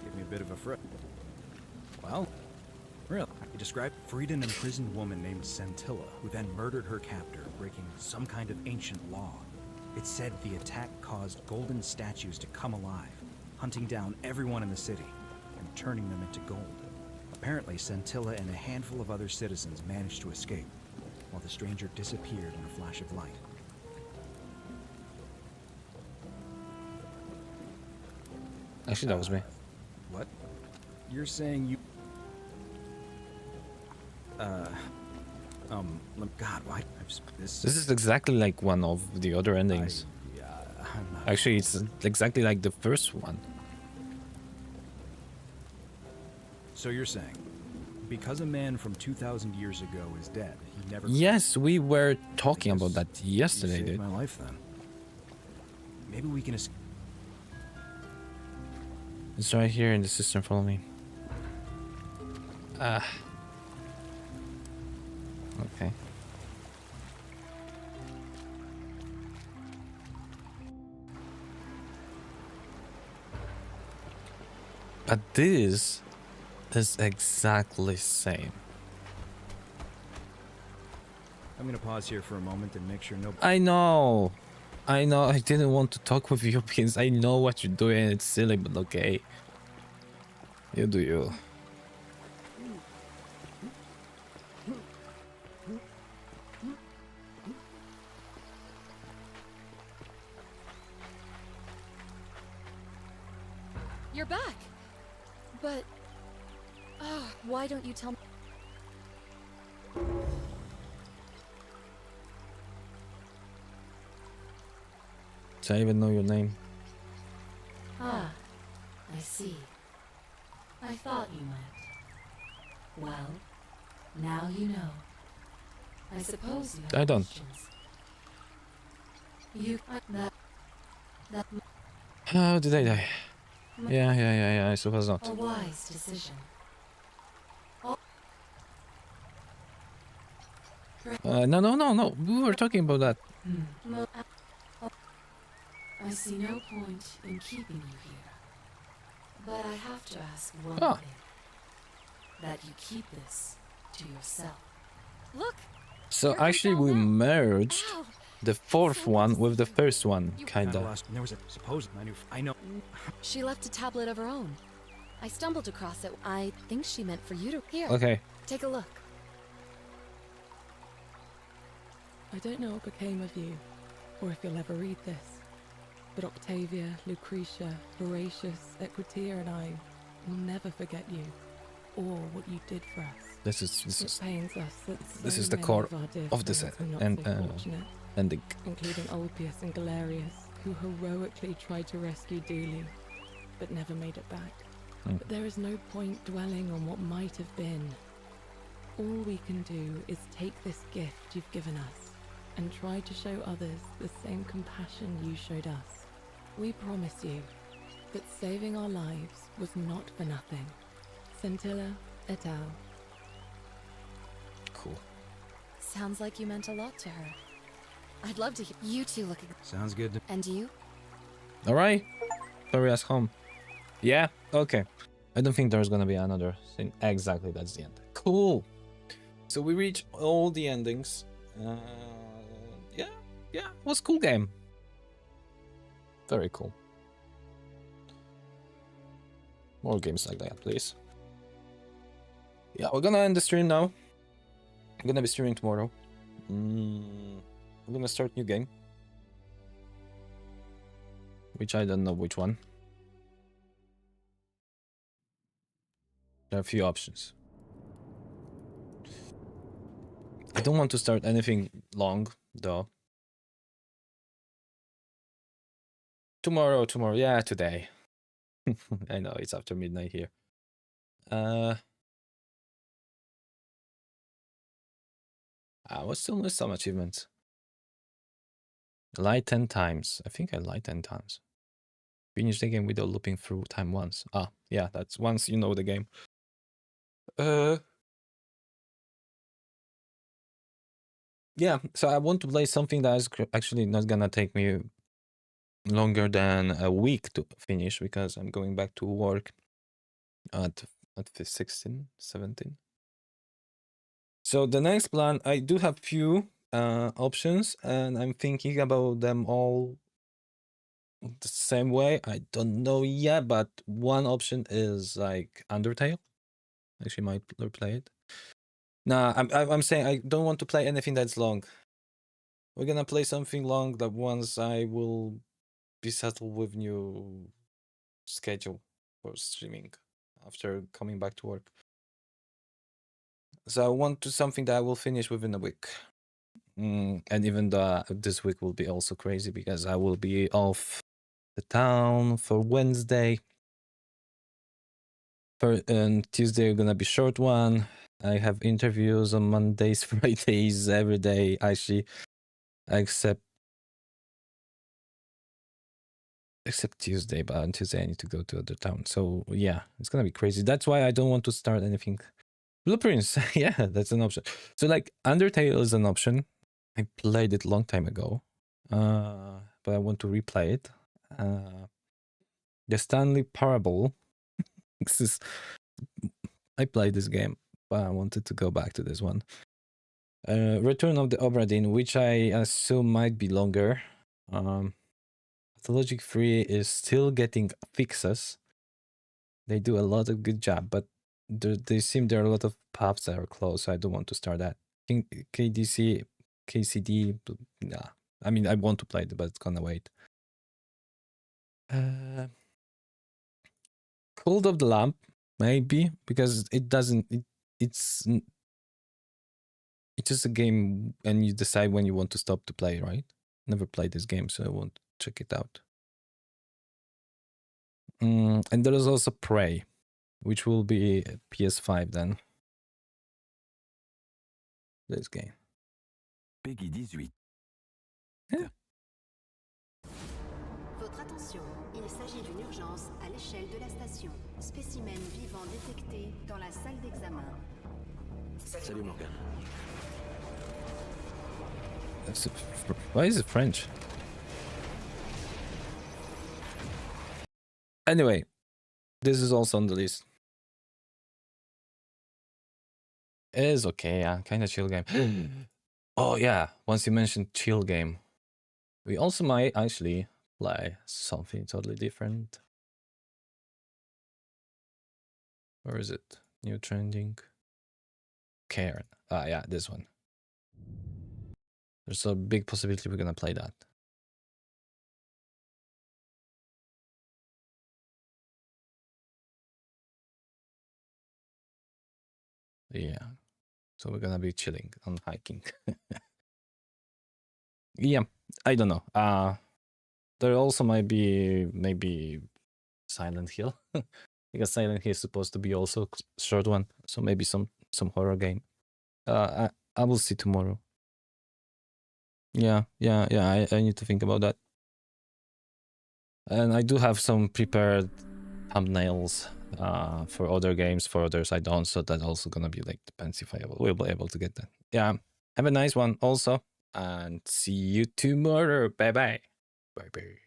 Give me a bit of a fright. Well, really? He described a freed and imprisoned woman named Scintilla, who then murdered her captor, breaking some kind of ancient law. It said the attack caused golden statues to come alive, hunting down everyone in the city and turning them into gold. Apparently, Scintilla and a handful of other citizens managed to escape, while the stranger disappeared in a flash of light. Actually, that was me. What? You're saying you... God, why? This is exactly like one of the other endings. Actually, it's exactly like the first one. So you're saying, because a man from 2,000 years ago is dead, he never... Yes, we were talking about that yesterday, dude. my life then. Maybe we can escape. It's right here in the system. Follow me. Okay. But this is exactly the same. I'm gonna pause here for a moment and make sure no... I know. I didn't want to talk with you because I know what you're doing. It's silly, but okay. You do you. You're back. But... why don't you tell me? Do I even know your name? Ah, I see. I thought you might. Well, now you know. I suppose you have I don't. questions. You... That... How did I die? Yeah, I suppose not. A wise decision. No. We were talking about that. I see no point in keeping you here. But I have to ask one Ah. thing. that you keep this to yourself. Look! So actually we merged the fourth one with the first one, kinda. Lost. There was a supposed I know. She left a tablet of her own. I stumbled across it. I think she meant for you to... Here, Okay. take a look. I don't know what became of you, or if you'll ever read this, but Octavia, Lucretia, Horatius, Equitia and I will never forget you, or what you did for us. This is It pains us that this so is the many core of our dear of this friends were not and so fortunate, ending. including Ulpius and Galerius, who heroically tried to rescue Dooley, but never made it back. But there is no point dwelling on what might have been. All we can do is take this gift you've given us and try to show others the same compassion you showed us. We promise you that saving our lives was not for nothing. Scintilla et al. Cool. Sounds like you meant a lot to her. I'd love to hear you two looking. Sounds good. And you? All right. Victoria's home. Yeah. Okay. I don't think there's gonna be another thing. Exactly. That's the end. Cool. So we reach all the endings. Yeah. It was a cool game. Very cool. More games like that, please. Yeah, we're gonna end the stream now. I'm gonna be streaming tomorrow. We're gonna start new game. Which I don't know which one. There are a few options. I don't want to start anything long, though. Tomorrow, yeah, today. I know, it's after midnight here. I was still missed some achievements. Lie 10 times. I think I lied 10 times. Finish the game without looping through time once. Ah, yeah, that's once you know the game. Yeah, so I want to play something that is actually not gonna take me longer than a week to finish, because I'm going back to work at 16, 17. So the next plan, I do have few options, and I'm thinking about them all the same way. I don't know yet, but one option is like Undertale. Actually, might play it. Nah, I'm saying I don't want to play anything that's long. We're gonna play something long that once I will be settled with new schedule for streaming after coming back to work. So I want to something that I will finish within a week. And even though this week will be also crazy because I will be off the town for Wednesday. And Tuesday gonna be short one. I have interviews on Mondays, Fridays, every day actually, except Tuesday. But on Tuesday I need to go to other town. So yeah, it's gonna be crazy. That's why I don't want to start anything. Blueprints, yeah, that's an option. So like Undertale is an option. I played it a long time ago, but I want to replay it. The Stanley Parable. This is, I played this game, but I wanted to go back to this one. Return of the Obra Dinn, which I assume might be longer. Pathologic 3 is still getting fixes. They do a lot of good job, but they seem there are a lot of paths that are closed, so I don't want to start that. KCD, nah. I mean, I want to play it, but it's gonna wait. Cult of the Lamp, maybe, because it doesn't. It's just a game, and you decide when you want to stop to play, right? Never played this game, so I won't check it out. And there is also Prey, which will be PS5 then. This game. Peggy 18. Yeah. Votre attention, il s'agit d'une urgence à l'échelle de la station. Spécimen vivant détecté dans la salle d'examen. Salut Morgan. Why is it French? Anyway, this is also on the list. It is okay, yeah, kind of chill game. Oh yeah, once you mentioned chill game, we also might actually play something totally different. Where is it? New trending. Cairn. Ah, yeah, this one. There's a big possibility we're gonna play that. Yeah. So we're gonna be chilling on hiking. Yeah, I don't know. There also might be maybe Silent Hill. Because Silent Hill is supposed to be also a short one. So maybe some horror game. I will see tomorrow. Yeah. I need to think about that. And I do have some prepared thumbnails for other games. For others, I don't. So that's also gonna be like depends if we'll be able to get that. Yeah. Have a nice one also, and see you tomorrow. Bye bye. Bye bye.